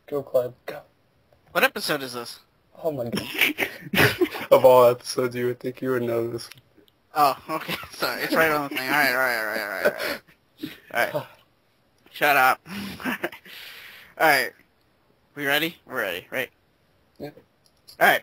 Go, Clyde. Go. What episode is this? Oh my god. Of all episodes, you would think you would know this. Oh, okay. Sorry, it's right on the thing. Alright. Alright. Shut up. Alright. We ready? We're ready, right? Yeah. Alright.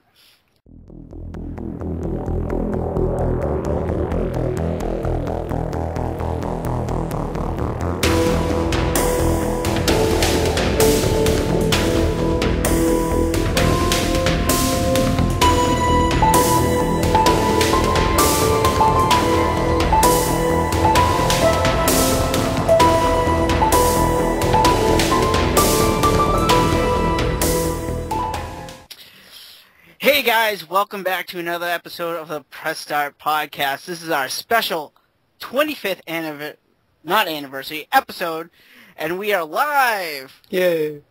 Hey guys, welcome back to another episode of the Press Start Podcast. This is our special 25th anniversary episode, and we are live. Yay.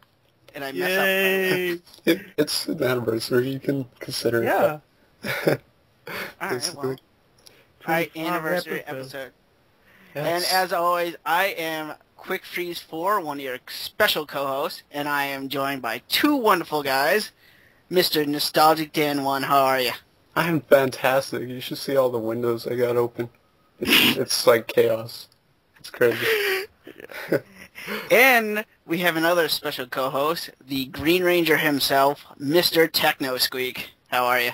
And I mess up. It's an anniversary. You can consider it. Yeah. Alright, well. Alright, anniversary episode. Yes. And as always, I am Quick Freeze 4, one of your special co-hosts, and I am joined by two wonderful guys. Mr. Nostalgic Dan 1, how are you? I'm fantastic. You should see all the windows I got open. It's like chaos. It's crazy. And we have another special co-host, the Green Ranger himself, Mr. TechnoSqueek. How are you?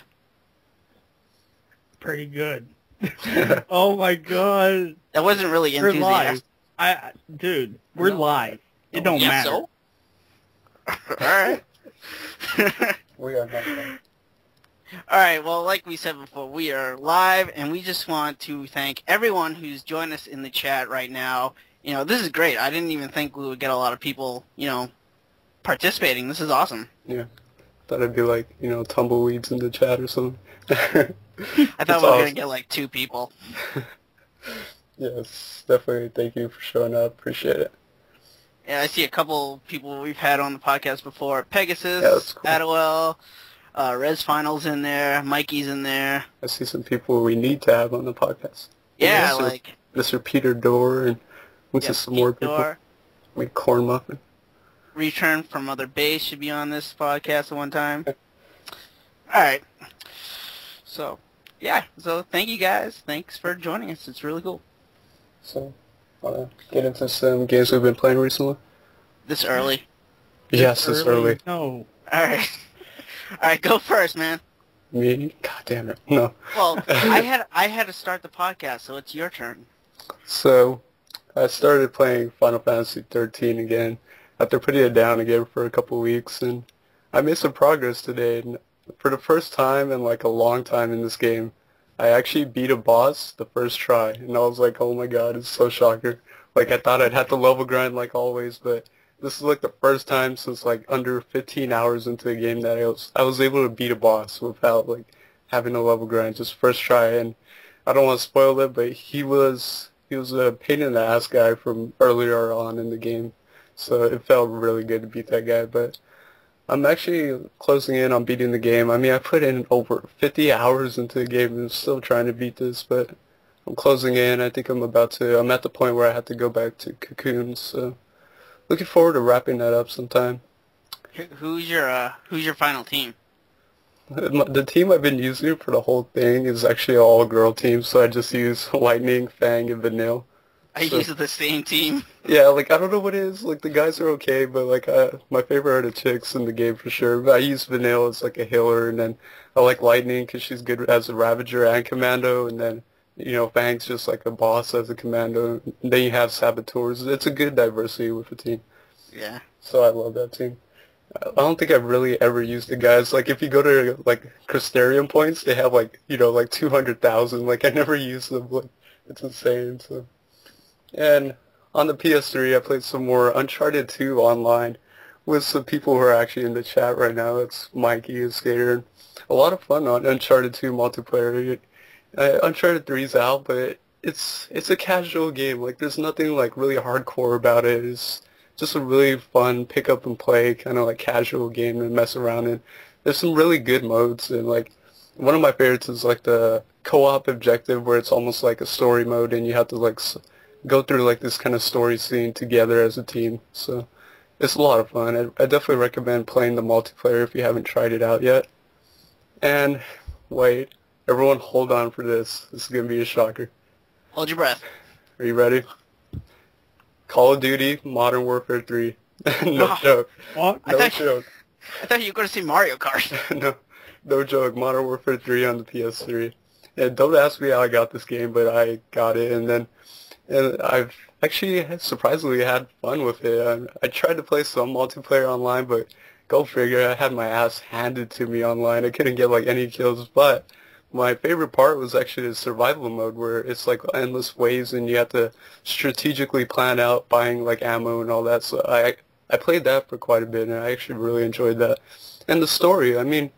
Pretty good. Oh my god. That wasn't really enthusiastic. We're live. Dude, we're live. It don't matter. So? Alright. We are not live. Alright, well, like we said before, we are live, and we just want to thank everyone who's joined us in the chat right now. You know, this is great. I didn't even think we would get a lot of people, participating. This is awesome. Yeah. Thought it'd be like, tumbleweeds in the chat or something. I thought we were going to get like 2 people. Yes, definitely. Thank you for showing up. Appreciate it. Yeah, I see a couple people we've had on the podcast before. Pegasus, yeah, that's cool. Adwell, Res Finals in there, Mikey's in there. I see some people we need to have on the podcast. Yeah, Mr. Peter Dorr and some more people. Like Corn Muffin. Return from Mother Base should be on this podcast at one time. Alright. So thank you guys. Thanks for joining us. It's really cool. So, want to get into some games we've been playing recently? This early? Yes, this early. No. Alright. Alright, go first, man. Me? God damn it. No. Well, I had to start the podcast, so it's your turn. So, I started playing Final Fantasy 13 again after putting it down again for a couple weeks, and I made some progress today. And for the first time in like a long time in this game, I actually beat a boss the first try, and I was like, oh my god, it's so shocker. Like, I thought I'd have to level grind like always, but this is like the first time since like under 15 hours into the game that I was able to beat a boss without like having a level grind, just first try. And I don't want to spoil it, but he was a pain in the ass guy from earlier on in the game, so it felt really good to beat that guy. But I'm actually closing in on beating the game. I mean, I put in over 50 hours into the game and I'm still trying to beat this, but I'm closing in. I think I'm at the point where I have to go back to Cocoon, so looking forward to wrapping that up sometime. Who's your final team? The team I've been using for the whole thing is actually an all-girl team, so I just use Lightning, Fang, and Vanille. I use the same team. Yeah, like, I don't know what it is. Like, the guys are okay, but, like, my favorite are the chicks in the game for sure. But I use Vanille as, like, a healer, and then I like Lightning because she's good as a Ravager and Commando, and then, Fang's just, like, a boss as a Commando. And then you have Saboteurs. It's a good diversity with the team. Yeah. So I love that team. I don't think I've really ever used the guys. Like, if you go to, like, Crystarium points, they have, like, like 200,000. Like, I never use them. Like, it's insane, so. And on the PS3, I played some more Uncharted 2 online with some people who are actually in the chat right now. It's Mikey and Skater. A lot of fun on Uncharted 2 multiplayer. Uncharted 3 is out, but it's a casual game. Like, there's nothing, like, really hardcore about it. It's just a really fun pick up and play kind of, like, casual game to mess around in. There's some really good modes, and, like, one of my favorites is, like, the co-op objective where it's almost like a story mode and you have to, like, go through like this kind of story scene together as a team. So It's a lot of fun. I definitely recommend playing the multiplayer if you haven't tried it out yet. And wait, everyone hold on for this. This is going to be a shocker. Hold your breath. Are you ready? Call of Duty Modern Warfare 3. No joke. What? No joke. I thought you were going to see Mario Kart. No joke. Modern Warfare 3 on the PS3. And don't ask me how I got this game, but I got it, and I've actually surprisingly had fun with it. I tried to play some multiplayer online, but go figure, I had my ass handed to me online. I couldn't get like any kills, but my favorite part was actually the survival mode, where it's like endless waves and you have to strategically plan out buying like ammo and all that. So I played that for quite a bit, and I actually really enjoyed that. And the story, I mean,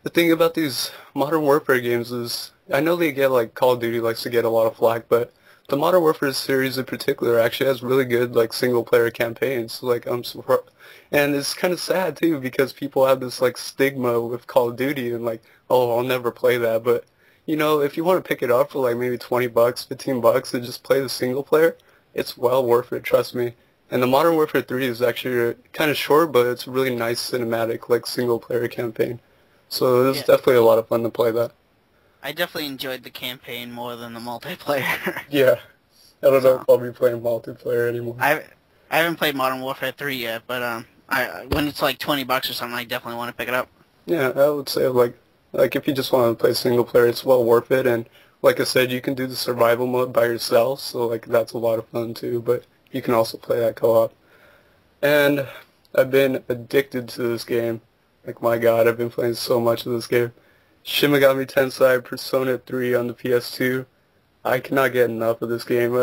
the thing about these Modern Warfare games is, I know they get like Call of Duty likes to get a lot of flack, but the Modern Warfare series in particular actually has really good like single player campaigns. Like and it's kind of sad too, because people have this like stigma with Call of Duty and like, oh, I'll never play that. But you know, if you want to pick it up for like maybe $20, $15 and just play the single player, it's well worth it, trust me. And the Modern Warfare 3 is actually kind of short, but it's a really nice cinematic like single player campaign. So it's definitely a lot of fun to play that. I definitely enjoyed the campaign more than the multiplayer. Yeah. I don't know if I'll be playing multiplayer anymore. I haven't played Modern Warfare 3 yet, but when it's like $20 or something, I definitely want to pick it up. Yeah, I would say like if you just want to play single player, it's well worth it. And like I said, you can do the survival mode by yourself, so like that's a lot of fun too. But you can also play that co-op. And I've been addicted to this game. Like my God, I've been playing so much of this game. Shin Megami Tensei Persona 3 on the PS2. I cannot get enough of this game.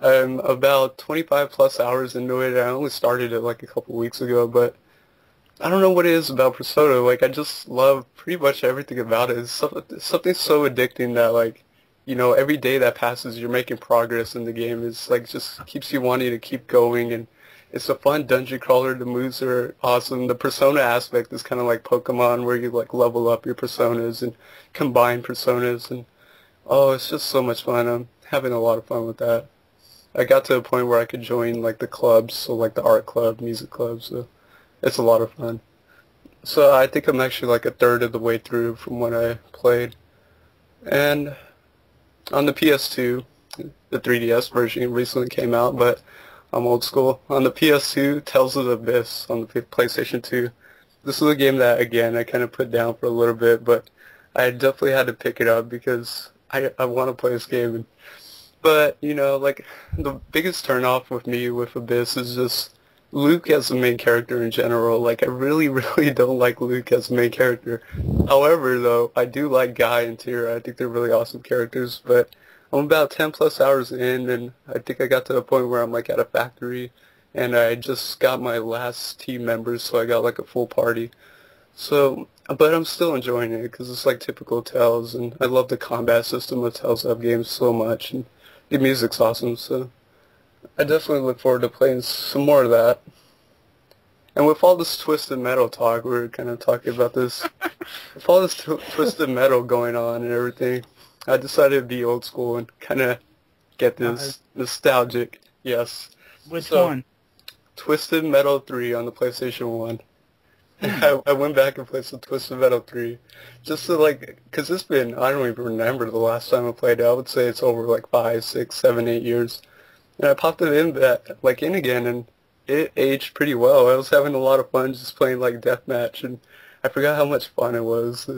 I'm about 25 plus hours into it. I only started it like a couple weeks ago, but I don't know what it is about Persona. Like, I just love pretty much everything about it. It's something so addicting that, like, you know, every day that passes, you're making progress in the game. It's like just keeps you wanting to keep going, and it's a fun dungeon crawler. The moves are awesome. The persona aspect is kind of like Pokemon, where you like level up your personas and combine personas, and oh, it's just so much fun. I'm having a lot of fun with that. I got to a point where I could join like the clubs, so like the art club, music club, so it's a lot of fun. So I think I'm actually like a third of the way through from when I played. And on the PS2, the 3DS version recently came out, but I'm old school. On the PS2, Tales of the Abyss on the PlayStation 2. This is a game that, again, I kind of put down for a little bit, but I definitely had to pick it up because I want to play this game. But, you know, like, the biggest turnoff with me with Abyss is just Luke as the main character in general. Like, I really, really don't like Luke as the main character. However, though, I do like Guy and Tira. I think they're really awesome characters, but I'm about 10 plus hours in, and I think I got to a point where I'm like at a factory, and I just got my last team members, so I got like a full party. So, but I'm still enjoying it because it's like typical Tales, and I love the combat system of Tales of games so much, and the music's awesome. So I definitely look forward to playing some more of that. And with all this Twisted Metal talk, we were kind of talking about this. With all this Twisted Metal going on and everything, I decided to be old school and kind of get this nostalgic. Yes. Which one? Twisted Metal 3 on the PlayStation 1. I went back and played some Twisted Metal 3. Just to like, because it's been, I don't even remember the last time I played it. I would say it's over like 5, 6, 7, 8 years. And I popped it in again, and it aged pretty well. I was having a lot of fun just playing like deathmatch, and I forgot how much fun it was.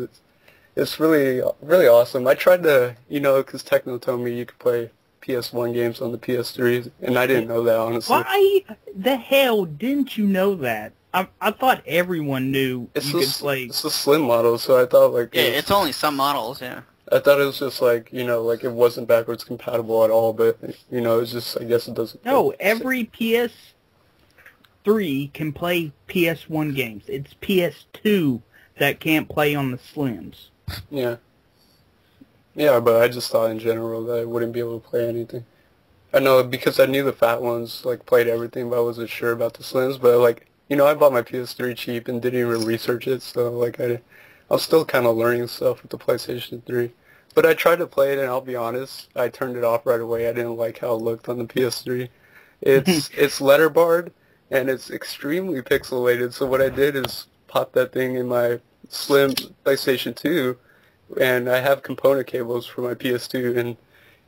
It's really, really awesome. I tried to, you know, because Techno told me you could play PS1 games on the PS3, and I didn't know that, honestly. Why the hell didn't you know that? I thought everyone knew you could play. It's a slim model, so I thought like... Yeah, it's only some models, yeah. I thought it was just like, you know, like it wasn't backwards compatible at all, but, you know, it's just, I guess it doesn't... No, every PS3 can play PS1 games. It's PS2 that can't play on the Slims. Yeah. Yeah, but I just thought in general that I wouldn't be able to play anything. I know, because I knew the fat ones, like, played everything, but I wasn't sure about the Slims, but, like, you know, I bought my PS3 cheap and didn't even research it, so, like, I'm still kind of learning stuff with the PlayStation 3. But I tried to play it, and I'll be honest, I turned it off right away. I didn't like how it looked on the PS3. It's letterbarred, and it's extremely pixelated. So what I did is pop that thing in my slim PlayStation 2, and I have component cables for my PS2, and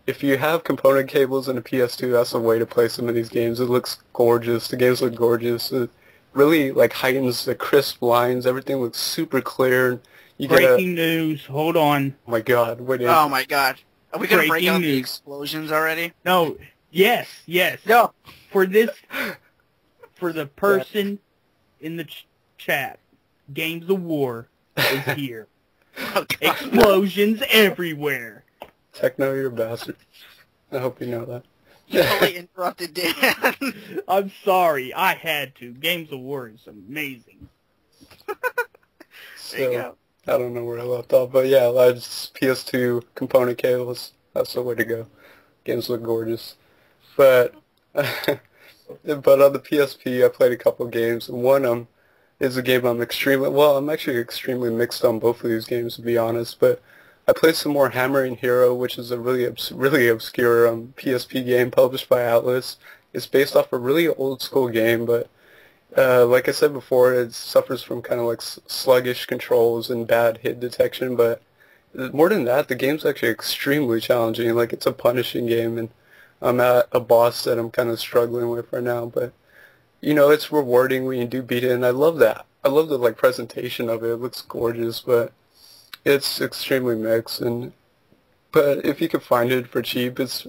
if you have component cables in a PS2, that's a way to play some of these games. It looks gorgeous. The games look gorgeous. It really like heightens the crisp lines. Everything looks super clear. You Breaking news. Hold on. Oh my God! What is? Oh my God! Are we gonna break Breaking out news. the explosions already? No. Yes. No. For the person in the chat, Games of War is here. Oh, God. Explosions everywhere. Techno, you're a bastard. I hope you know that. You totally interrupted Dan. I'm sorry. I had to. Games of War is amazing. There you go. I don't know where I left off, but yeah, just PS2 component cables. That's the way to go. Games look gorgeous. But but on the PSP, I played a couple games, and one of them is a game I'm actually extremely mixed on both of these games, to be honest, but I played some more Hammering Hero, which is a really obscure PSP game published by Atlas. It's based off a really old school game, but like I said before, it suffers from kind of like sluggish controls and bad hit detection, but more than that, the game's actually extremely challenging. Like, it's a punishing game, and I'm at a boss that I'm kind of struggling with right now, but you know, it's rewarding when you do beat it, and I love that. I love the like presentation of it. It looks gorgeous, but it's extremely mixed, but if you can find it for cheap, it's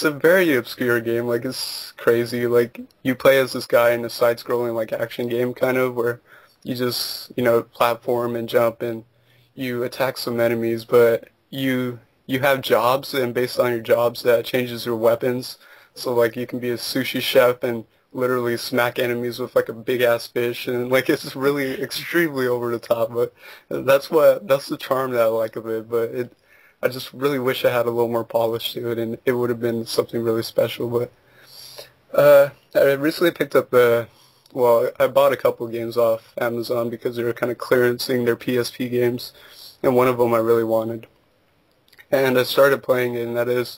a very obscure game. Like, it's crazy. Like, you play as this guy in a side-scrolling like action game kind of, where you just, you know, platform and jump and you attack some enemies, but you have jobs, and based on your jobs that changes your weapons. So like, you can be a sushi chef and literally smack enemies with like a big ass fish, and like, it's really extremely over the top, but that's the charm that I like of it. But I just really wish I had a little more polish to it, and it would have been something really special. But I recently picked up I bought a couple of games off Amazon because they were kind of clearancing their PSP games, and one of them I really wanted, and I started playing it, and that is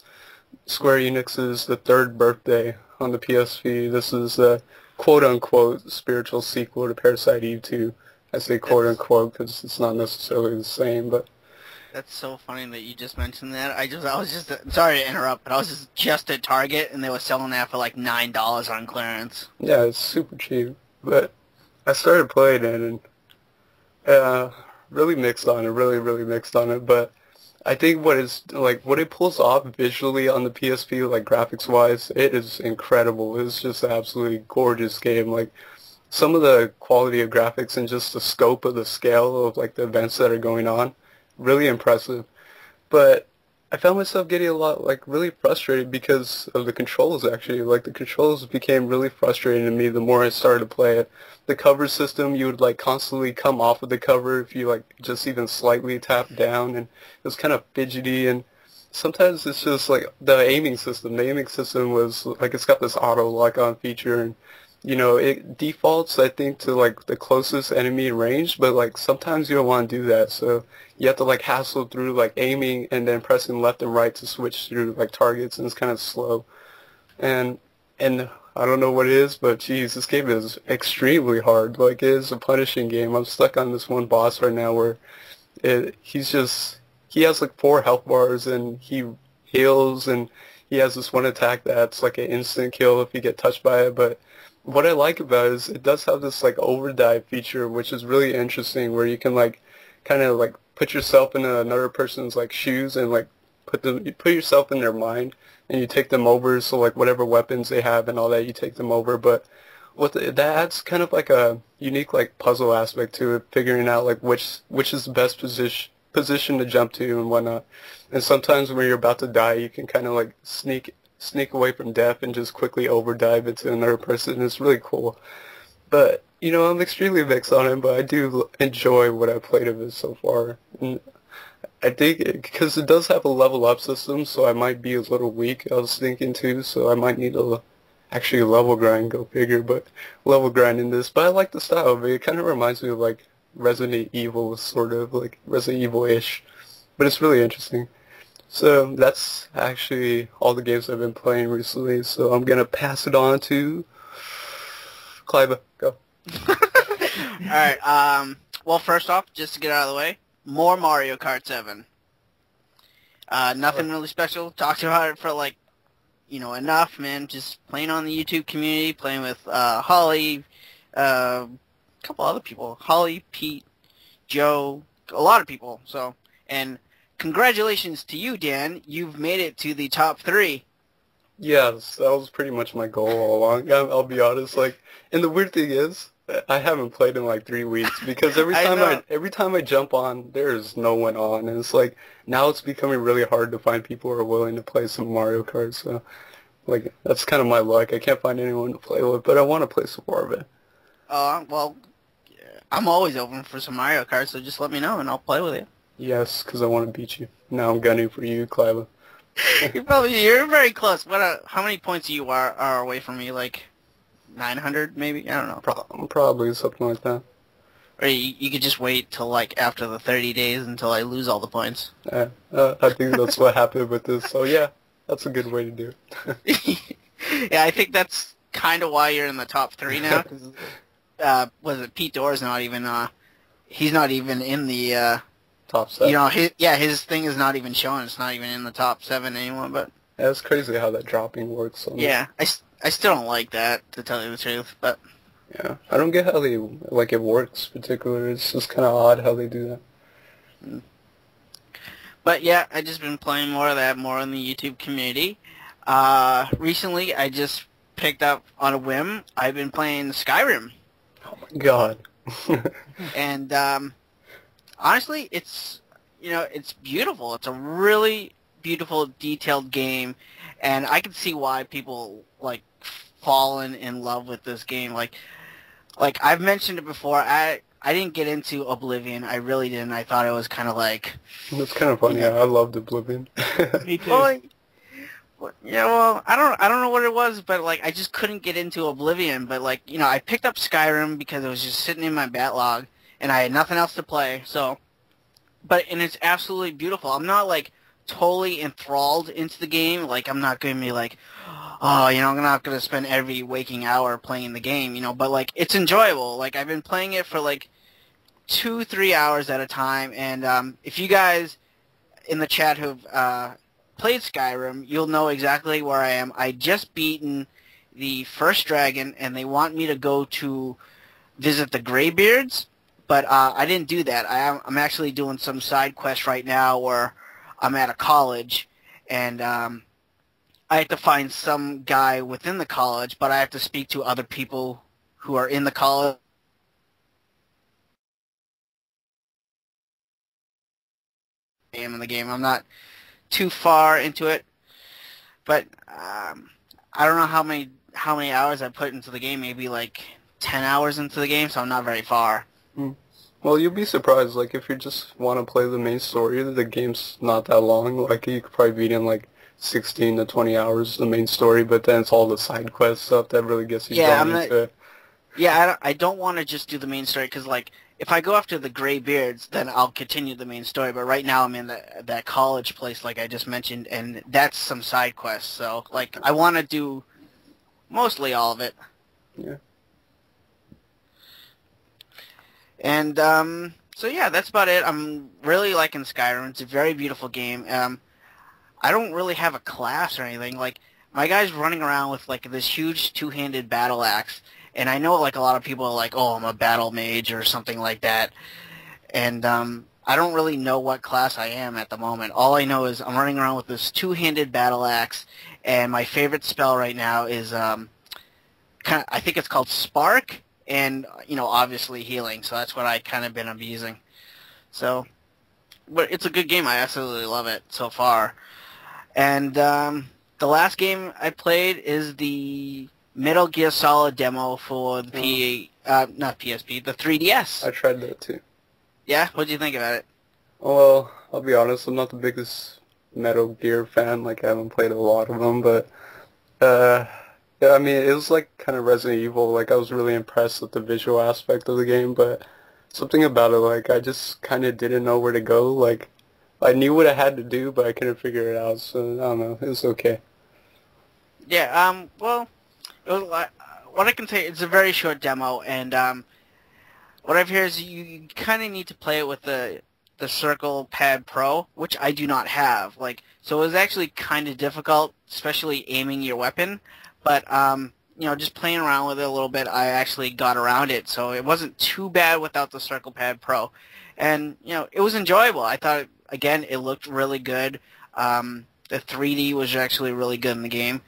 Square Enix's The Third Birthday on the PSP. This is the quote-unquote spiritual sequel to Parasite Eve 2. I say quote-unquote because it's not necessarily the same, but... That's so funny that you just mentioned that. I was just sorry to interrupt, but I was just at Target, and they were selling that for like $9 on clearance. Yeah, it's super cheap. But I started playing it, and really mixed on it, really mixed on it, but I think what it pulls off visually on the PSP, like graphics wise, it is incredible. It's just an absolutely gorgeous game. Like, some of the quality of graphics and just the scope of the scale of like the events that are going on, really impressive. But I found myself getting a lot really frustrated because of the controls. Actually, like, the controls became really frustrating to me the more I started to play it. The cover system, you would like constantly come off of the cover if you like just even slightly tap down, and it was kind of fidgety. And sometimes it's just like the aiming system. The aiming system was like, it's got this auto lock on feature, and you know, it defaults, I think, to like the closest enemy in range, but like sometimes you don't want to do that, so you have to like hassle through like aiming and then pressing left and right to switch through like targets, and it's kind of slow. And I don't know what it is, but geez, this game is extremely hard. Like, it is a punishing game. I'm stuck on this one boss right now where he has like 4 health bars, and he heals, and he has this one attack that's like an instant kill if you get touched by it. But what I like about it is it does have this like overdive feature, which is really interesting, where you can like kind of like put yourself in another person's like shoes, and like put yourself in their mind, and you take them over. So like, whatever weapons they have and all that, you take them over. But that adds kind of like a unique like puzzle aspect to it, figuring out like which is the best position to jump to and whatnot. And sometimes when you're about to die, you can kind of like sneak away from death and just quickly overdive into another person. It's really cool. But you know, I'm extremely mixed on it, but I do enjoy what I played of it so far. And I think because it does have a level up system, so I might be a little weak, I was thinking too, so I might need to actually level grind, go figure, but level grind in this. But I like the style of it. It kind of reminds me of like Resident Evil, sort of like Resident Evil-ish, but it's really interesting. So that's actually all the games I've been playing recently, so I'm gonna pass it on to Clive, go. Alright, well, first off, just to get out of the way, more Mario Kart 7. Nothing really special. Talked about it for, like, enough, man. Just playing on the YouTube community, playing with Holly, a couple other people. Holly, Pete, Joe, a lot of people. So, and congratulations to you, Dan. You've made it to the top 3. Yes, that was pretty much my goal all along. I'll be honest. Like, and the weird thing is, I haven't played in like 3 weeks because every time I jump on, there's no one on, and it's like now it's becoming really hard to find people who are willing to play some Mario Kart. So, like, that's kind of my luck. I can't find anyone to play with, but I want to play some more of it. Well, I'm always open for some Mario Kart, so just let me know and I'll play with you. Yes, because I want to beat you. Now I'm gunning for you, Clive. You're very close. How many points you are away from me? Like 900, maybe? I don't know. Probably something like that. Or you could just wait till like after the 30 days until I lose all the points. I think that's what happened with this. So yeah, that's a good way to do it. Yeah, I think that's kind of why you're in the top 3 now. Cause, was it Pete Dorr's not even? He's not even in the top 7. His thing is not even showing. It's not even in the top 7 anymore. But yeah, it's crazy how that dropping works. Yeah, I still don't like that, to tell you the truth. But yeah, I don't get how they it works. Particularly, it's just kind of odd how they do that. But yeah, I just been playing more of that, more in the YouTube community. Recently, I just picked up on a whim. I've been playing Skyrim. Oh my god. And honestly, it's beautiful. It's a really beautiful, detailed game, and I can see why people like fallen in love with this game. Like I've mentioned it before. I didn't get into Oblivion. I really didn't. I thought it was kind of like. It's kind of funny. I loved Oblivion. Me too. Well, I don't know what it was, but like I just couldn't get into Oblivion. But like I picked up Skyrim because it was just sitting in my backlog, and I had nothing else to play. So, and it's absolutely beautiful. I'm not like totally enthralled into the game. Like I'm not going to be like, oh, I'm not going to spend every waking hour playing the game. But like it's enjoyable. Like I've been playing it for like 2-3 hours at a time, and if you guys in the chat who've played Skyrim, you'll know exactly where I am. I just beaten the first dragon, and they want me to go to visit the Greybeards, but I didn't do that. I'm actually doing some side quest right now where I'm at a college, and I have to find some guy within the college, but I have to speak to other people who are in the college. In the game, I'm not too far into it, but I don't know how many hours I put into the game. Maybe like 10 hours into the game, so I'm not very far. Well, you'll be surprised. Like if you just want to play the main story, the game's not that long. Like you could probably beat in like 16 to 20 hours the main story, but then it's all the side quest stuff that really gets you drawn into it. Yeah, I don't want to just do the main story because like if I go after the Greybeards, then I'll continue the main story. But right now I'm in that college place, like I just mentioned, and that's some side quests. So like I want to do mostly all of it. Yeah. And so yeah, that's about it. I'm really liking Skyrim. It's a very beautiful game. I don't really have a class or anything. Like my guy's running around with like this huge two-handed battle axe. And I know, like, a lot of people are like, oh, I'm a battle mage or something like that. And I don't really know what class I am at the moment. All I know is I'm running around with this two-handed battle axe, and my favorite spell right now is, I think it's called Spark, and, obviously healing. So that's what I kind of been abusing. So, but it's a good game. I absolutely love it so far. And the last game I played is the Metal Gear Solid demo for the not PSP, the 3DS. I tried that too. Yeah? What did you think about it? Well, I'll be honest, I'm not the biggest Metal Gear fan. Like, I haven't played a lot of them, but, yeah, I mean, it was like kind of Resident Evil. Like, I was really impressed with the visual aspect of the game, but something about it, like, I just kind of didn't know where to go. Like, I knew what I had to do, but I couldn't figure it out, so I don't know. It was okay. Yeah, well, it was like, what I can say, it's a very short demo, and what I've heard is you kind of need to play it with the Circle Pad Pro, which I do not have. Like, so it was actually kind of difficult, especially aiming your weapon. But you know, just playing around with it a little bit, I actually got around it. So it wasn't too bad without the Circle Pad Pro, and you know, it was enjoyable. I thought, again, it looked really good. The 3D was actually really good in the game.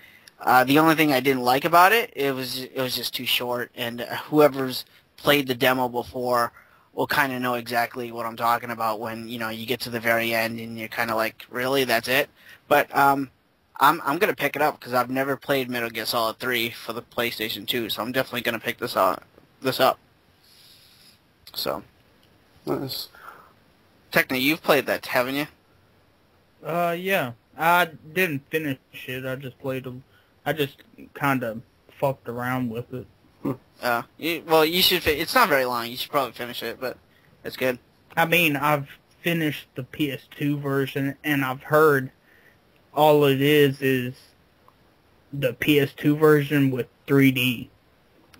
The only thing I didn't like about it, it was just too short, and whoever's played the demo before will kind of know exactly what I'm talking about when, you know, you get to the very end and you're kind of like, really, that's it? But I'm gonna pick it up because I've never played Metal Gear Solid 3 for the PlayStation 2, so I'm definitely gonna pick this up. So, Nice. Techno, you've played that, haven't you? Yeah. I didn't finish it. I just played them. I just kind of fucked around with it. Well, you should. It's not very long. You should probably finish it, but it's good. I mean, I've finished the PS2 version, and I've heard all it is the PS2 version with 3D.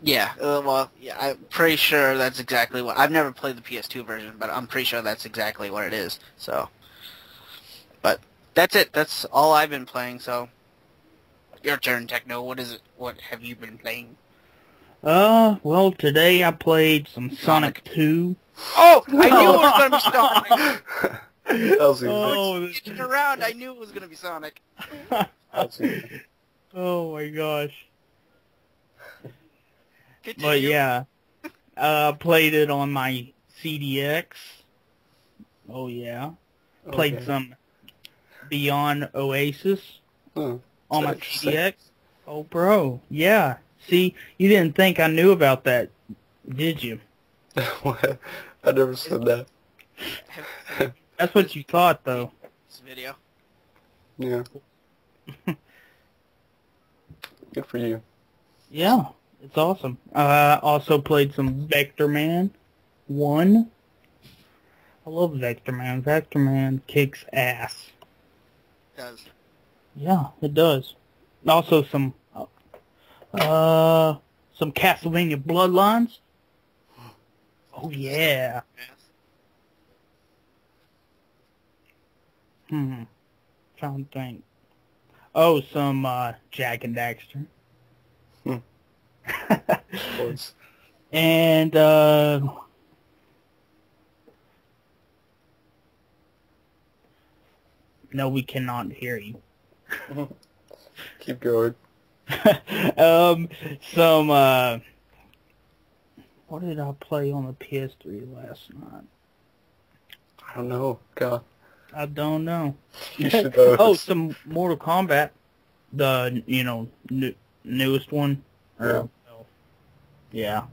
Yeah. Well, yeah. I'm pretty sure that's exactly what. I've never played the PS2 version, but I'm pretty sure that's exactly what it is. So, but that's it. That's all I've been playing. So, your turn, Techno. What is it? What have you been playing? Well, today I played some Sonic 2. Oh, I knew it was going to be Sonic. That was easy. Oh, Switching around, I knew it was going to be Sonic. That's easy. oh my gosh. Continue. But yeah, played it on my CDX. Oh yeah. Played Okay. some Beyond Oasis Oh, on my interesting. CDX. Oh bro, yeah. See, you didn't think I knew about that, did you? What? I never said that. That's what you thought, though. This video. Yeah. Good for you. Yeah, it's awesome. Also played some Vector Man 1. I love Vector Man. Vector Man kicks ass. It does. Yeah, it does. Also some Castlevania Bloodlines. Oh yeah. Yes. Trying to think. Oh, some Jack and Daxter. Of course. And no, we cannot hear you. Keep going. Some what did I play on the PS3 last night? I don't know. God. I don't know. You should know. Oh, some Mortal Kombat, the newest one. Yeah. Yeah.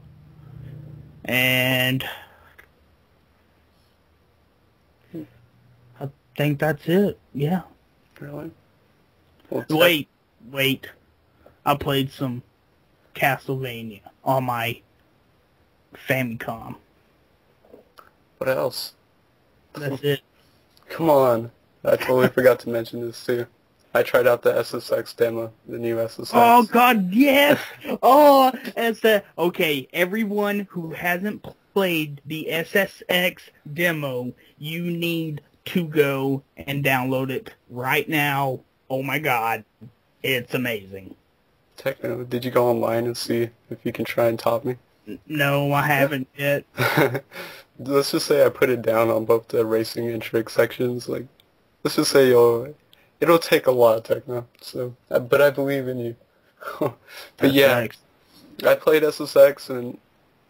And I think that's it. Yeah. Really? Well, Wait. I played some Castlevania on my Famicom. What else? That's it. Come on. I totally forgot to mention this too. I tried out the SSX demo, the new SSX. Oh God, yes! Oh, okay. Everyone who hasn't played the SSX demo, you need to go and download it right now. Oh my God, it's amazing. Techno, did you go online and see if you can try and top me? No, I haven't yet. Let's just say I put it down on both the racing and trick sections. Like, let's just say it'll take a lot, Techno. So, but I believe in you. But yeah, I played SSX and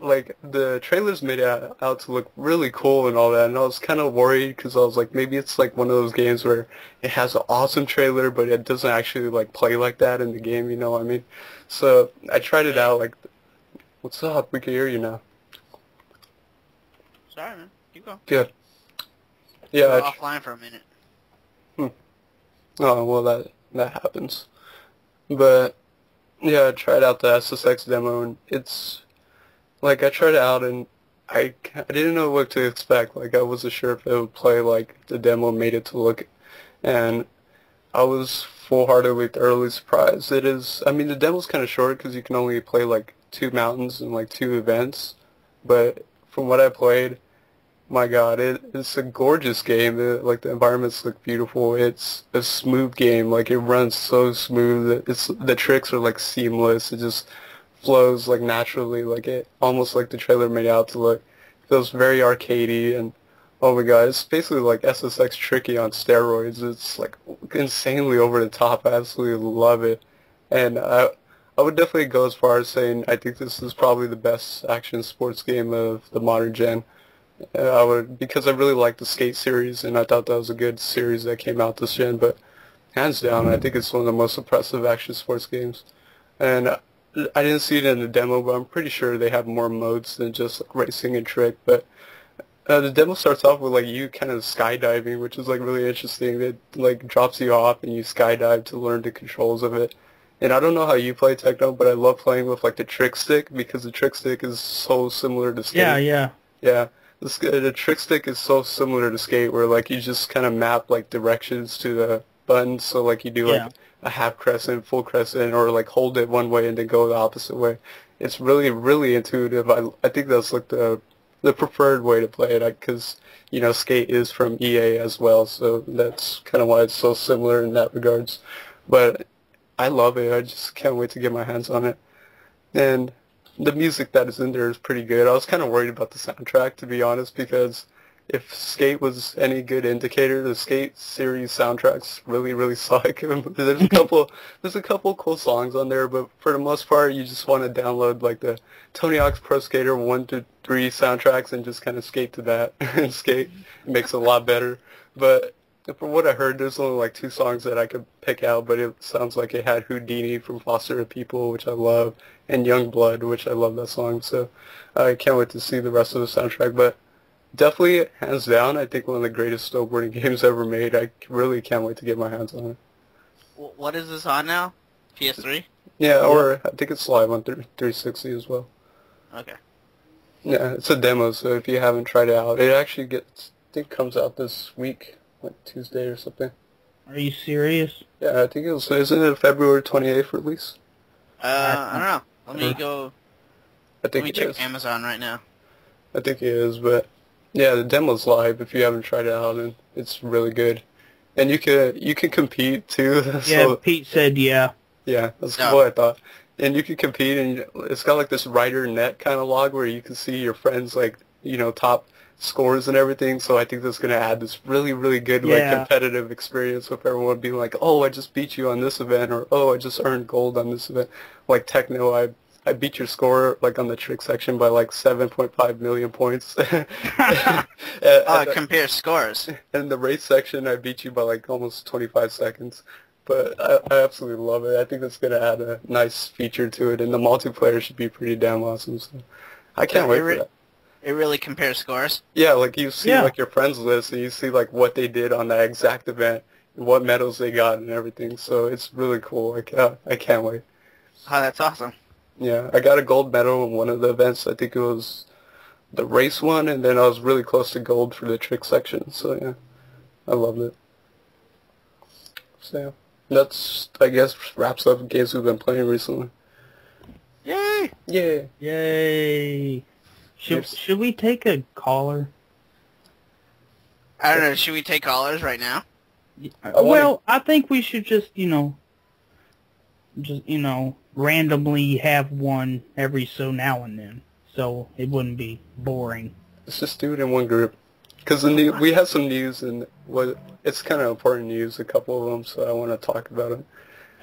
like the trailers made it out to look really cool and all that, and I was kind of worried because I was like, maybe it's like one of those games where it has an awesome trailer, but it doesn't actually like play like that in the game. You know what I mean? So I tried it out. Like, what's up? We can hear you now. Sorry, man. Keep going. Good. Yeah. We're offline for a minute. Oh well, that happens. But yeah, I tried out the SSX demo, and it's like I tried it out, and I didn't know what to expect. Like I wasn't sure if it would play like the demo made it to look, and I was full-heartedly thoroughly surprised. It is, I mean, the demo's kind of short because you can only play like 2 mountains and like 2 events, but from what I played, my God, it's a gorgeous game. Like the environments look beautiful. It's a smooth game. Like it runs so smooth. It's the tricks are like seamless. It just flows like naturally. Like it almost like the trailer made out to look. It feels very arcadey and oh my God, it's basically like SSX Tricky on steroids. It's like insanely over the top. I absolutely love it, and I would definitely go as far as saying I think this is probably the best action sports game of the modern gen. I would because I really like the Skate series, and I thought that was a good series that came out this gen. But hands down, I think it's one of the most impressive action sports games. And I didn't see it in the demo, but I'm pretty sure they have more modes than just like racing and trick. But the demo starts off with like you kind of skydiving, which is like really interesting. It like drops you off and you skydive to learn the controls of it. And I don't know how you play Techno, but I love playing with like the trick stick because the trick stick is so similar to Skate. Yeah. The trick stick is so similar to Skate where like you just kind of map like directions to the buttons. So like you do like a half crescent, full crescent, or like hold it one way and then go the opposite way. It's really, really intuitive. I think that's like the preferred way to play it because, you know, Skate is from EA as well. So that's kind of why it's so similar in that regards. But I love it. I just can't wait to get my hands on it. And the music that is in there is pretty good. I was kind of worried about the soundtrack, to be honest, because if Skate was any good indicator, the Skate series soundtracks really, really suck. There's a couple cool songs on there, but for the most part, you just want to download like the Tony Hawk's Pro Skater 1 to 3 soundtracks and just kind of skate to that and skate. It makes it a lot better. But from what I heard, there's only like 2 songs that I could pick out, but it sounds like it had Houdini from Foster the People, which I love, and Young Blood, which I love that song. So I can't wait to see the rest of the soundtrack. But definitely, hands down, I think one of the greatest snowboarding games ever made. I really can't wait to get my hands on it. What is this on now? PS3? Yeah, or I think it's live on 360 as well. Okay. Yeah, it's a demo, so if you haven't tried it out, it actually gets, I think comes out this week, like Tuesday or something. Are you serious? Yeah, I think it was, isn't it a February 28th release? I don't know. Let me go, I think let me check Amazon right now. I think it is, but yeah, the demo's live if you haven't tried it out, and it's really good. And you can compete too. Yeah, so, Pete said yeah. Yeah, that's what I thought. And you can compete, and it's got like this writer net kind of log where you can see your friends like, you know, top scores and everything. So I think that's going to add this really, really good like competitive experience with everyone being like, oh, I just beat you on this event, or oh, I just earned gold on this event. Like Techno, I beat your score like on the trick section by like 7.5 million points. Compare scores. And the race section, I beat you by like almost 25 seconds. But I absolutely love it. I think that's going to add a nice feature to it, and the multiplayer should be pretty damn awesome. So I can't wait for that. It really compares scores? Yeah, like you see like your friends list, and you see like what they did on that exact event, and what medals they got and everything. So it's really cool. I can't wait. Oh, that's awesome. Yeah, I got a gold medal in one of the events. I think it was the race one, and then I was really close to gold for the trick section. So yeah, I loved it. So yeah, that's, I guess, wraps up games we've been playing recently. Yay! Yeah. Yay! Should we take a caller? I don't know. Should we take callers right now? Well, I think we should just randomly have one every so now and then, so it wouldn't be boring. Let's just do it in one group, because we have some news, and it's kind of important news, a couple of them, so I want to talk about it.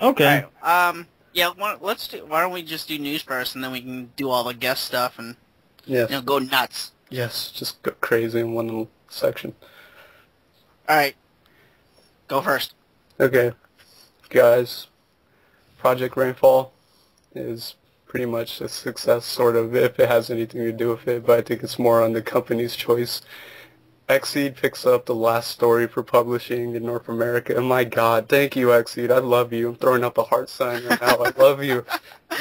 Okay. All right. Yeah. Why don't we just do news first, and then we can do all the guest stuff and go nuts. Yes, just go crazy in one little section. All right. Go first. Okay, guys. Project Rainfall is pretty much a success, sort of, if it has anything to do with it, but I think it's more on the company's choice. Xseed picks up the last story for publishing in North America, and my God, thank you, Xseed. I love you. I'm throwing up a heart sign right now. I love you.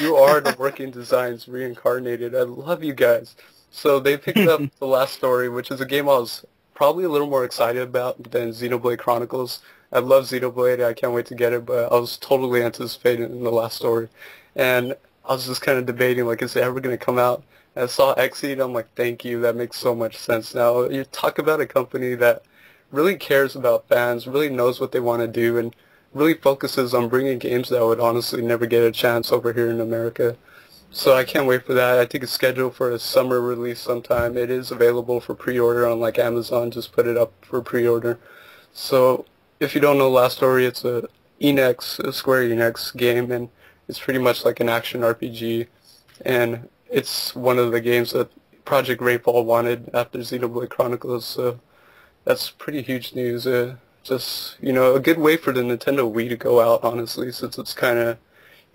You are the Working Designs reincarnated. I love you guys. So they picked up the last story, which is a game I was probably a little more excited about than Xenoblade Chronicles. I love Xenoblade. I can't wait to get it, but I was totally anticipating the last story. And I was just kind of debating, like, is it ever going to come out? And I saw Exceed, I'm like, thank you, that makes so much sense now. You talk about a company that really cares about fans, really knows what they want to do, and really focuses on bringing games that would honestly never get a chance over here in America. So I can't wait for that. I think it's scheduled for a summer release sometime. It is available for pre-order on like Amazon. Just put it up for pre-order. So if you don't know Last Story, it's a Square Enix game, and it's pretty much like an action RPG. And it's one of the games that Project Rainfall wanted after Xenoblade Chronicles. So that's pretty huge news. Just, a good way for the Nintendo Wii to go out, honestly, since it's kind of,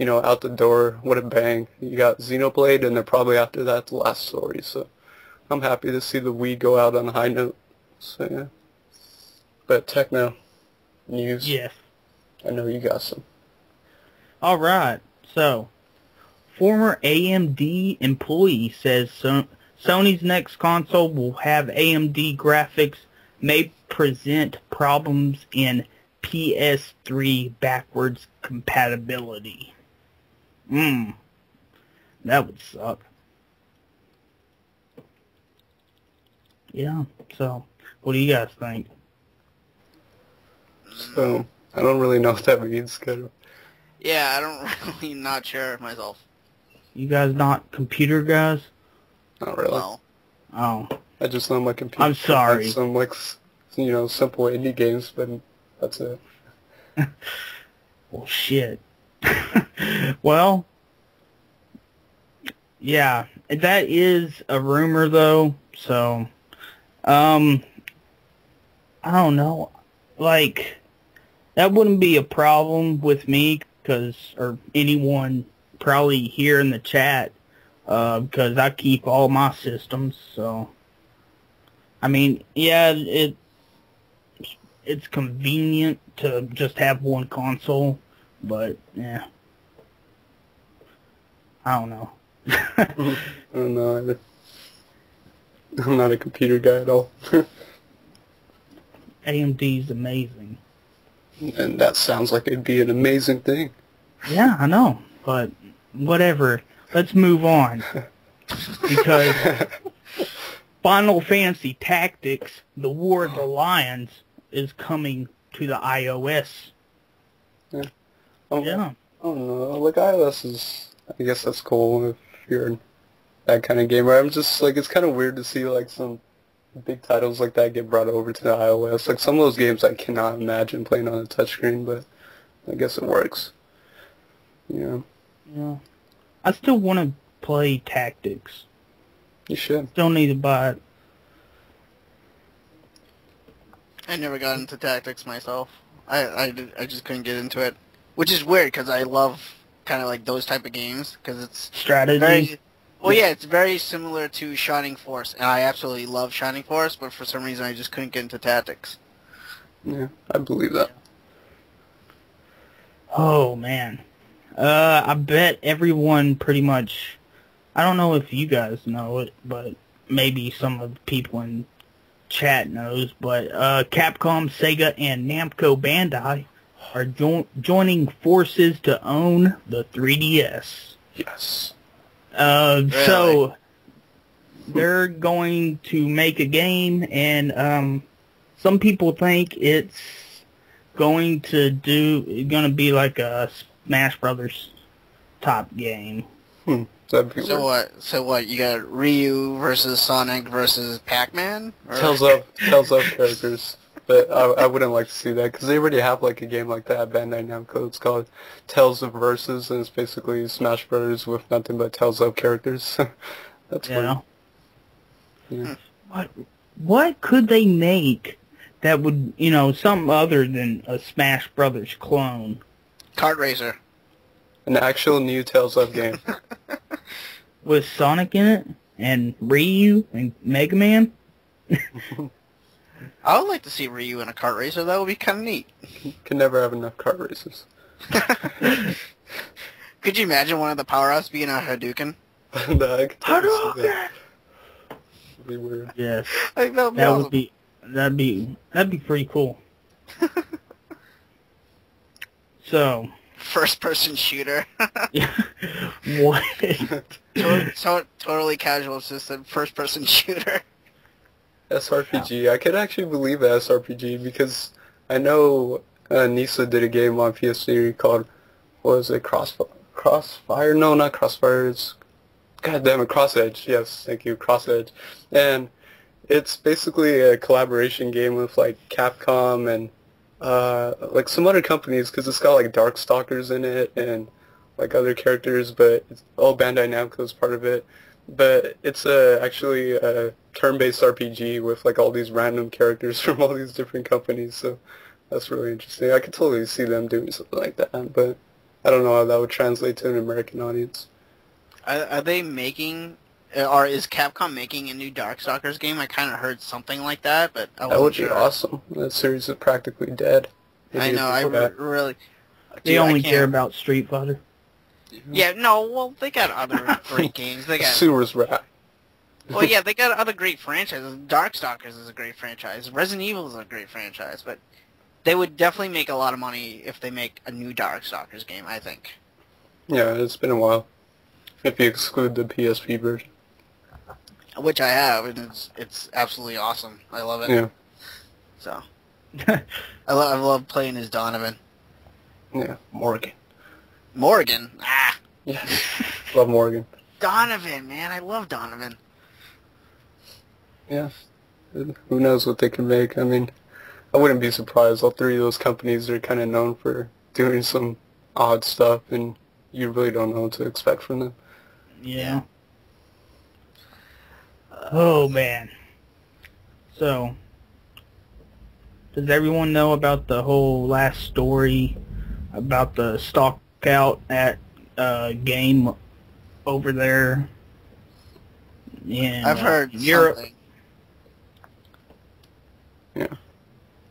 out the door. What a bang. You got Xenoblade, and then probably after that, The Last Story. So I'm happy to see the Wii go out on a high note. So, yeah. But Techno news. Yes. I know you got some. All right. So, former AMD employee says Sony's next console will have AMD graphics, may present problems in PS3 backwards compatibility. That would suck. Yeah, so, what do you guys think? So, I don't really know what that means, kind of. Yeah, I don't really not sure myself. You guys not computer guys? Not really. No. Oh. I just know my computer. I'm sorry. Has some, like, simple indie games, but that's it. Well, shit. Well, yeah, that is a rumor, though, so, I don't know, like, that wouldn't be a problem with me, or anyone probably here in the chat, because I keep all my systems, so, I mean, yeah, it's convenient to just have one console, but, yeah, I don't know. I don't know either. I'm not a computer guy at all. AMD's amazing. And that sounds like it'd be an amazing thing. Yeah, I know, but whatever. Let's move on. Because Final Fantasy Tactics, The War of the Lions, is coming to the iOS. Yeah. Yeah. I don't know. Like, iOS is... I guess that's cool if you're that kind of gamer. I'm just, like, it's kind of weird to see, like, some big titles like that get brought over to the iOS. Like, some of those games I cannot imagine playing on a touchscreen, but I guess it works. Yeah. Yeah. I still want to play Tactics. You should. Still need to buy it. I never got into Tactics myself. I just couldn't get into it. Which is weird, because I love kind of like those type of games, because it's Strategy. Well, yeah, it's very similar to Shining Force, and I absolutely love Shining Force, but for some reason I just couldn't get into Tactics. Yeah, I believe that. Oh, man. I bet everyone pretty much... I don't know if you guys know it, but maybe some of the people in chat knows, but Capcom, Sega, and Namco Bandai are joining forces to own the 3DS. Yes. Really? So they're going to make a game, and some people think it's going to be like a Smash Brothers top game. So what? You got Ryu versus Sonic versus Pac-Man? Tells up characters. But I wouldn't like to see that, because they already have like a game like that at Bandai Namco. It's called Tales of Versus, and it's basically Smash Brothers with nothing but Tales of characters. That's weird. Yeah. What could they make that would, something other than a Smash Brothers clone? Kart Racer. An actual new Tales of game. With Sonic in it? And Ryu? And Mega Man? I would like to see Ryu in a kart racer. That would be kind of neat. Can never have enough kart races. Could you imagine one of the power-ups being a Hadouken? No, Hadouken! That'd be weird. Yes. I think that would be awesome. That'd be pretty cool. So. First-person shooter. What? Totally casual. It's just a first-person shooter. SRPG. I could actually believe a SRPG because I know Nisa did a game on PS3 called, what was it, Crossfire? No, not Crossfire. It's, God damn it, Cross Edge. Yes, thank you, Cross Edge. And it's basically a collaboration game with like Capcom and like some other companies because it's got like Darkstalkers in it and like other characters, but it's all Bandai Namco is part of it. But it's actually a turn-based RPG with like all these random characters from all these different companies, so that's really interesting. I could totally see them doing something like that, but I don't know how that would translate to an American audience. Are they making, or is Capcom making a new Darkstalkers game? I kind of heard something like that, but I wasn't That would sure. be awesome. That series is practically dead. I know, really... They only care about Street Fighter. Yeah, no, well, they got other great games. They got... Sewer's Rat. Well, yeah, they got other great franchises. Darkstalkers is a great franchise. Resident Evil is a great franchise, but they would definitely make a lot of money if they make a new Darkstalkers game, I think. Yeah, it's been a while. If you exclude the PSP version. Which I have, and it's absolutely awesome. I love it. Yeah. So, I love playing as Donovan. Yeah, Morgan. Morgan? Ah! Yeah, love Morgan. Donovan, man, I love Donovan. Yeah, who knows what they can make. I mean, I wouldn't be surprised. All three of those companies are kind of known for doing some odd stuff, and you really don't know what to expect from them. Yeah. Oh, man. So, does everyone know about the whole last story about the stalk out at game over there in I've heard Europe? something. Yeah.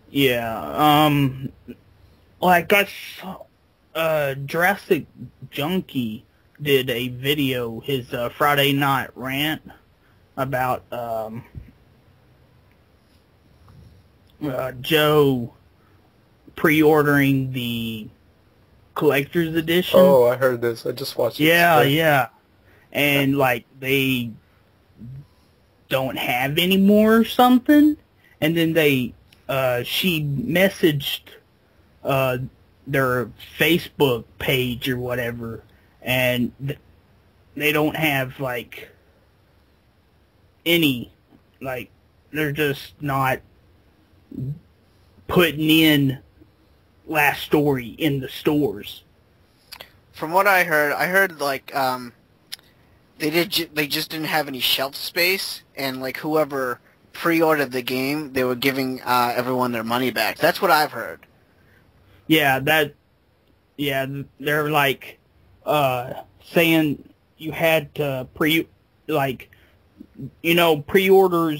Yeah. Like I saw, Jurassic Junkie did a video, his Friday night rant about Joe pre-ordering the collector's edition. Oh, I heard this. I just watched it. Yeah. And like they don't have any more or something. And then she messaged their Facebook page or whatever, and they don't have like any, like they're just not putting in last story in the stores. From what I heard like they just didn't have any shelf space, and like whoever pre-ordered the game, they were giving everyone their money back. That's what I've heard. Yeah, they're like saying you had to pre-orders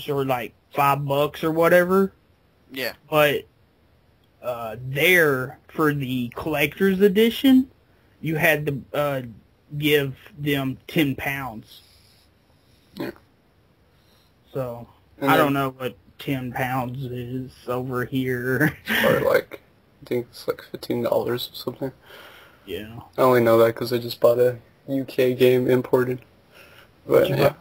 are like $5 or whatever. Yeah. But there for the collector's edition, you had to give them £10. Yeah. So I don't know what £10 is over here. Or like, I think it's like $15 or something. Yeah. I only know that because I just bought a UK game imported. But yeah,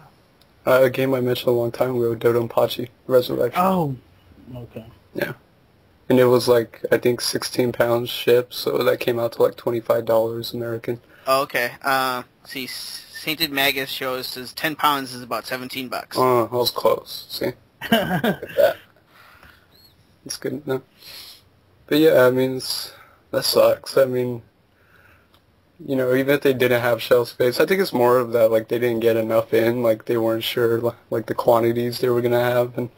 a game I mentioned a long time ago, Dodonpachi Resurrection. Oh, okay. Yeah. And it was like, I think 16 pounds shipped, so that came out to like $25 American. Oh, okay. See, Sainted Magus shows says 10 pounds is about $17. Oh, I was close. See? Look at that. It's good enough. But yeah, I mean, that sucks. I mean, you know, even if they didn't have shelf space, I think it's more of that, like, they didn't get enough in, like, they weren't sure, like, the quantities they were going to have, and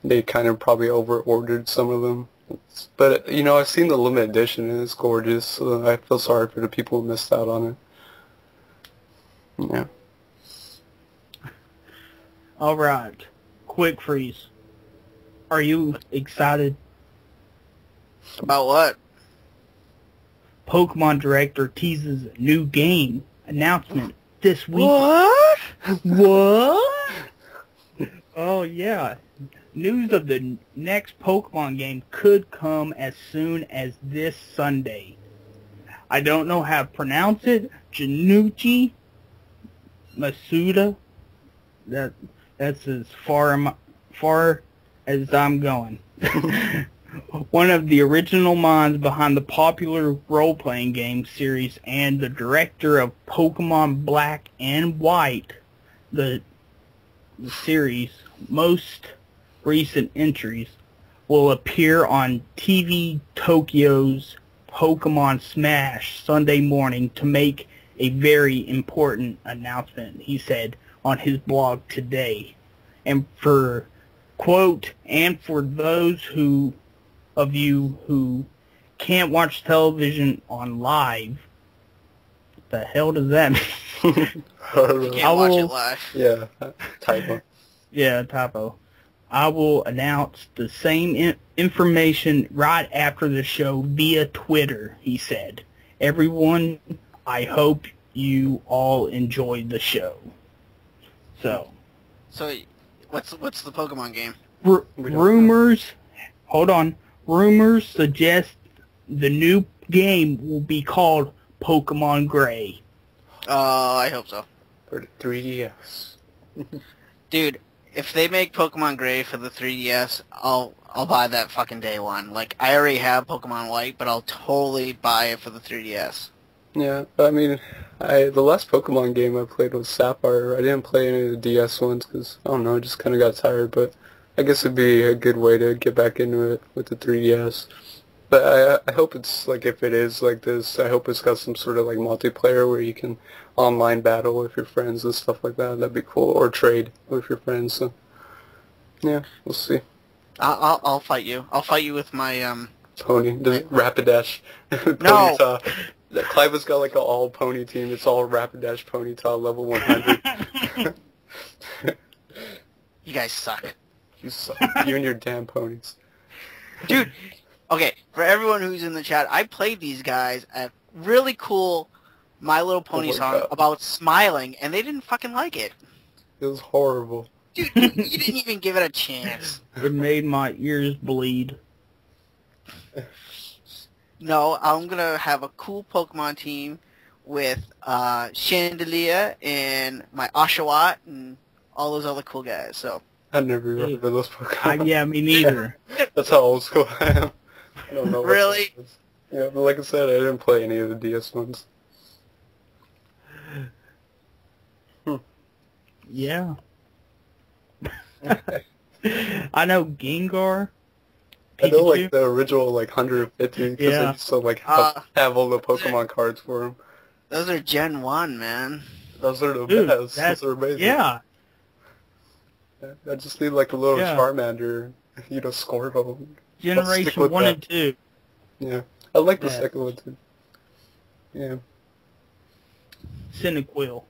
they kind of probably over-ordered some of them. But, you know, I've seen the limited edition, and it's gorgeous, so I feel sorry for the people who missed out on it. Yeah. All right. Quick freeze. Are you excited? About what? Pokemon Director teases a new game announcement this week. What? What? Oh, yeah. News of the next Pokemon game could come as soon as this Sunday. I don't know how to pronounce it. Janucci Masuda. That's as far as I'm going. One of the original minds behind the popular role-playing game series and the director of Pokemon Black and White, the series' most recent entries, will appear on TV Tokyo's Pokemon Smash Sunday morning to make a very important announcement, he said on his blog today. And for, quote, and for those of you who can't watch television on live, what the hell does that mean? You can't watch it live. Yeah, typo. Yeah, typo. I will announce the same information right after the show via Twitter, he said. Everyone, I hope you all enjoyed the show. So what's the Pokemon game? Rumors, hold on. Rumors suggest the new game will be called Pokemon Gray. Oh, I hope so. For the 3DS. Dude, if they make Pokemon Gray for the 3DS, I'll buy that fucking day one. Like, I already have Pokemon White, but I'll totally buy it for the 3DS. Yeah, I mean, the last Pokemon game I played was Sapphire. I didn't play any of the DS ones because, I don't know, I just kind of got tired, but I guess it'd be a good way to get back into it with the 3DS. But I hope it's, like, if it is like this, I hope it's got some sort of, like, multiplayer where you can online battle with your friends and stuff like that. That'd be cool. Or trade with your friends, so, yeah, we'll see. I'll fight you. I'll fight you with my, Pony. The Rapidash. No! Ponyta. Clive has got, like, an all-pony team. It's all Rapidash Ponyta level 100. You guys suck. You suck. You and your damn ponies. Dude, okay, for everyone who's in the chat, I played these guys a really cool My Little Pony song about smiling, and they didn't fucking like it. It was horrible. Dude, you didn't even give it a chance. It made my ears bleed. No, I'm going to have a cool Pokemon team with Chandelier and my Oshawott and all those other cool guys, so... I never remember those Pokemon. Yeah, me neither. That's how old school I am. I don't know. Really? Yeah, but like I said, I didn't play any of the DS ones. Yeah. I know Gengar. I know, like, the original, like, 150, because they used to, like, have all the Pokemon cards for them. Those are Gen 1, man. Those are the Dude, best. Those are amazing. Yeah. I just need, like, a little Charmander, you know, Squirtle. Generation 1 and 2. Yeah. I like the second one, too. Yeah. Cyndaquil.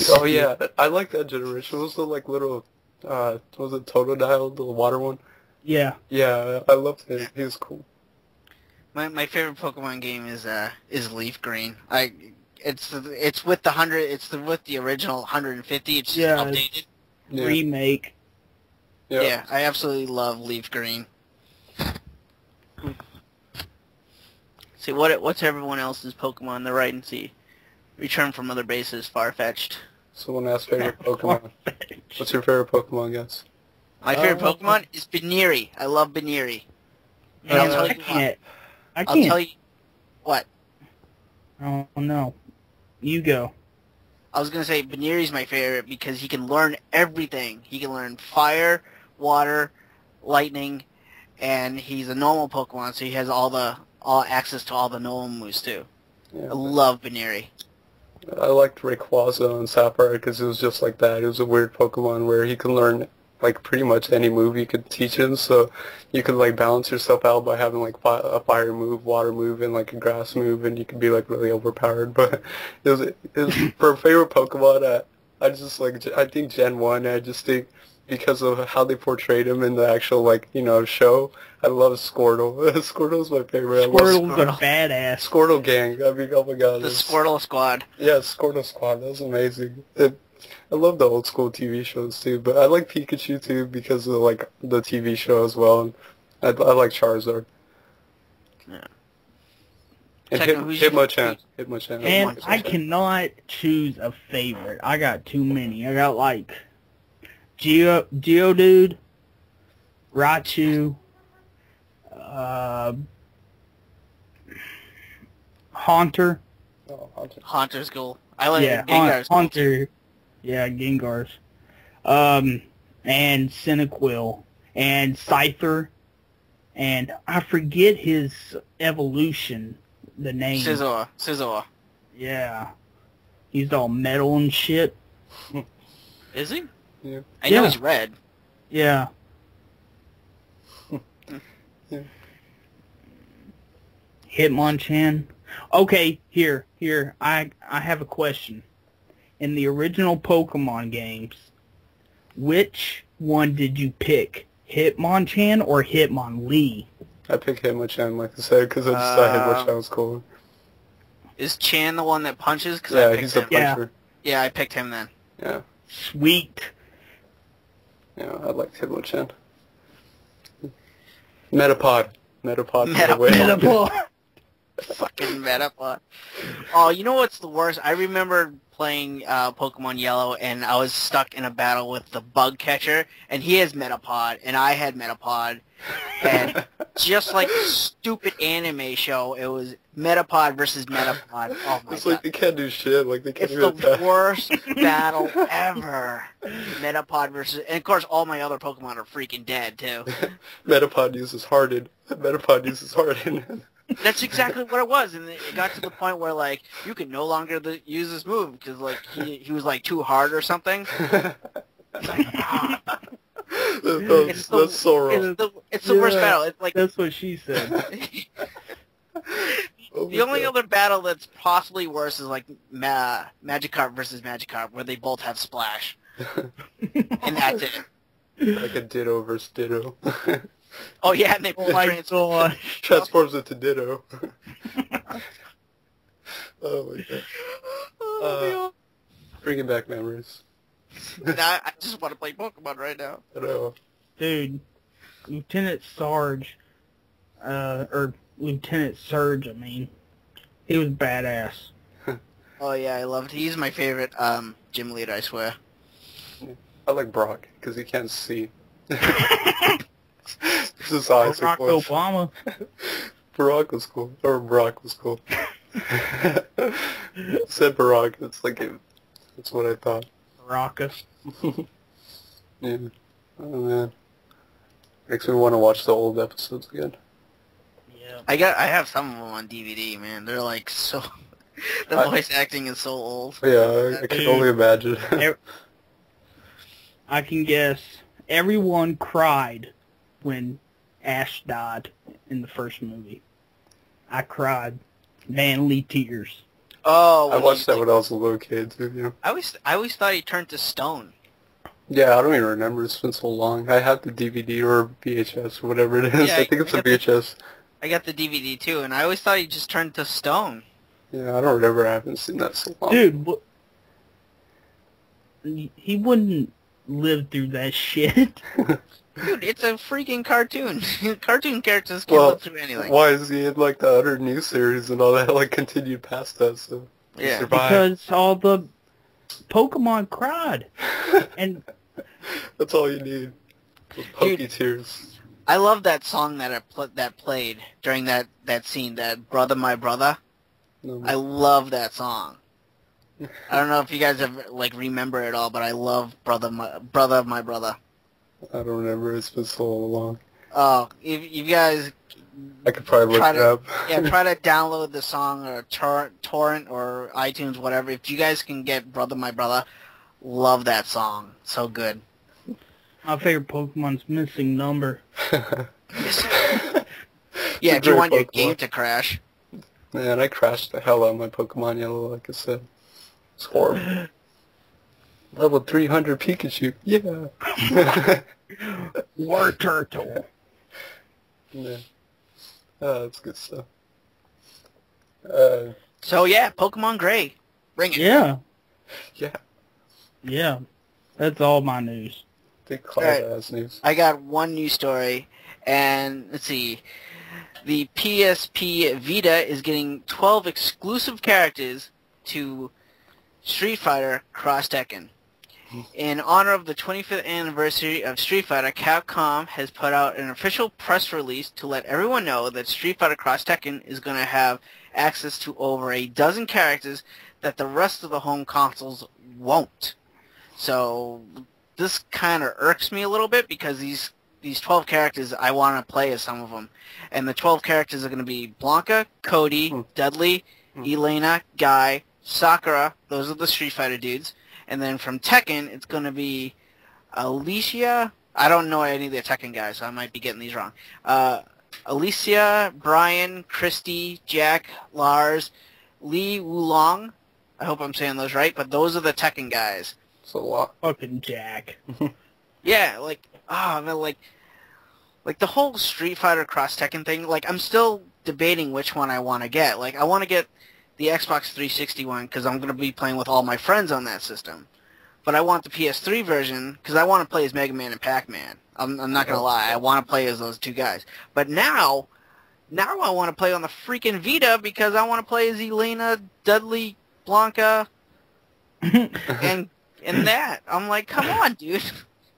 Oh, yeah. I like that generation. What was the, like, little, was it Totodile, the water one? Yeah. Yeah, I loved him. He was cool. My favorite Pokemon game is Leaf Green. It's with the with the original 150. It's just updated. Remake. Yeah, I absolutely love Leaf Green. See what's everyone else's Pokemon? The right and see. Return from other bases, Farfetched. Someone asked favorite Pokemon. What's your favorite Pokemon, guys? My favorite Pokemon is Baneri. I love Baneri. And I'll tell you what. I'll tell you what. Oh no. You go. I was gonna say Baneri's my favorite because he can learn everything. He can learn fire, water, lightning, and he's a normal Pokemon, so he has all access to all the normal moves too. Yeah, I love Baneri. I liked Rayquaza and Sapphire because it was just like that. It was a weird Pokemon where he can learn like pretty much any move you could teach him, so you could like balance yourself out by having like a fire move, water move, and like a grass move, and you could be like really overpowered. But it was for a favorite Pokemon. I just like I think Gen 1. I just think because of how they portrayed him in the actual like show. I love Squirtle. Squirtle's my favorite. Squirtle's a badass. Squirtle gang. I mean, oh my god. The Squirtle Squad. Yeah, Squirtle Squad. That was amazing. I love the old school TV shows too, but I like Pikachu too because of like the TV show as well. And I like Charizard. Yeah. And Hitmonchan. And I cannot choose a favorite. I got too many. I got like Geodude, Raichu, Haunter. Oh, Haunter. Haunter's cool. I like Gengar's Haunter. Cool. Yeah, Gengar's. And Cyndaquil. And Scyther. And I forget his evolution, the name. Scizor. Yeah. He's all metal and shit. Is he? Yeah. I know he's red. Yeah. Yeah. Hitmonchan. Okay, here. I have a question. In the original Pokemon games, which one did you pick? Hitmonchan or Hitmonlee? I picked Hitmonchan, like I said, because I just thought Hitmonchan was cool. Is Chan the one that punches? Yeah, he's a puncher. Yeah, I picked him then. Yeah. Sweet. Yeah, I liked Hitmonchan. Metapod. Metapod. Fucking Metapod. Oh, you know what's the worst? I remember playing Pokemon Yellow, and I was stuck in a battle with the bug catcher, and he has Metapod, and I had Metapod, and just like a stupid anime show, it was Metapod versus Metapod. Oh my god. It's like they can't do shit. Like they can't It's the worst battle ever. Metapod versus... And of course, all my other Pokemon are freaking dead, too. Metapod uses Harden. That's exactly what it was, and it got to the point where, like, you could no longer use this move, because, like, he was, like, too hard or something. It's like, that's so wrong. It's the worst battle. It's like... That's what she said. The only other battle that's possibly worse is, like, Magikarp versus Magikarp, where they both have Splash. And that's it. Like a Ditto versus Ditto. Oh yeah, and they both transforms into Ditto. Oh my god. Bringing back memories. I just want to play Pokemon right now. I know. Dude, Lieutenant Surge, I mean, he was badass. Oh yeah, I loved. He's my favorite gym leader, I swear. I like Brock because he can't see. His eyes Barack Obama. Barack was cool. Or Brock was cool. Said Barack. It's like that's what I thought. Baraka. Yeah. Oh man. Makes me want to watch the old episodes again. Yeah. I have some of them on DVD, man. They're like so. The voice acting is so old. Yeah, I can only imagine. I can guess everyone cried when Ash died in the first movie. I cried manly tears. Oh, I watched that when I was a little kid too. Yeah. I always thought he turned to stone. Yeah, I don't even remember. It's been so long. I have the DVD or VHS or whatever it is. Yeah, I think it's a VHS. I got the DVD too, and I always thought he just turned to stone. Yeah, I don't remember. I haven't seen that so long. Dude, he wouldn't live through that shit. Dude, it's a freaking cartoon. Cartoon characters can live through anything. Why is he in like the other new series and all that like continued past that? So yeah, because all the Pokemon cried, and that's all you need. Those pokey tears. I love that song that played during that scene. That Brother My Brother. No. I love that song. I don't know if you guys have like remember it all, but I love Brother My Brother. I don't remember. It's been so long. Oh, if you guys... I could probably look it up. Yeah, try to download the song or torrent or iTunes, whatever. If you guys can get Brother My Brother, love that song. So good. My favorite Pokemon's Missing Number. Yeah, if you want your game to crash. Man, I crashed the hell out of my Pokemon Yellow, like I said. It's horrible. Level 300 Pikachu. Yeah. War Turtle. Yeah. That's good stuff. So yeah, Pokemon Gray. Bring it. Yeah. Yeah. Yeah. That's all my news. Big cloud ass news. I got one news story, and let's see. the PSP Vita is getting 12 exclusive characters to Street Fighter Cross Tekken. In honor of the 25th anniversary of Street Fighter, Capcom has put out an official press release to let everyone know that Street Fighter Cross Tekken is going to have access to over a dozen characters that the rest of the home consoles won't. So this kind of irks me a little bit because these 12 characters, I want to play as some of them. And the 12 characters are going to be Blanca, Cody, Dudley, Elena, Guy, Sakura. Those are the Street Fighter dudes. And then from Tekken, it's going to be Alicia. I don't know any of the Tekken guys, so I might be getting these wrong. Alicia, Brian, Christy, Jack, Lars, Lee Wulong. I hope I'm saying those right, but those are the Tekken guys. It's a lot. Fucking Jack. Yeah, like the whole Street Fighter Cross Tekken thing, like I'm still debating which one I want to get. Like I want to get the Xbox 360 one because I'm going to be playing with all my friends on that system. But I want the PS3 version because I want to play as Mega Man and Pac-Man. I'm not going to lie. I want to play as those two guys. But now I want to play on the freaking Vita because I want to play as Elena, Dudley, Blanca, and that. I'm like, come on, dude.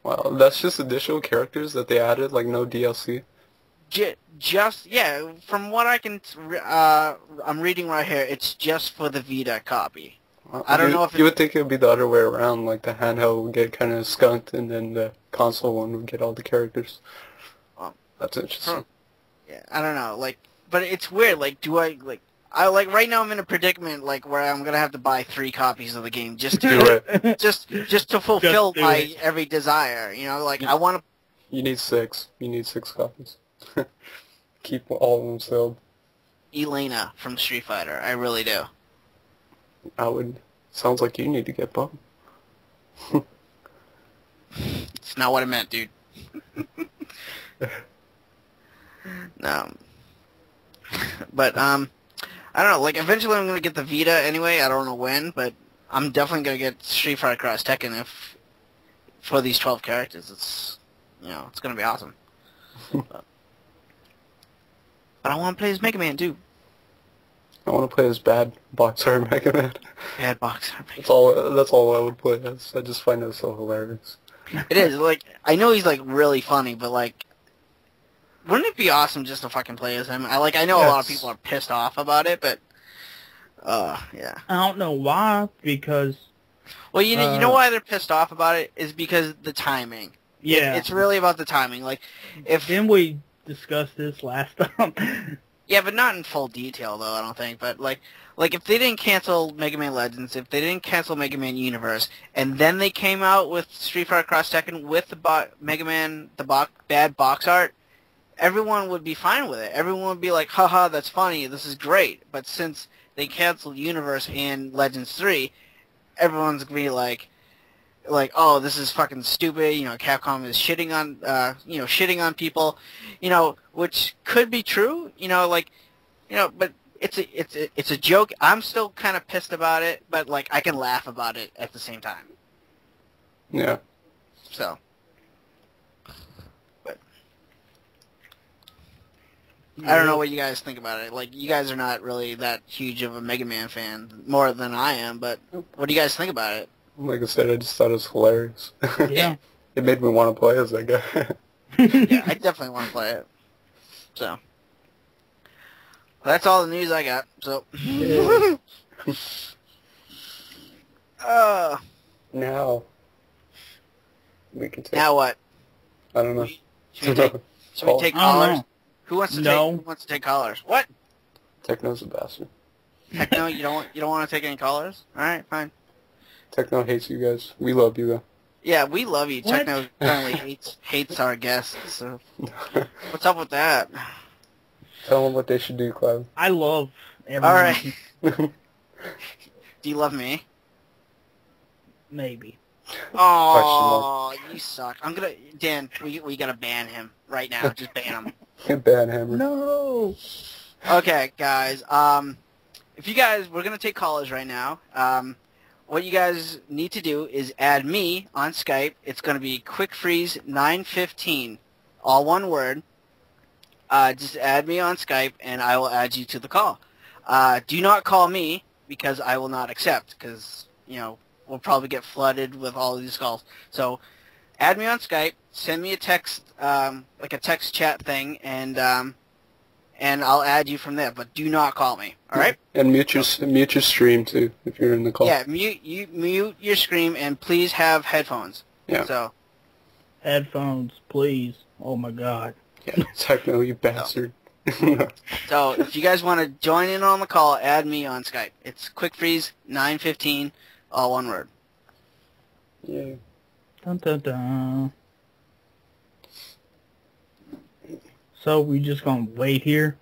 Wow, that's just additional characters that they added, like no DLC? Yeah, from what I can, I'm reading right here, it's just for the Vita copy. I don't know if you would think it would be the other way around, like the handheld would get kind of skunked, and then the console one would get all the characters. That's interesting. Yeah, I don't know, like, but it's weird. Like, right now I'm in a predicament, like, where I'm gonna have to buy 3 copies of the game just to just to fulfill my every desire. You know, like I want to. You need 6. You need 6 copies. Keep all of them sealed. Elena from Street Fighter, I really do. I would. Sounds like you need to get bumped. It's not what I meant, dude. No. But I don't know. Like eventually, I'm gonna get the Vita anyway. I don't know when, but I'm definitely gonna get Street Fighter Cross Tekken for these 12 characters. It's it's gonna be awesome. But I want to play as Mega Man too. I want to play as bad boxer Mega Man. Bad boxer Mega Man. That's all I would play as. I just find it so hilarious. It is. Like, I know he's, like, really funny, but, like, wouldn't it be awesome just to fucking play as him? I know a lot of people are pissed off about it, but, yeah. I don't know why, because... Well, you know why they're pissed off about it? Is because the timing. Yeah. It's really about the timing. Like, if... Didn't we discuss this last time? Yeah, but not in full detail, though, I don't think. But, like if they didn't cancel Mega Man Legends, if they didn't cancel Mega Man Universe, and then they came out with Street Fighter Cross Tekken with the Mega Man, bad box art, everyone would be fine with it. Everyone would be like, haha, that's funny, this is great. But since they canceled Universe and Legends 3, everyone's going to be like, oh, this is fucking stupid, Capcom is shitting on people, which could be true, but it's a joke. I'm still kind of pissed about it, but, like, I can laugh about it at the same time. Yeah. So. But. I don't know what you guys think about it. Like, you guys are not really that huge of a Mega Man fan, more than I am, but what do you guys think about it? Like I said, I just thought it was hilarious. Yeah. It made me want to play as that guy. Yeah, I definitely want to play it. So. That's all the news I got. So. Now. We can take... Now what? I don't know. Should we take callers? Who wants to take callers? What? Techno's a bastard. Techno, you don't want to take any callers? All right, fine. Techno hates you guys. We love you though. Yeah, we love you. What? Techno apparently hates our guests. So what's up with that? Tell them what they should do, Cloud. I love everyone. All right. Do you love me? Maybe. Oh, you suck. Dan, we gotta ban him right now. Just ban him. Ban hammer. No. Okay, guys. We're gonna take callers right now. What you guys need to do is add me on Skype. It's gonna be QuickFreeze915, all one word. just add me on Skype, and I will add you to the call. Do not call me, because I will not accept, because, we'll probably get flooded with all of these calls. So, add me on Skype, send me a text, like a text chat thing, and I'll add you from there, but do not call me, alright? And mute your stream, too, if you're in the call. Yeah, mute your stream, and please have headphones. Yeah. So. Headphones, please. Oh my god. Yeah, Techno, you bastard. So, if you guys want to join in on the call, add me on Skype. It's QuickFreeze915, all one word. Yeah. Dun dun dun. So we just gonna wait here?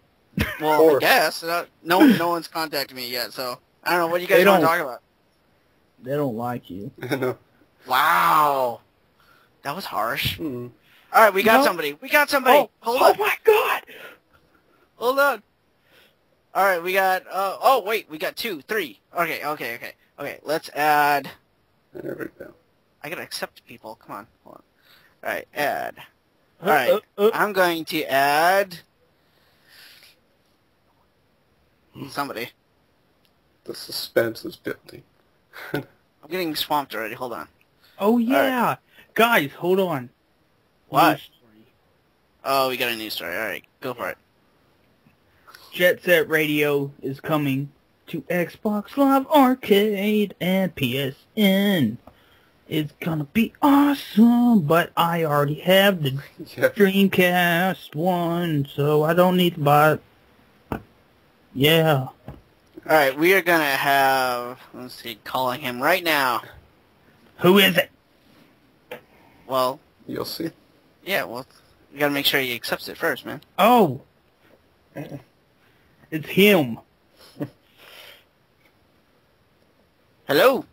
Well, I guess. No one's contacted me yet, so I don't know. What do you guys want to talk about? They don't like you. No. Wow. That was harsh. Mm. All right, we got somebody. We got somebody. Hold on. Oh my god. Hold on. All right, we got. Oh wait, we got 2, 3. Okay. Let's add. There we go. I gotta accept people. Come on. Hold on. All right, add. All right, I'm going to add somebody. The suspense is building. I'm getting swamped already. Hold on. Oh yeah. Right. Guys, hold on. What? Oh, we got a news story. All right, go for it. Jet Set Radio is coming to Xbox Live Arcade and PSN. It's gonna be awesome, but I already have the Dreamcast one, so I don't need to buy it. Yeah. Alright, we are gonna have, let's see, calling him right now. Who is it? Well... You'll see. Yeah, well, you gotta make sure he accepts it first, man. Oh! It's him. Hello?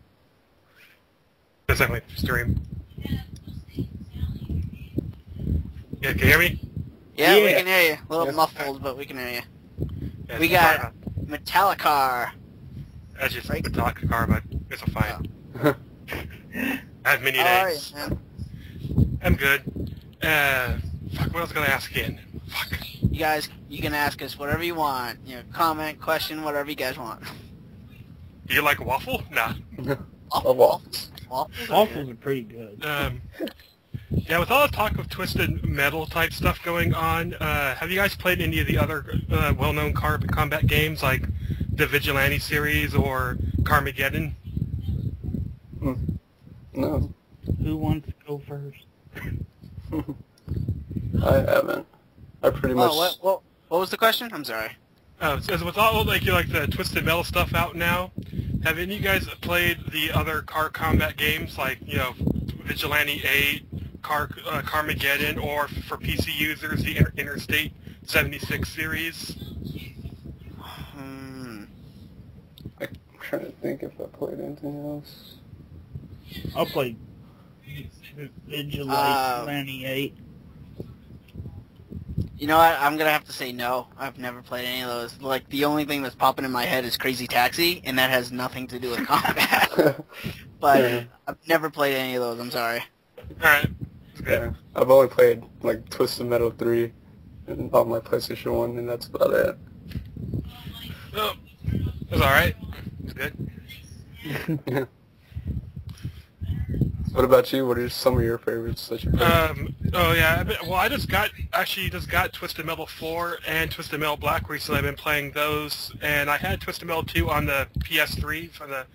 It's definitely stream. Yeah, can you hear me? Yeah, we can hear you. A little muffled, but we can hear you. Yeah, we got Metallicar. That's just Metallica car, but it's a fine. I have many days. Alright, man. I'm good. Fuck, what else was I gonna ask again? Fuck. You guys, you can ask us whatever you want. Comment, question, whatever you guys want. Do you like a waffle? Nah. Waffles. Waffles are pretty good. Yeah, with all the talk of Twisted Metal type stuff going on, have you guys played any of the other well-known combat games like the Vigilante series or Carmageddon? No. Who wants to go first? I haven't. I pretty much... What was the question? I'm sorry. Oh, so with all like the Twisted Metal stuff out now, have any of you guys played the other car combat games like, Vigilante 8, Carmageddon, or for PC users, the Interstate 76 series? I'm trying to think if I played anything else. I'll play Vigilante 8. You know what? I'm gonna have to say no. I've never played any of those. Like, the only thing that's popping in my head is Crazy Taxi, and that has nothing to do with combat. But I've never played any of those. I'm sorry. Alright. Yeah, I've only played, like, Twisted Metal 3 on my PlayStation 1, and that's about it. Oh, it was alright. It's good. Yeah. What about you? What are some of your favorites that you played? Oh yeah, I just got Twisted Metal 4 and Twisted Metal Black recently. I've been playing those, and I had Twisted Metal 2 on the PS3 for the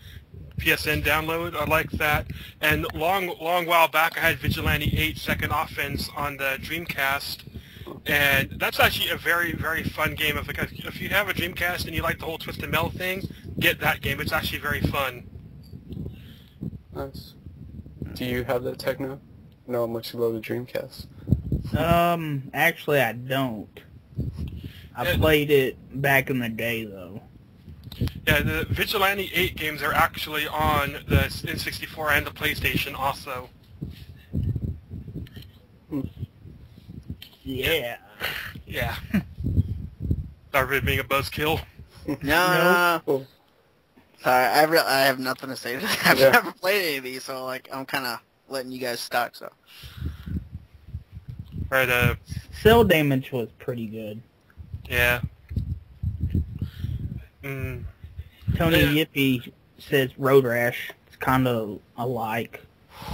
PSN download. I like that. And long while back, I had Vigilante 8 Second Offense on the Dreamcast, and that's actually a very, very fun game. If you have a Dreamcast and you like the whole Twisted Metal thing, get that game. It's actually very fun. Nice. Do you have that, Techno? Know how much you love the Dreamcast? Actually I don't. I played it back in the day, though. Yeah, the Vigilante 8 games are actually on the N64 and the PlayStation also. Yeah. Yeah. Sorry for being a buzzkill. No. Oh. Sorry, I have nothing to say to that. I've never played any of these, so I'm kind of letting you guys talk. So. Right. Cell damage was pretty good. Yeah. Tony Yippee says Road Rash. It's kind of alike.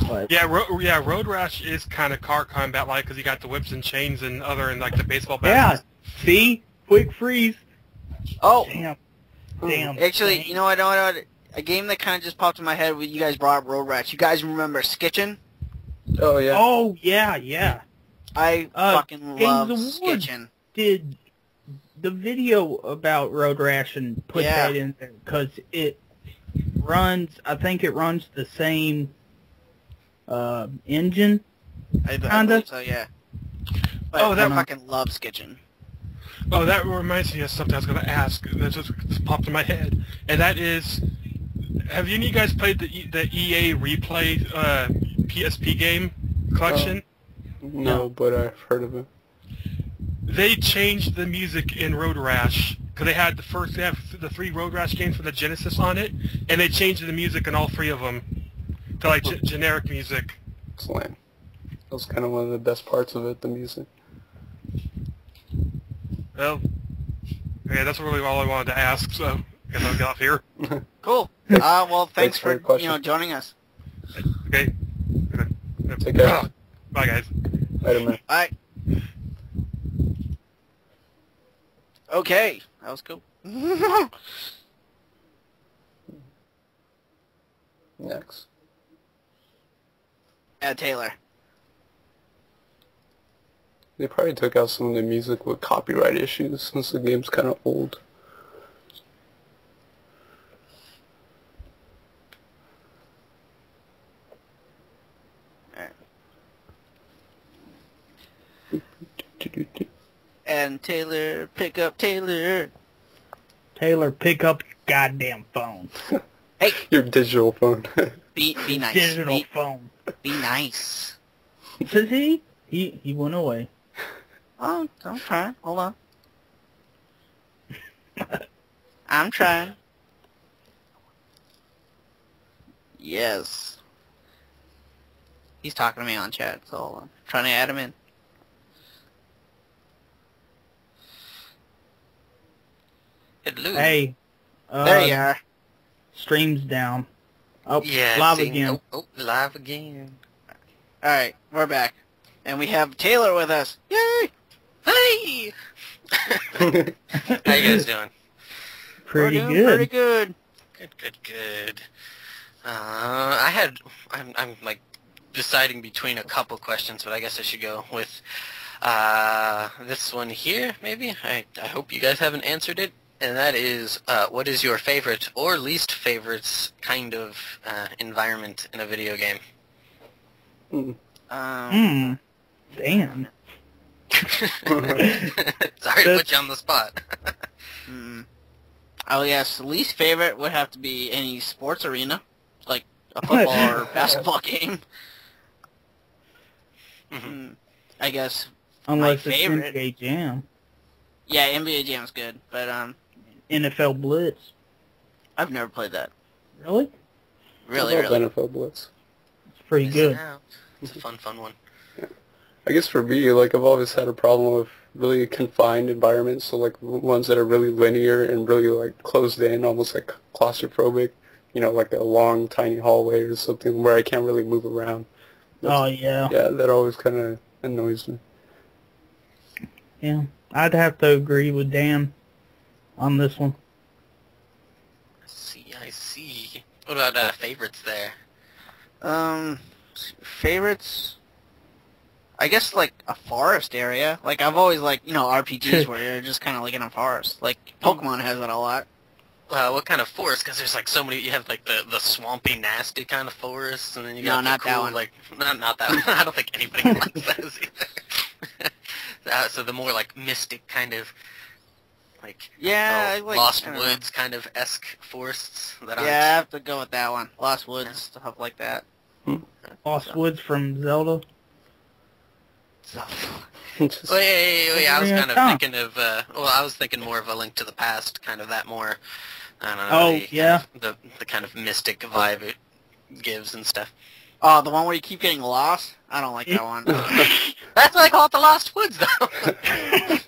But Yeah, Road Rash is kind of car combat like because you got the whips and chains and like the baseball bats. yeah, see, quick freeze. Oh, damn. Actually, you know what? A game that kind of just popped in my head when you guys brought up Road Rash. You guys remember Skitchin? Oh yeah. Oh yeah. I fucking love Skitchin. Did the video about Road Rash and put that in there because it runs. I think it runs the same engine. I believe so, yeah. But I fucking love Skitchin. Oh, that reminds me of something I was going to ask that just popped in my head, and that is, have any of you guys played the EA Replay PSP game collection? No, but I've heard of it. They changed the music in Road Rash because they have the 3 Road Rash games for the Genesis on it, and they changed the music in all 3 of them to like generic music. It's lame. That was kind of one of the best parts of it, the music. Well, yeah, that's really all I wanted to ask, so I guess I'll get off here. Cool. Well, thanks for joining us. Okay. Take care. Bye, guys. Later, man. Bye. Okay, that was cool. Next. Taylor. They probably took out some of the music with copyright issues since the game's kind of old. And Taylor, pick up Taylor. Taylor, pick up your goddamn phone. Hey. Your digital phone. Be nice. Digital phone. Be nice. Says he? He went away. Oh, I'm trying. Hold on. I'm trying. Yes. He's talking to me on chat, so hold on. I'm trying to add him in. Hello. Hey. There you are. Stream's down. Oh, yeah, live again. Oh, live again. Alright, we're back. And we have Taylor with us. Yay! Hey! How you guys doing? Pretty good. Pretty good. Good. I'm like deciding between a couple questions, but I guess I should go with this one here, maybe? I hope you guys haven't answered it. And that is, what is your favorite or least favorite kind of environment in a video game? Damn. Sorry to put you on the spot. Oh yes, least favorite would have to be any sports arena, like a football or basketball game. I guess Unless my it's favorite. NBA Jam. Yeah, NBA Jam's good, but NFL Blitz. I've never played that. Really? Really. NFL Blitz. It's pretty good. It's a fun one. I guess for me, like, I've always had a problem with really confined environments, so like ones that are really linear and really like closed in, almost like claustrophobic, you know, like a long tiny hallway or something where I can't really move around. Oh yeah. Yeah, that always kind of annoys me. Yeah, I'd have to agree with Dan on this one. I see. What about favorites there? Favorites? I guess like a forest area. Like I've always liked, RPGs where you're just kind of like in a forest. Like Pokemon has that a lot. What kind of forest? Because there's like so many. You have like the swampy, nasty kind of forests, and then you got not cool, that one. Like not that one. I don't think anybody likes those either. So the more like mystic kind of like I like Lost Woods kind of esque forests. That I have to go with that one. Lost Woods, stuff like that. Lost Woods from Zelda. Wait, I was kind of thinking of, I was thinking more of A Link to the Past, kind of that more, I don't know. Oh, yeah. The kind of mystic vibe it gives and stuff. Oh, the one where you keep getting lost? I don't like that one. That's why I call it the Lost Woods, though.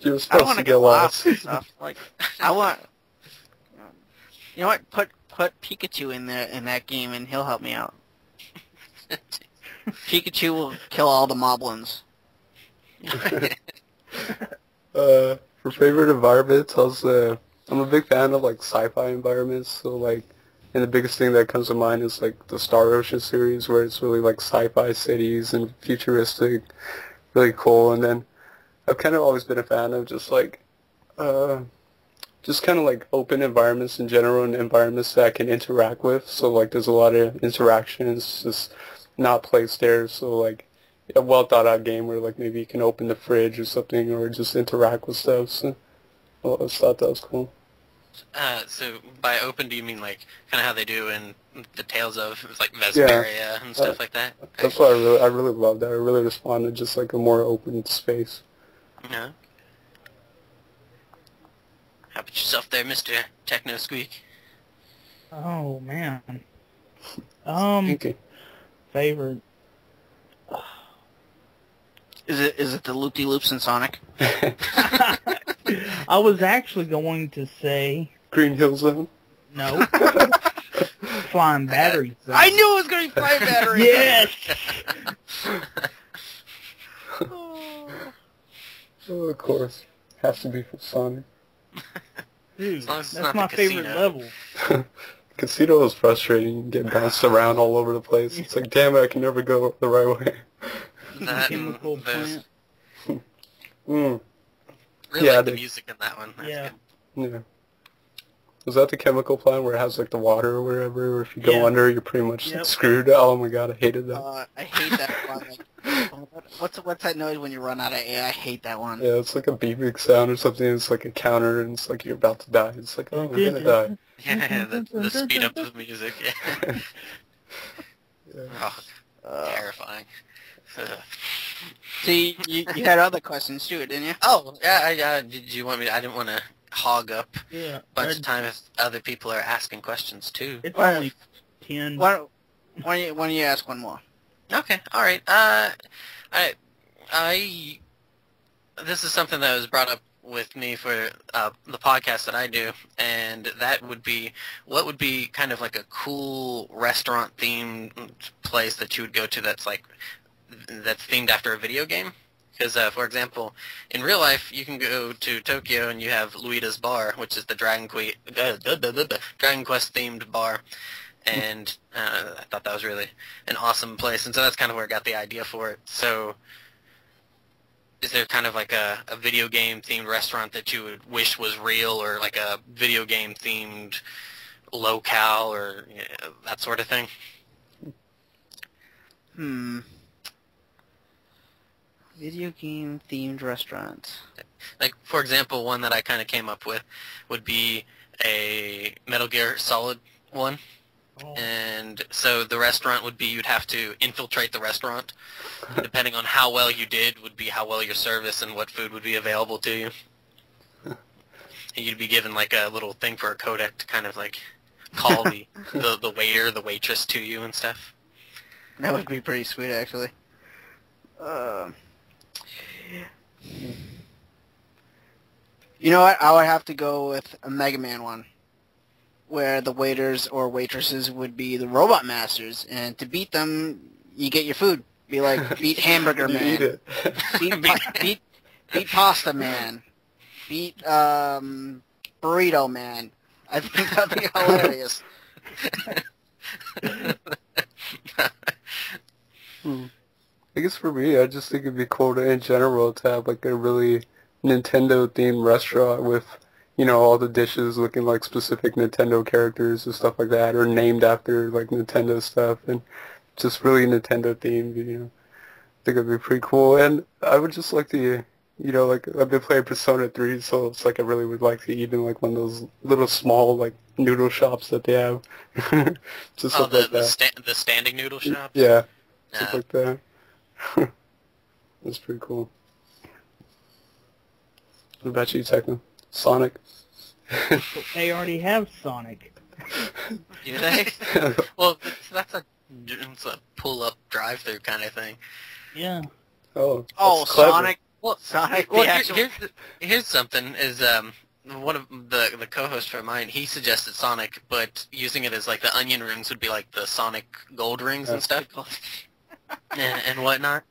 You're I supposed don't want to to get lost lost. and stuff. Like, I want... You know what? Put Pikachu in there in that game, and he'll help me out. Pikachu will kill all the moblins. For favorite environments, I'm a big fan of like sci-fi environments. So like, and the biggest thing that comes to mind is like the Star Ocean series, where it's really like sci-fi cities and futuristic, really cool. And then I've kind of always been a fan of just kind of like open environments in general and environments that I can interact with. So like there's a lot of interactions, just not placed there. So like a well thought out game where like maybe you can open the fridge or something or just interact with stuff. So I always thought that was cool. So by open, do you mean like kind of how they do in the Tales of like Vesperia and stuff like that? That's why I really love that. I really just wanted just like a more open space. Yeah. How about yourself there, MrTechnoSqueek? Oh man. Thank you. Favorite. Is it the loop-de-loops in Sonic? I was actually going to say Green Hill Zone? no. Flying battery. I knew it was going to be flying battery. Yes. Oh, of course. Has to be for Sonic. Dude, As long as it's that's not my the favorite casino. level. Casino is frustrating. You get bounced around all over the place. It's like, damn it, I can never go the right way. That Chemical and those, plant. Mm, really Yeah, like the they- music in that one. That's Yeah. good. yeah. Was that the chemical plant where it has like the water or wherever, or if you go Yeah. under, you're pretty much Yep. screwed? Oh my god, I hated that. I hate that one. Like, what's that noise when you run out of air? I hate that one. Yeah, it's like a beeping sound or something. It's like a counter, and it's like you're about to die. It's like, oh, I'm gonna die. Yeah, the speed up of music. Yeah. Yeah. Oh, terrifying. Ugh. See, you had other questions too, didn't you? Oh, yeah, did you want me to, I didn't want to hog up Yeah. a bunch of time if other people are asking questions too. It's only 10. Why don't you ask one more? Okay, alright. This is something that was brought up with me for the podcast that I do, and that would be, what would be kind of like a cool restaurant-themed place that you would go to that's themed after a video game? Because, for example, in real life, you can go to Tokyo and you have Luida's Bar, which is the Dragon Quest-themed bar. And I thought that was really an awesome place, and so that's kind of where I got the idea for it. So is there kind of like a video game-themed restaurant that you would wish was real, or like a video game-themed locale, or that sort of thing? Video game themed restaurants. Like, for example, one that I kind of came up with would be a Metal Gear Solid one. Oh. And so the restaurant would be, you'd have to infiltrate the restaurant. And depending on how well you did would be how well your service and what food would be available to you. And you'd be given like a little thing for a codec to kind of like call the waiter, the waitress to you and stuff. That would be pretty sweet, actually. You know what? I would have to go with a Mega Man one, where the waiters or waitresses would be the robot masters, and to beat them, you get your food. Be like, beat Hamburger You Man. eat it. Beat Pasta Man. Beat Burrito Man. I think that'd be hilarious. I guess for me, I just think it'd be cool to, in general, to have like a really Nintendo-themed restaurant with, you know, all the dishes looking like specific Nintendo characters and stuff like that, or named after like Nintendo stuff, and just really Nintendo-themed, you know. I think it'd be pretty cool, and I would just like to, you know, like, I've been playing Persona 3, so it's like I really would like to eat in like one of those little small, like, noodle shops that they have. Just stuff like that. The standing noodle shop? Yeah, stuff like that. That's pretty cool. What about you, Techno? Sonic? They already have Sonic. Do they? Well, that's a It's a pull-up drive-through kind of thing. Yeah. Oh, Oh, that's clever. Sonic. Well, Sonic. well the actual... here's something. Is one of the co-hosts for mine, he suggested Sonic, but using it as like the onion rings would be like the Sonic gold rings and stuff, and whatnot.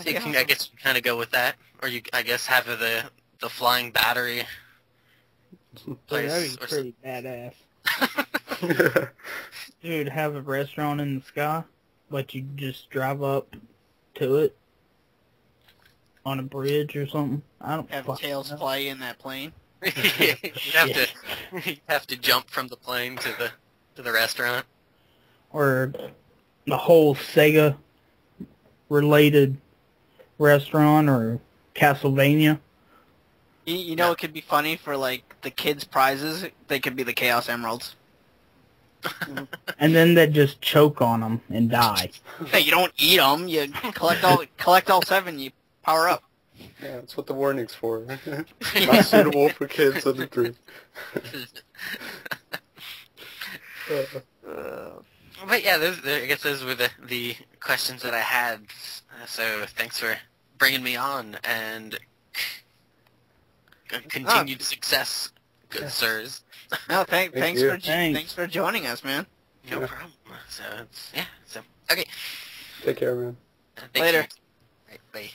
So you can, I guess, kind of go with that, or I guess, have the flying battery place. That'd be pretty badass. Dude, have a restaurant in the sky, but you just drive up to it on a bridge or something. I don't Have Tails know. fly in that plane. you have to jump from the plane to the restaurant. Or the whole Sega related restaurant or Castlevania. You know, it could be funny for like the kids' prizes. They could be the Chaos Emeralds. And then they just choke on them and die. Hey, you don't eat them. You collect all 7. You power up. Yeah, that's what the warning's for. Not suitable for kids under 3. But yeah, I guess those were the questions that I had. So thanks for bringing me on, and continued success, good sirs. No, thanks for Thanks. thanks for joining us, man. No problem. So So okay. Take care, man. Thank Later. you. Right, bye.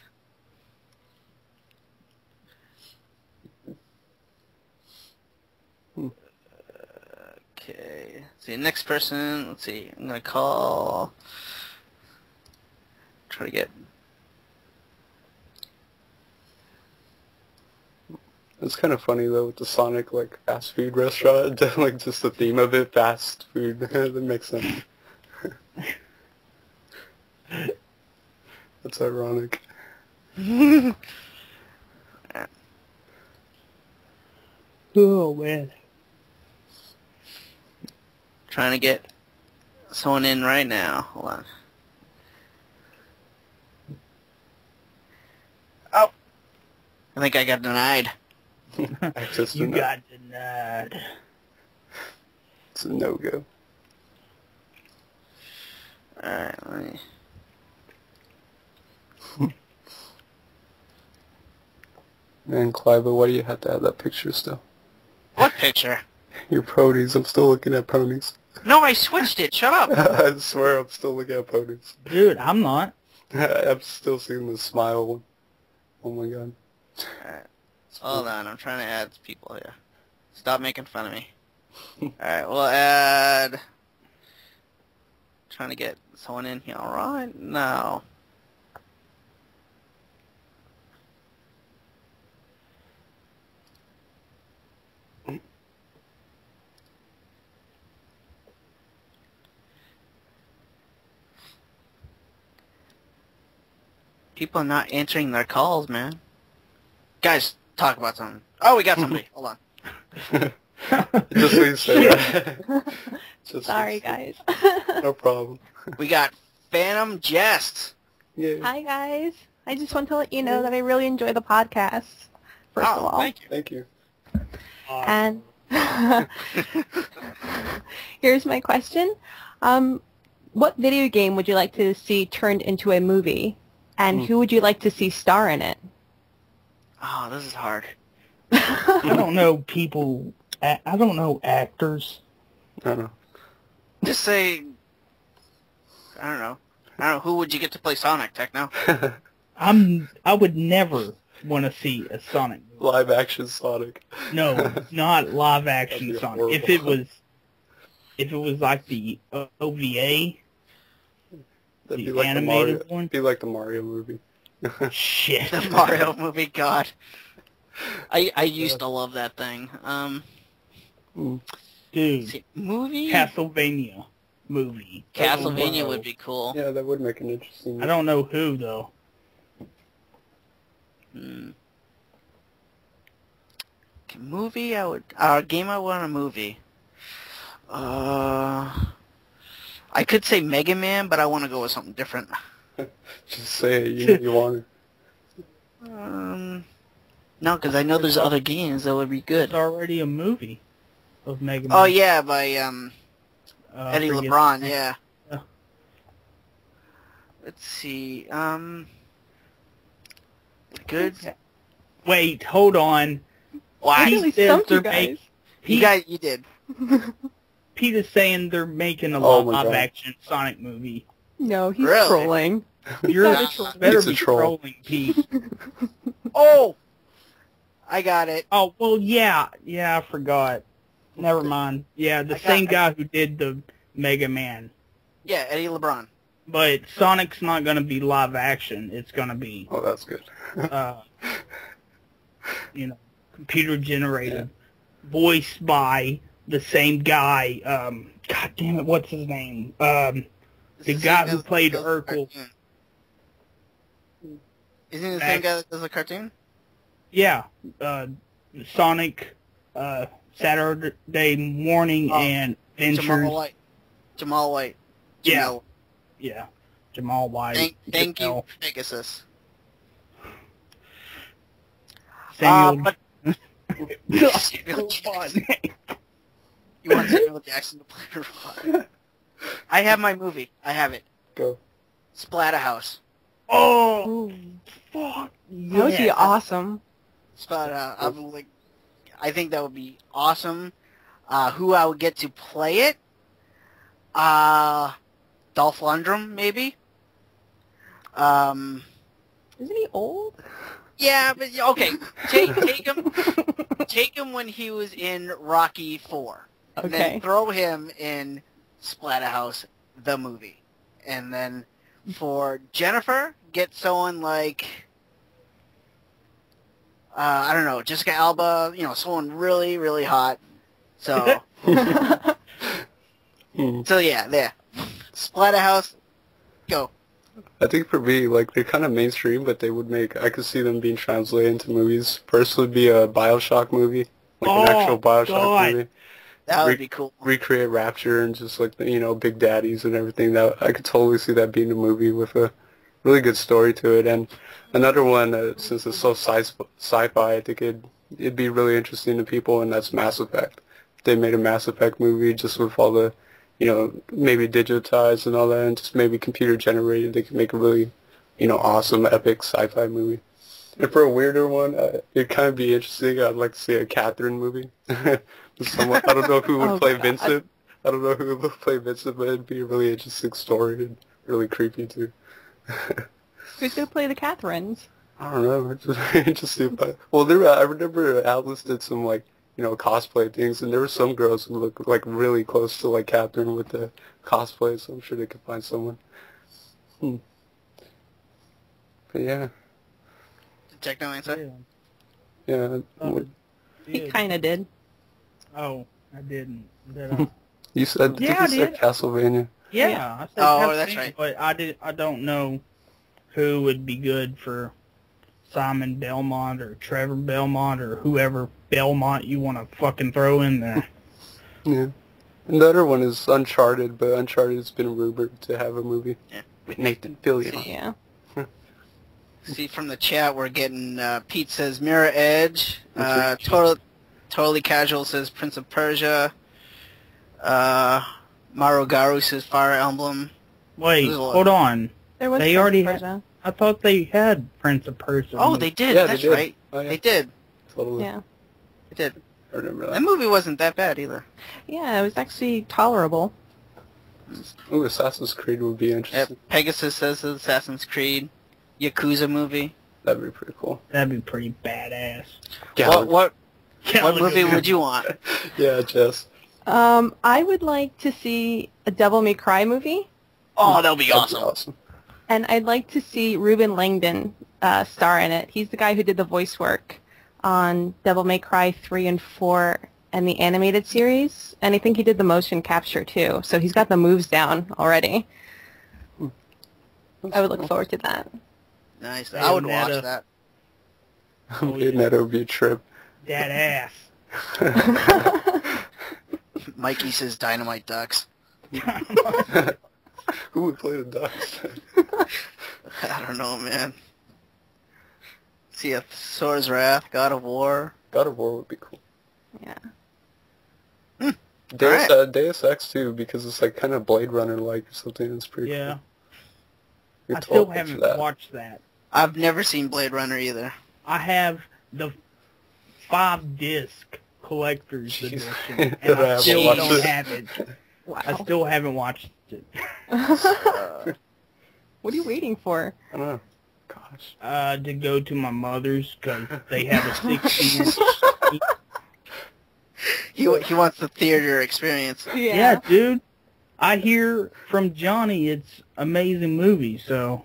Okay. See, next person. Let's see. I'm gonna call. Try to get. It's kind of funny though with the Sonic like fast food restaurant, like just the theme of it, fast food. That makes sense. That's ironic. Oh, man. Trying to get someone in right now. Hold on. Oh, I think I got denied. Access You denied. got denied. It's a no-go. Alright, let me... Man, Clive, why do you have to have that picture still? What picture? Your ponies. I'm still looking at ponies. No, I switched it. Shut up. I swear I'm still looking at ponies. Dude, I'm not. I'm still seeing the smile one. Oh my god. Alright. Hold on, I'm trying to add people here. Stop making fun of me. Alright, we'll add... Trying to get someone in here. Alright, now. People are not answering their calls, man. Guys, talk about something. Oh, we got somebody. Hold on. Just so you say that. Just Sorry, guys. No problem. We got Phantom Jest. Yeah. Hi, guys. I just want to let you know that I really enjoy the podcast, first of all. Thank you. Thank you. And here's my question. What video game would you like to see turned into a movie? And who would you like to see star in it? Oh, this is hard. I don't know people. I don't know actors. I don't know. Just say... I don't know. Who would you get to play Sonic, Techno? I would never want to see a Sonic movie. Live action Sonic. No, not live That'd action be Sonic. horrible. If it was like the OVA, That'd the be like animated the Mario, one? Be like the Mario movie. shit. The Mario movie, God. I used to love that thing. Dude, See, movie? Castlevania movie. Castlevania would be cool. Yeah, that would make an interesting. I don't know who though. Movie, I would... game I want a movie. I could say Mega Man, but I want to go with something different. Just say it. You want it. No, because I know there's other games that would be good. It's already a movie of Mega Man. Oh, yeah, by, Eddie forget- LeBron, yeah. Let's see. Good. Wait, hold on. Why? I really stumped you guys. You did. Pete is saying they're making a Oh my God. live-action Sonic movie. No, he's Really? trolling. You're better He's a be troll. trolling, Pete. Oh! I got it. Oh, well, yeah, I forgot. Never mind. Yeah, the same guy who did the Mega Man. Yeah, Eddie LeBron. But Sonic's not going to be live action. It's going to be, Oh, that's good. computer generated, voiced by the same guy. God damn it, what's his name? The guy who played Urkel. Isn't he the same guy that does the cartoon? Yeah, Sonic, Saturday Morning, and Adventures. Jamal White. Yeah, Jamal White. Thank you, Pegasus. Samuel. You want Samuel Jackson to play a robot? I have my movie. I have it. Go. Splatterhouse. Oh, fuck. That would be awesome. Splatterhouse. I think that would be awesome. Who I would get to play it? Dolph Lundgren, maybe. Isn't he old? Yeah, but okay. Take him. Take him when he was in Rocky 4. Okay. And then throw him in Splatterhouse, the movie. And then for Jennifer, get someone like, I don't know, Jessica Alba, someone really, really hot. So, so yeah, there. Splatterhouse, go. I think for me, they're kind of mainstream, but I could see them being translated into movies. First would be a Bioshock movie, an actual Bioshock movie. That would be cool. Recreate Rapture and just Big Daddies and everything. That I could totally see that being a movie with a really good story to it. And another one, since it's so sci-fi, I think it'd be really interesting to people, and that's Mass Effect. If they made a Mass Effect movie just with all the, maybe digitized and all that, and just maybe computer generated, they could make a really, awesome, epic sci-fi movie. And for a weirder one, it'd kind of be interesting. I'd like to see a Catherine movie. I don't know who would play Vincent. I don't know who would play Vincent, but it'd be a really interesting story and really creepy too. Who's going to play the Catherines? I don't know. It's just interesting. Well, I remember Alice did some cosplay things, and there were some girls who looked really close to Catherine with the cosplay, so I'm sure they could find someone. But yeah. Techno answer? Yeah. He kind of did. Oh, I didn't. Did I? You said Castlevania. Yeah, I said that's right. But I don't know who would be good for Simon Belmont or Trevor Belmont or whoever Belmont you want to fucking throw in there. Yeah. And the other one is Uncharted, but Uncharted's been rumored to have a movie with Nathan Fillion. Yeah. See, from the chat, we're getting, Pete says Mirror Edge, Totally Casual says Prince of Persia, Marugaru says Fire Emblem. Wait, hold on. There was they Prince already of Persia. I thought they had Prince of Persia. Oh, they did. Yeah, That's they did. right. Oh, yeah. They did. Totally. Yeah. They did. I remember that. That movie wasn't that bad either. Yeah, it was actually tolerable. Ooh, Assassin's Creed would be interesting. Pegasus says Assassin's Creed. Yakuza movie. That'd be pretty cool. That'd be pretty badass. What movie would you want? Yeah, Jess. I would like to see a Devil May Cry movie. Oh, that would be That'd awesome. And I'd like to see Ruben Langdon star in it. He's the guy who did the voice work on Devil May Cry 3 and 4 and the animated series. And I think he did the motion capture too. So he's got the moves down already. I would look forward to that. Nice. I would watch that. That would be a trip. That ass. Mikey says Dynamite Ducks. Who would play the Ducks? I don't know, man. See if Sora's Wrath, God of War. God of War would be cool. Yeah. Deus Ex too, because it's kind of Blade Runner-like or something. It's pretty cool. I still haven't watched that. I've never seen Blade Runner either. I have the 5-disc collector's edition, and I still don't have it. Wow. I still haven't watched it. What are you waiting for? I don't know. Gosh. To go to my mother's because they have a 60-inch. He wants the theater experience. Yeah, dude. I hear from Johnny it's amazing movie, so...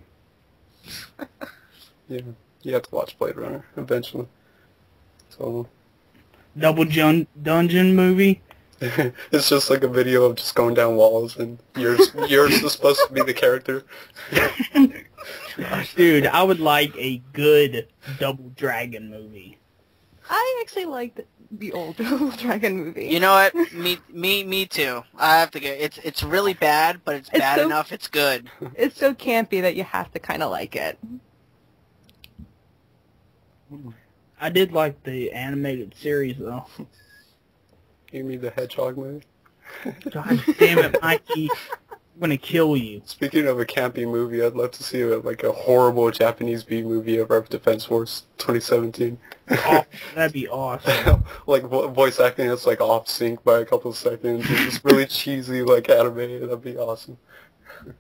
Yeah, you have to watch Blade Runner eventually. So... Double Dungeon movie? It's just like a video of just going down walls, and you're supposed to be the character. Dude, I would like a good Double Dragon movie. I actually liked the old Double Dragon movie. You know what? Me too. I have to go. It's really bad, but it's bad enough. It's good. It's so campy that you have to kind of like it. I did like the animated series, though. You mean the Hedgehog movie? God damn it, Mikey. I'm gonna kill you. Speaking of a campy movie, I'd love to see like a horrible Japanese B movie of our Defense Force 2017. Oh, that'd be awesome. Like voice acting that's like off sync by a couple of seconds. It's just really cheesy like anime. That'd be awesome. All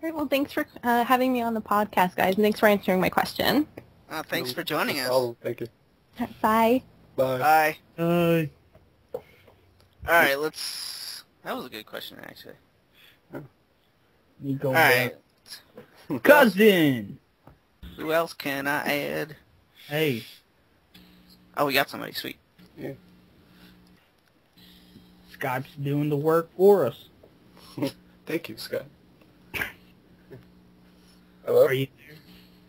right, well, thanks for having me on the podcast, guys, and thanks for answering my question. Thanks for joining us. Oh, thank you. Bye. Bye. Bye. Alright, let's... That was a good question, actually. You go Alright. Cousin! Who else can I add? Hey. Oh, we got somebody. Sweet. Yeah. Skype's doing the work for us. Thank you, Scott. Hello? Are you there?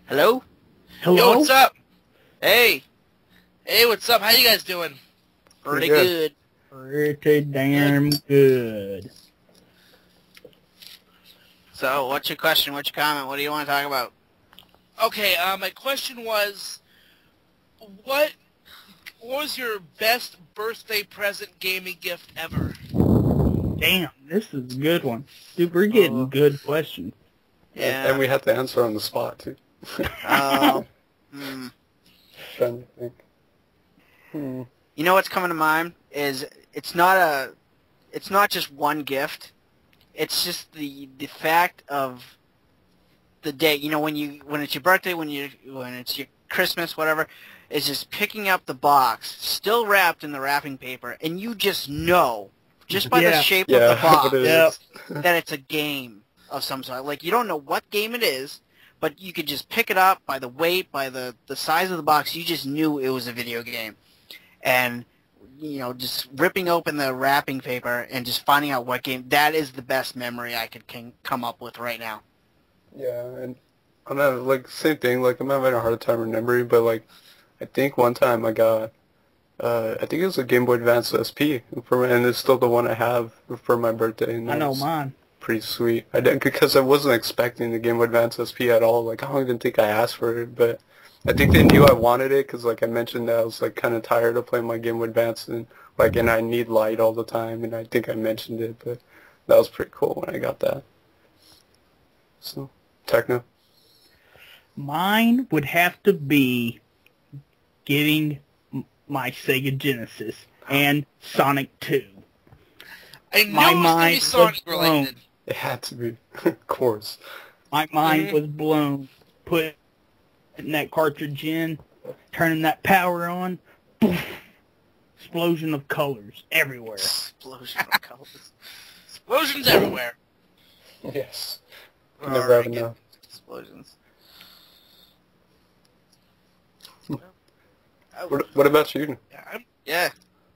Hello? Hello? Yo, what's up? Hey. Hey, what's up? How you guys doing? Pretty good. good. Pretty damn good. So, what's your question? What's your comment? What do you want to talk about? Okay, my question was, what was your best birthday present gaming gift ever? Damn, this is a good one. Dude, we're getting good questions. Yeah. And we have to answer on the spot, too. Oh. Trying to think. You know what's coming to mind is it's not just one gift. It's just the fact of the day. You know, when it's your birthday, when it's your Christmas, whatever, is just picking up the box, still wrapped in the wrapping paper, and you just know, just by the shape of the box, that it's a game of some sort. Like, you don't know what game it is, but you could just pick it up by the weight, by the size of the box. You just knew it was a video game. And, you know, just ripping open the wrapping paper and just finding out what game, that is the best memory I could come up with right now. Yeah, and I'm not, like, same thing, like, I'm having a hard time remembering, but, like, I think one time I got, I think it was a Game Boy Advance SP, and it's still the one I have for my birthday. And I know mine. Pretty sweet. I didn't, because I wasn't expecting the Game Boy Advance SP at all, like, I don't even think I asked for it, but I think they knew I wanted it, because, like I mentioned, that I was, like, kind of tired of playing my Game Boy Advance, and, like, and I need light all the time, and I think I mentioned it, but that was pretty cool when I got that. So, Techno? Mine would have to be getting my Sega Genesis and Sonic 2. I knew it was going to be Sonic related. It had to be, of course. My mind was blown. Putting that cartridge in, turning that power on, poof, explosion of colors everywhere. Explosion of colors. Explosions everywhere. Yes. You never have enough. Explosions. What about you? Yeah.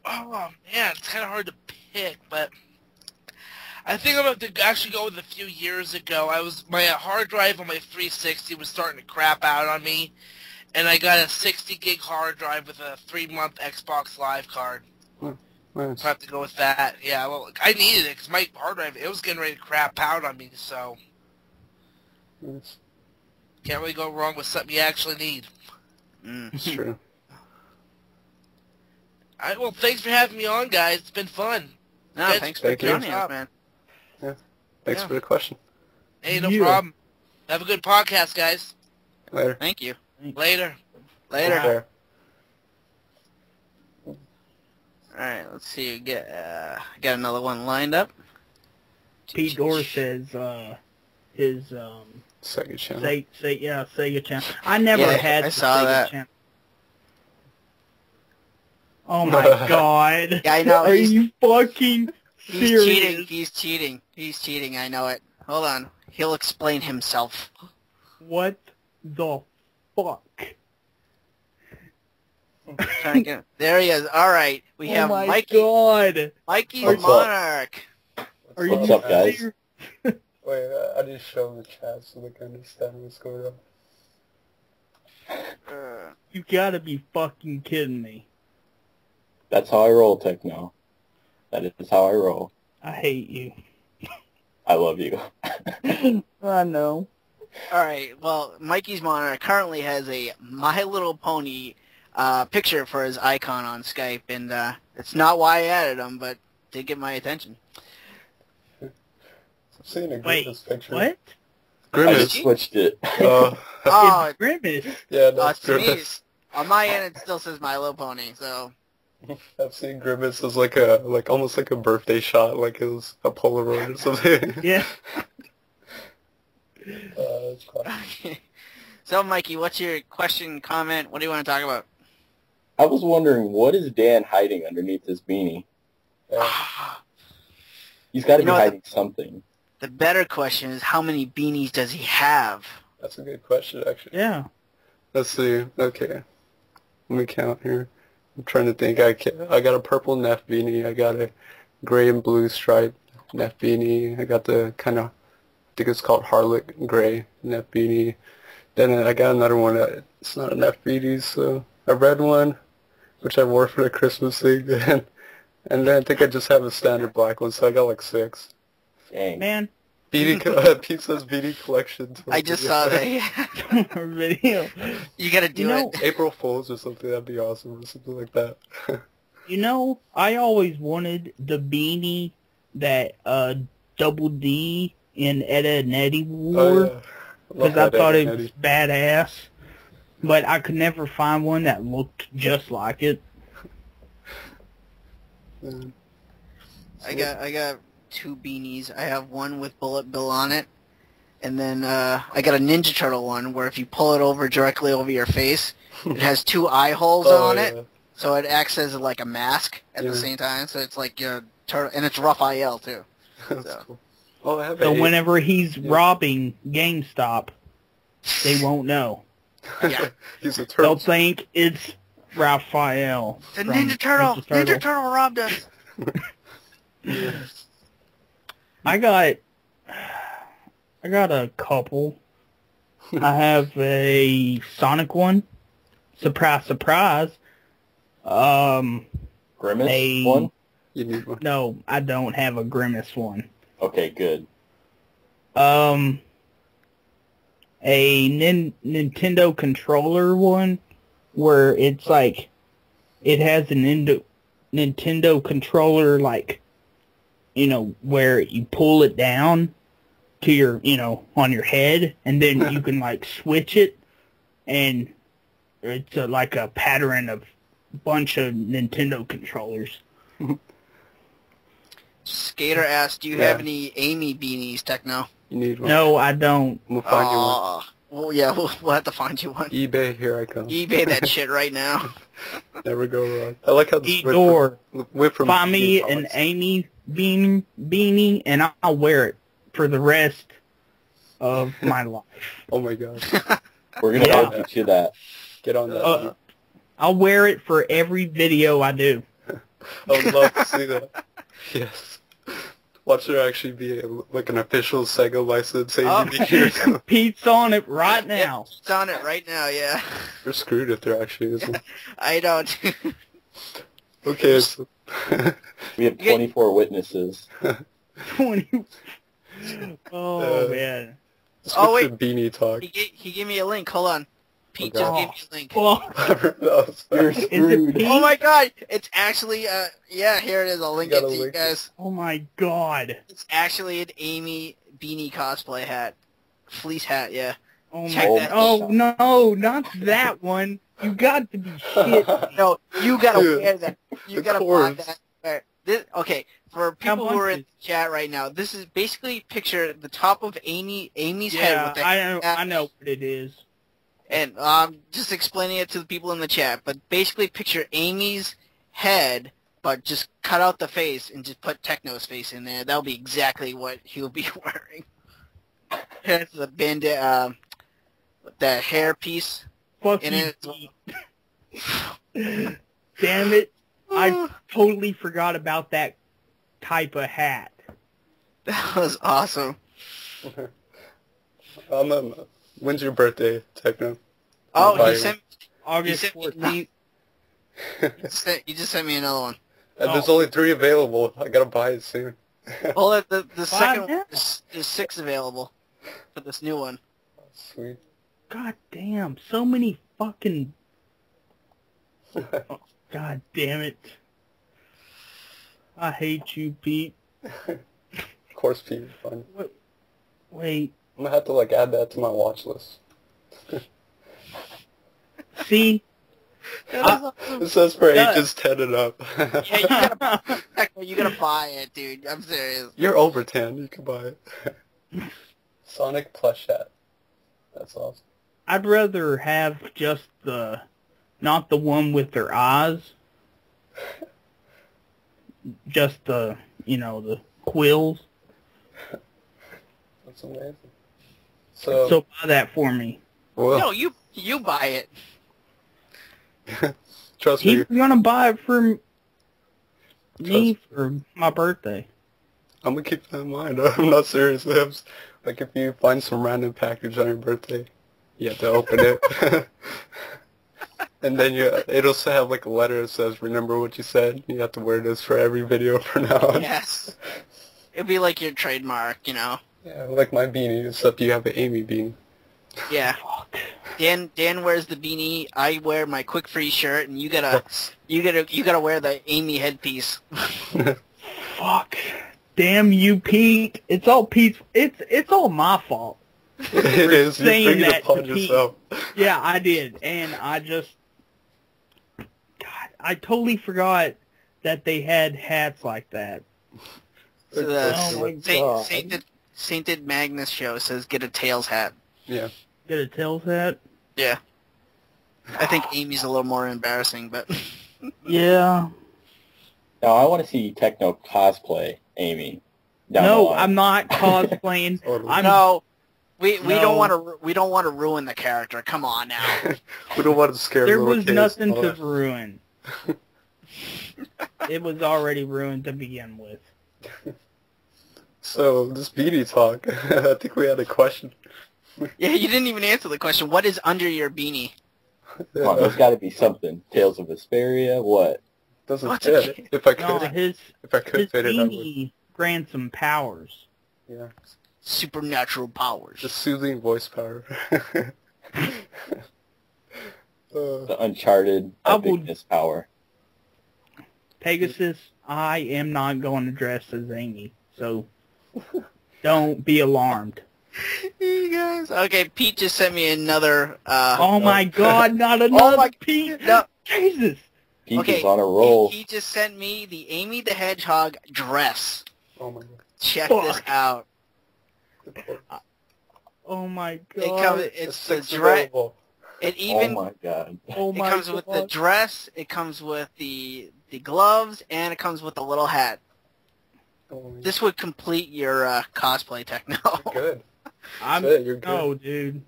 Oh, man, it's kind of hard to pick, but I think I'm going to have to actually go with a few years ago. My hard drive on my 360 was starting to crap out on me, and I got a 60-gig hard drive with a 3-month Xbox Live card. Nice. So I have to go with that. Yeah, well, I needed it because my hard drive, it was getting ready to crap out on me, so Nice. can't really go wrong with something you actually need. It's true. All right, well, thanks for having me on, guys. It's been fun. No, thanks for joining us, man. Yeah. Thanks for the question. Hey, no problem. Have a good podcast, guys. Later. Thank you. Later. Later. All right, let's see. Got another one lined up. Pete Gore says his Sega channel. Sega channel. I never had I the saw Sega that. channel. Oh my god. Yeah, I know. Are you fucking serious? He's cheating. I know it. Hold on. He'll explain himself. What the fuck? There he is. All right. We have oh my Mikey. god. Mikey's What's up? Monarch. Are What's you up, guys? serious? Wait, I just show the chat so they can understand what's going on. You gotta be fucking kidding me. That's how I roll, Techno. That is how I roll. I hate you. I love you. I know. All right. Well, Mikey's Monarch currently has a My Little Pony picture for his icon on Skype, and it's not why I added him, but did get my attention. I'm seeing a Wait, Grimace picture. what? I Grimace. just switched it. Oh, It's Grimace. Yeah, that's to me, Grimace. on my end, it still says My Little Pony. So I've seen Grimace as like almost like a birthday shot, like it was a Polaroid or something. Yeah. That's classic. So, Mikey, what's your question, comment? What do you want to talk about? I was wondering, what is Dan hiding underneath his beanie? Yeah. He's got to You be know, hiding something. The better question is, how many beanies does he have? That's a good question, actually. Yeah. Let's see. Okay. Let me count here. I'm trying to think. I got a purple Neff beanie. I got a gray and blue striped Neff beanie. I got the kind of, I think it's called Harlot gray Neff beanie. Then I got another one. It's not a Neff beanie, so a red one, which I wore for the Christmas thing. And then I think I just have a standard black one, so I got like 6. Dang. Man. Beanie, Pizza's beanie collection. I just saw that. Video. You gotta do it. April Fools or something, that'd be awesome, or something like that. You know, I always wanted the beanie that Double D and Etta and Eddie wore, because I thought it was badass, but I could never find one that looked just like it. I got 2 beanies. I have one with Bullet Bill on it, and then I got a Ninja Turtle one where if you pull it over directly over your face, it has 2 eye holes on it, so it acts as like a mask at the same time. So it's like your turtle, and it's rough IL too. So. Cool. Oh, I have So whenever he's robbing GameStop, they won't know. Yeah. He's a They'll turtle. think it's Raphael. The from Ninja Turtle! Ninja Ninja Turtle robbed us! I got a couple. I have a Sonic one. Surprise, surprise. Grimace one? You need one. No, I don't have a Grimace one. Okay, good. A Nintendo controller one, where it's like, it has an Nintendo controller, like, you know, where you pull it down to your, you know, on your head, and then you can, like, switch it, and it's like a pattern of a bunch of Nintendo controllers. Skater asked, do you have any Amy beanies, Techno? You need one. No, I don't. We'll find you one. Well, yeah, we'll have to find you one. eBay, here I come. eBay that shit right now. Never go wrong. I like how this Or from find me Beanie an Talks. Amy beanie, and I'll wear it for the rest of my life. Oh my god. We're going to Yeah. get you that. Get on that. I'll wear it for every video I do. I would love to see that. Yes. Watch there actually be like an official Sega license saying Oh. you need here. Pete's on it right now. It's on it right now, yeah. We're screwed if there actually isn't. I don't. Okay, so We have 24 witnesses. 20. Oh, man. let's Oh, go wait. to Beanie Talk. He gave me a link. Hold on. Pete Okay. just gave me a link. Well, You're is it screwed. Pete? Oh my god! It's actually, yeah, here it is. I'll link You it got to a you link? guys. Oh, my God. It's actually an Amy beanie cosplay hat. Fleece hat, yeah. Oh Check my! that. Oh no, not that one! You got to be shit. No, you gotta Dude, wear that. You the gotta buy corpse. that. Okay, for people who much are in is- the chat right now, this is basically picture the top of Amy's head Yeah, with the I know what it is. and just explaining it to the people in the chat, but basically picture Amy's head, but just cut out the face and just put Techno's face in there. That'll be exactly what he'll be wearing. Here's the bandit, the hair piece Fuck in you, it. Pete. Damn it! I totally forgot about that type of hat. That was awesome. When's your birthday, Techno? Oh, Bye. he sent August me, 14th. you just sent me another one. There's only 3 available. I gotta buy it soon. Well, the second now? one, there's 6 available for this new one. Sweet. God damn, so many fucking... Oh, God damn it. I hate you, Pete. Of course, Pete. Fine. Wait, I'm gonna have to add that to my watch list. see? It says for ages 10 and up. Yeah, you gotta buy it, dude. I'm serious. You're over 10. You can buy it. Sonic plush hat. That's awesome. I'd rather have just not the one with their eyes. Just the quills. That's amazing. So buy that for me. Well, No, you buy it. trust me, He's gonna buy it for me for my birthday. I'm gonna keep that in mind. I'm not serious. Like, if you find some random package on your birthday, you have to open it. And then it'll have a letter that says, remember what you said. You have to wear this for every video from now on. Yes. It'd be like your trademark, Yeah, like my beanie, except you have an Amy beanie. Yeah. Dan wears the beanie. I wear my Quick Free shirt, and you gotta wear the Amy headpiece. Fuck. Damn you, Pete. It's all Pete's. It's all my fault. It is. You saying bring it that upon to Pete. yourself. Yeah, I did, and I just. God, I totally forgot that they had hats like that. So the Oh my God. Sainted Magnus show says get a Tails hat. Yeah. Get a tails hat? Yeah. I think Amy's a little more embarrassing, but Yeah. Now I want to see Techno cosplay Amy. Down the No, line. I'm not cosplaying. I'm no. We No. don't want to ruin the character. Come on now. We don't want to scare There little was kids. nothing All to that. ruin. It was already ruined to begin with. So, this beanie talk, I think we had a question. Yeah, you didn't even answer the question. What is under your beanie? Come on, there's got to be something. Tales of Vesperia, what? Doesn't What's fit. it? If I No, could, his fit it, I would. beanie grants some powers. Yeah. Supernatural powers. Just soothing voice power. The Uncharted I would- epicness power. Pegasus, I am not going to dress as Amy, so don't be alarmed. You guys. Okay, Pete just sent me another. Oh my God, not another my- Pete! No. Jesus! Pete Okay, is on a roll. He just sent me the Amy the Hedgehog dress. Oh my god. Check Fuck. this out. Oh my It God! comes. It's the Six dress. available. It Oh even. my god. Oh It my comes God! with the dress. It comes with the gloves, and it comes with a little hat. Oh my This would complete your cosplay, Techno. god. Good. I'm That's it, you're good. no, dude. There's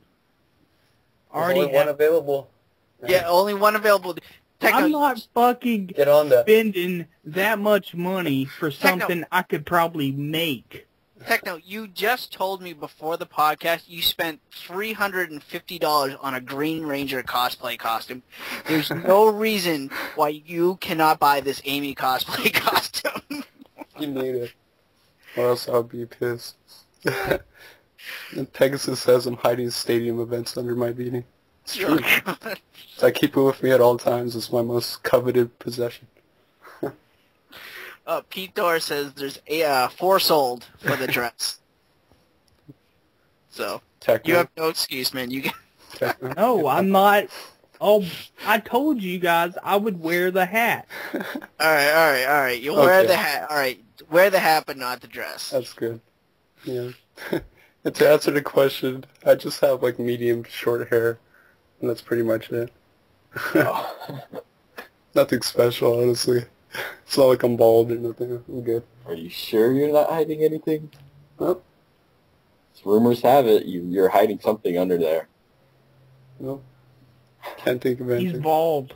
Already only one have, available. Yeah, only one available. Techno, I'm not fucking Get on that. spending that much money for something I could probably make. Techno, you just told me before the podcast you spent $350 on a Green Ranger cosplay costume. There's no reason why you cannot buy this Amy cosplay costume. You need it. Or else I'll be pissed. And Pegasus says I'm hiding stadium events under my beanie. It's true. I keep it with me at all times. It's my most coveted possession. Pete Dorr says there's 4 sold for the dress. So Techno. you have no excuse, man. You Techno. No, I'm not. Oh, I told you guys I would wear the hat. all right. You wear the hat. All right, wear the hat, but not the dress. That's good. Yeah. And to answer the question, I just have like medium short hair, and that's pretty much it. Nothing special, honestly. It's not like I'm bald or nothing. I'm good. Are you sure you're not hiding anything? Nope. Rumors have it you're hiding something under there. Nope. Can't think of anything. He's bald.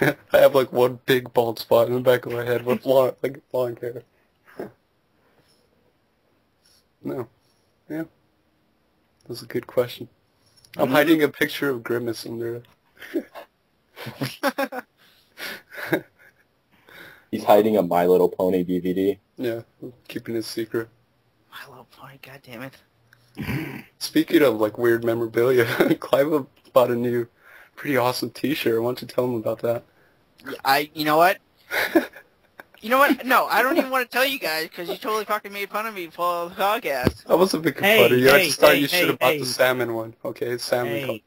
I have like one big bald spot in the back of my head with long hair. No. Yeah. That was a good question. I'm hiding a picture of Grimace under it. He's hiding a My Little Pony DVD. Yeah, I'm keeping it secret. My Little Pony, god damn it. Speaking of like weird memorabilia, Clive bought a new, pretty awesome T-shirt. Why don't you tell him about that? You know what? You know what? No, I don't even want to tell you guys because you totally fucking made fun of me for the podcast. I wasn't making fun of you. I just thought you should have bought the salmon one. Okay, salmon.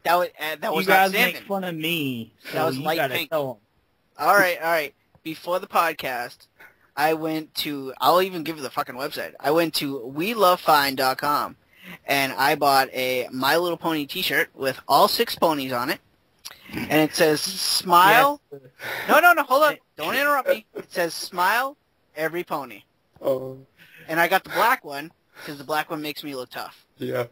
That was you not guys salmon. make fun of me. So That was you light gotta pink. tell 'em. All right. Before the podcast, I went to, I'll even give you the fucking website. I went to WeLoveFine.com, and I bought a My Little Pony t-shirt with all 6 ponies on it, and it says, smile. Yes. No, hold on. Don't interrupt me. It says, smile, every pony. Oh, And I got the black one, because the black one makes me look tough. yeah.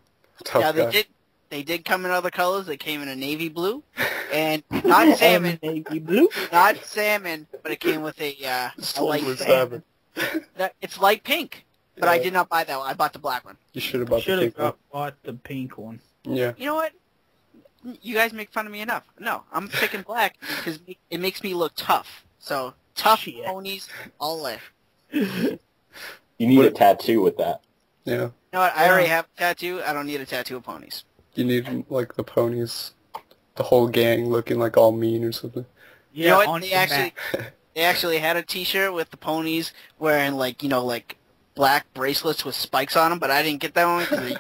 Tough Now, guy. they did come in other colors. They came in a navy blue, and not salmon. Navy blue. Not salmon, but it came with a light Silver salmon. salmon. It's light pink, but I did not buy that one. I bought the black one. You should have bought the Should pink one. have bought the pink one. Yeah. You know what? You guys make fun of me enough. No, I'm picking black because it makes me look tough. So, tough Shit. ponies all the way. You need a tattoo with that. Yeah. You know what? I already have a tattoo. I don't need a tattoo of ponies. You need like the ponies, the whole gang looking like all mean or something. Yeah, You know what? on They your actually, back. they actually had a T-shirt with the ponies wearing like black bracelets with spikes on them, but I didn't get that one because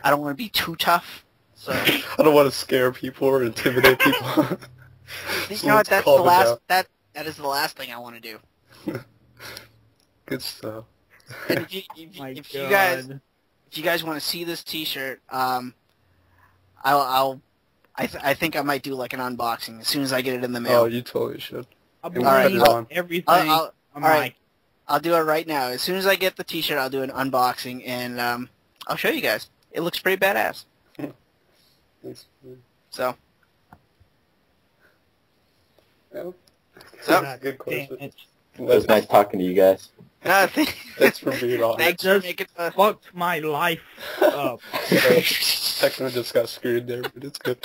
I don't want to be too tough. So I don't want to scare people or intimidate people. you know what? That's the Calm it last. down. That is the last thing I want to do. Good stuff. And My if you God. guys want to see this T-shirt, I think I might do like an unboxing as soon as I get it in the mail. Oh, you totally should. I'll And Alright, bring put it on. everything I'll- on alright. my... I'll do it right now. As soon as I get the T-shirt, I'll do an unboxing and I'll show you guys. It looks pretty badass. Thanks. So Yeah. So- That's a good Damn question. it. It was nice talking to you guys. Thanks for being on. Thanks for Just making fucked my life up. Techno just got screwed there, but it's good.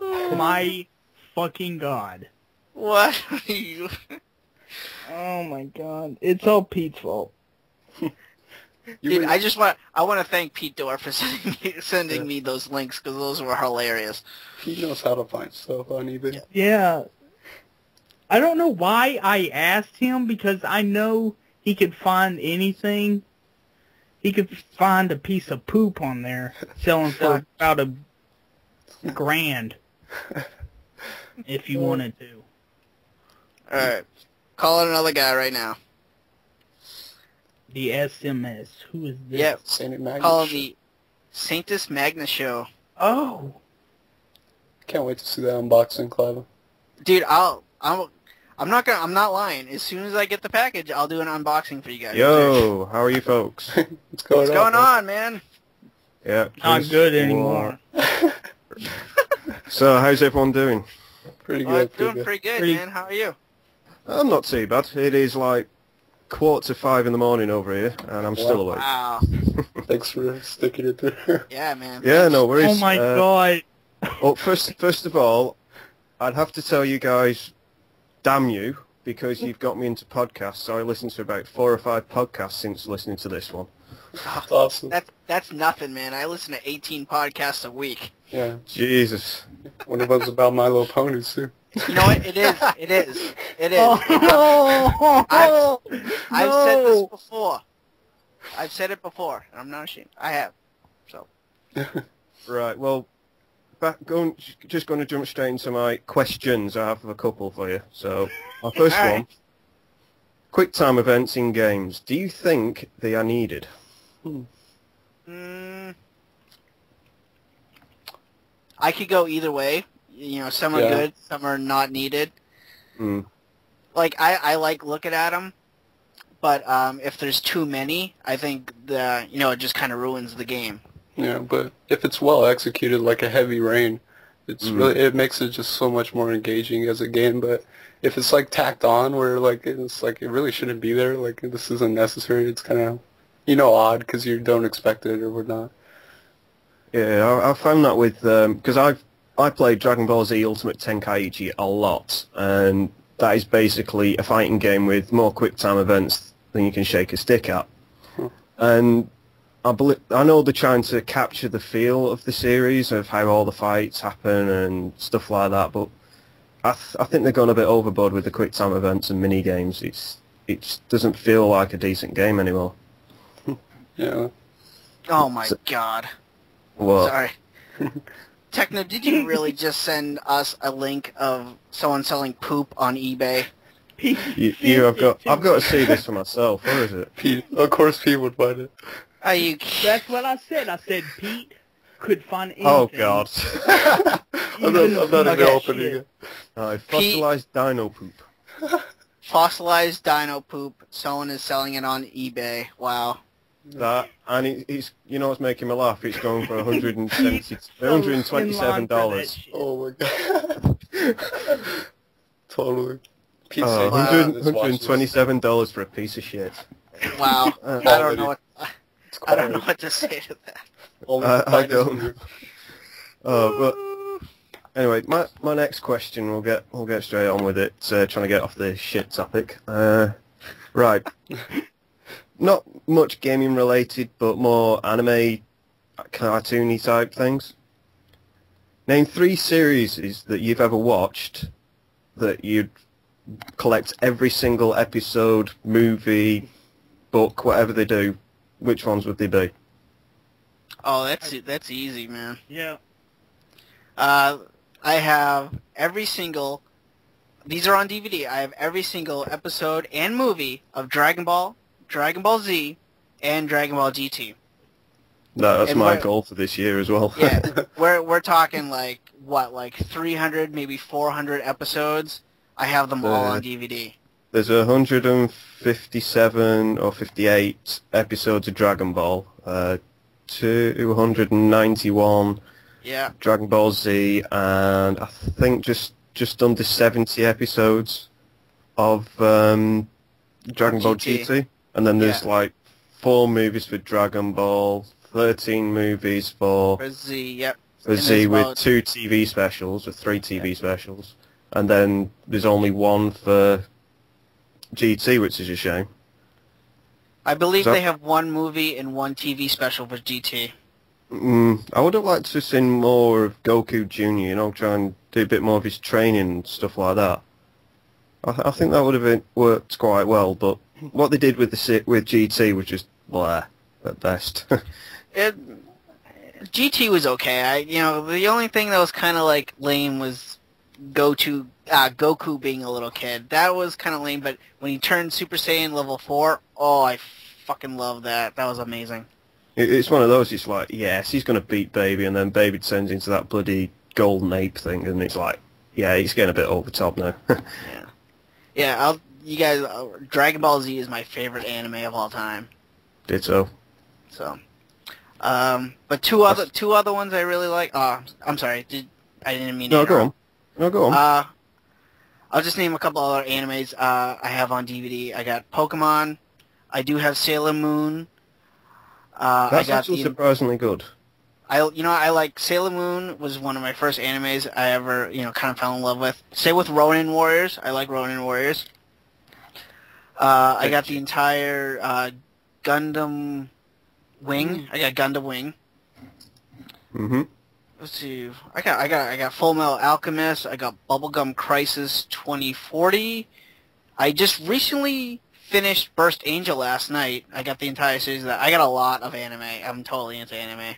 My fucking God. What are you? Oh my God. It's all Pete's fault. Dude, I want to thank Pete Dorr for sending me those links because those were hilarious. He knows how to find stuff on eBay. Yeah. I don't know why I asked him because I know he could find anything. He could find a piece of poop on there selling for about $1,000 if you wanted to. Alright. Calling another guy right now. The SMS. Who is this? Yep. Saint Magnus. Calling the Sanctus Magnus show. Oh. Can't wait to see that unboxing, Clive. Dude, I'm not lying. As soon as I get the package, I'll do an unboxing for you guys. Yo, how are you folks? What's going What's going on, man? Yeah. Not Chris, good anymore. So, how's everyone doing? Pretty Oh, I'm good. doing pretty good, Pretty- man. How are you? I'm not too bad. It is like 4:45 in the morning over here, and I'm still awake. Wow. Thanks for sticking it through. Yeah, man. Yeah, no worries. Oh my God. Well, first of all, I'd have to tell you guys, damn you, because you've got me into podcasts. So I listened to about 4 or 5 podcasts since listening to this one. That's awesome. That's nothing, man. I listen to 18 podcasts a week. Yeah. Jesus. One of them's about My Little Ponies, too. You know what? It is. It is. It is. Oh, I've said this before. I've said it before, and I'm not ashamed. I have. So. Right. Well, just going to jump straight into my questions. I have a couple for you. So, my first All right. one: quick time events in games. Do you think they are needed? I could go either way. You know, some are good, some are not needed. Like, I like looking at them, but if there's too many, I think it just kind of ruins the game. Yeah, but if it's well executed, like a Heavy Rain, it's really, it makes it just so much more engaging as a game. But if it's like tacked on, where like it's like it really shouldn't be there, like this isn't necessary, it's kind of odd because you don't expect it or whatnot. Yeah, I found that with because I played Dragon Ball Z Ultimate Tenkaichi a lot, and that is basically a fighting game with more quick time events than you can shake a stick at. And I know they're trying to capture the feel of the series, of how all the fights happen and stuff like that, but I think they've gone a bit overboard with the quick time events and mini games. It doesn't feel like a decent game anymore. Yeah. Oh my god. What? Sorry. Techno, did you really just send us a link of someone selling poop on eBay? I've got to see this for myself. Where is it? Pete, of course Pete would find it. Are you That's what I said. I said Pete could find anything. Oh God. I'm not even opening it. Fossilized dino poop. Fossilized dino poop. Someone is selling it on eBay. Wow. That, and he's what's making me laugh? It's going for $127. Oh my god. Totally. $127 for a piece of shit. Wow. I don't know what to say to that. I don't. But anyway, my next question, we'll get straight on with it. Trying to get off the shit topic. Right. Not much gaming related, but more anime, cartoony type things. Name 3 series that you've ever watched that you'd collect every single episode, movie, book, whatever they do. Which ones would they be? Oh, that's easy, man. Yeah. I have every single. These are on DVD. I have every single episode and movie of Dragon Ball, Dragon Ball Z, and Dragon Ball GT. That's my goal for this year as well. Yeah, we're talking like 300, maybe 400 episodes. I have them all on DVD. There's 157 or 58 episodes of Dragon Ball. 291 Dragon Ball Z, and I think just under 70 episodes of Dragon Ball GT. And then there's like 4 movies for Dragon Ball, 13 movies for Z, yep. For Z with 2 TV specials, or 3 TV specials. And then there's only 1 for GT, which is a shame. I believe they have 1 movie and 1 TV special for GT. I would have liked to have seen more of Goku Jr., try and do a bit more of his training and stuff like that. I think that would have worked quite well, but what they did with GT was just blah at best. GT was okay. The only thing that was kind of like lame was Goku being a little kid. That was kind of lame, but when he turned Super Saiyan level 4, oh, I fucking love that. That was amazing. It's one of those, it's like, yes, he's going to beat Baby, and then Baby turns into that bloody golden ape thing, and it's like, yeah, he's getting a bit over top now. Yeah, you guys, Dragon Ball Z is my favorite anime of all time. Ditto. So, but two other ones I really like. I'm sorry, I didn't mean to interrupt. No, go on. I'll just name a couple other animes I have on DVD. I got Pokemon. I do have Sailor Moon. That's actually surprisingly good. I like Sailor Moon was one of my first animes I ever kind of fell in love with. Same with Ronin Warriors. I like Ronin Warriors. I got the entire Gundam Wing. I got Gundam Wing. Let's see. I got Full Metal Alchemist. I got Bubblegum Crisis 2040. I just recently finished Burst Angel last night. I got the entire series of that. I got a lot of anime. I'm totally into anime.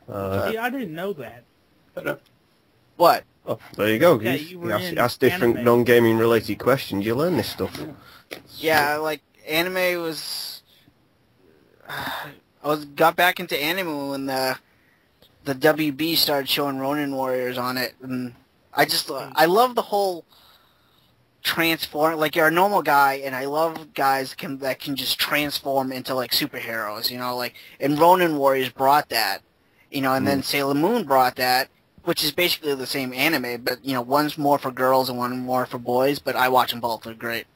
See, I didn't know that. What? Oh, there you go. Yeah, You you were in ask different anime. non-gaming related questions, you learn this stuff. Yeah, like anime was. Got back into anime when the WB started showing Ronin Warriors on it, and I love the whole transform. Like you're a normal guy, and I love guys that can just transform into like superheroes. You know, like and Ronin Warriors brought that. You know, and then Sailor Moon brought that, which is basically the same anime, but you know, one's more for girls and one more for boys. But I watch them both; they're great.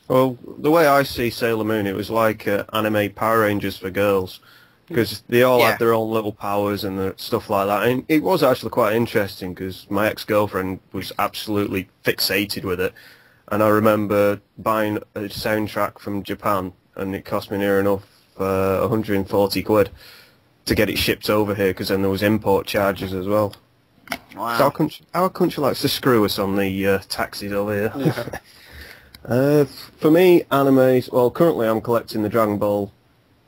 Well, the way I see Sailor Moon, it was like anime Power Rangers for girls, because they all had their own little powers and stuff like that. And it was actually quite interesting, because my ex-girlfriend was absolutely fixated with it. And I remember buying a soundtrack from Japan, and it cost me near enough 140 quid to get it shipped over here, because then there was import charges as well. Wow. So our country likes to screw us on the taxes over here. Yeah. For me, animes, well, currently I'm collecting the Dragon Ball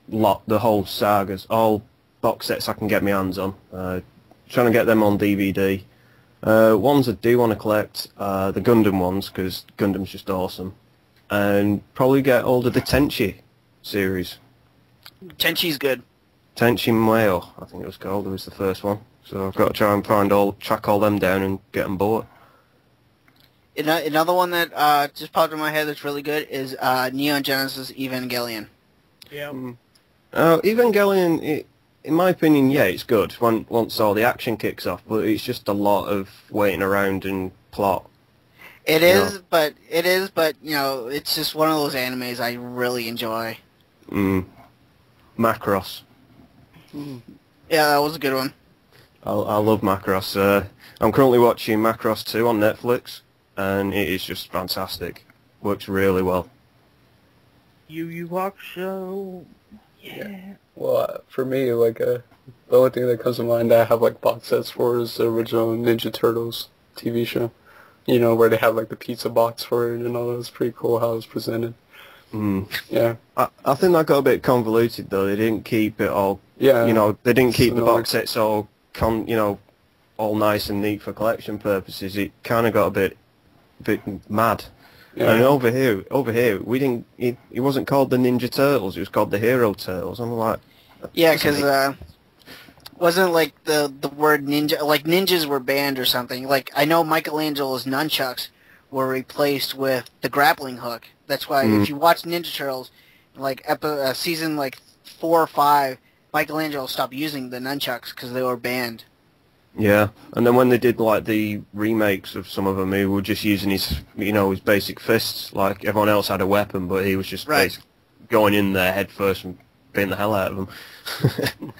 lot, the whole sagas, all box sets I can get my hands on. Trying to get them on DVD. Ones I do want to collect are the Gundam ones, because Gundam's just awesome. And probably get hold of the Tenchi series. Tenchi's good. Tenchi Muyo, I think it was called. It was the first one. So I've got to try and track all them down and get them bought. Another one that just popped in my head that's really good is Neon Genesis Evangelion. Yeah. Evangelion, in my opinion, yeah, it's good once all the action kicks off, but it's just a lot of waiting around and plot. It is, but you know, it's just one of those animes I really enjoy. Macross. Yeah, that was a good one. I love Macross. I'm currently watching Macross 2 on Netflix, and it is just fantastic. Works really well. You watch yeah. Well, for me, like the only thing that comes to mind I have like box sets for is the original Ninja Turtles TV show. You know, where they have like the pizza box for it and all that. It's pretty cool how it was presented. Yeah. I think that got a bit convoluted though. They didn't keep it all. Yeah. You know, they didn't keep the box sets all all nice and neat for collection purposes. It kind of got a bit mad. Yeah. And over here, we didn't. It wasn't called the Ninja Turtles. It was called the Hero Turtles. I'm like, yeah, because wasn't like the word ninja, like ninjas were banned or something. Like I know Michelangelo's nunchucks were replaced with the grappling hook. That's why if you watch Ninja Turtles, like season like 4 or 5, Michelangelo stopped using the nunchucks because they were banned. Yeah, and then when they did like the remakes of some of them, he was just using his basic fists. Like everyone else had a weapon, but he was just basically going in there head first and beating the hell out of them.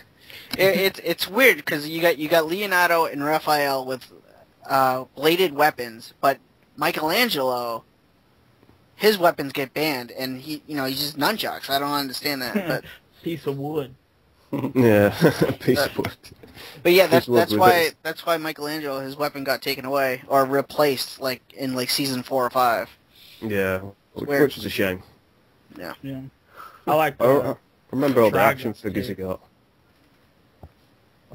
It's weird because you got Leonardo and Raphael with bladed weapons, but Michelangelo, his weapons get banned, and he uses nunchucks. I don't understand that. But piece of wood. Yeah, piece of wood. But yeah, that's why Michelangelo, his weapon got taken away or replaced, like in like season 4 or 5. Yeah, which is a shame. Yeah. Yeah. I like. I remember all the action figures he got.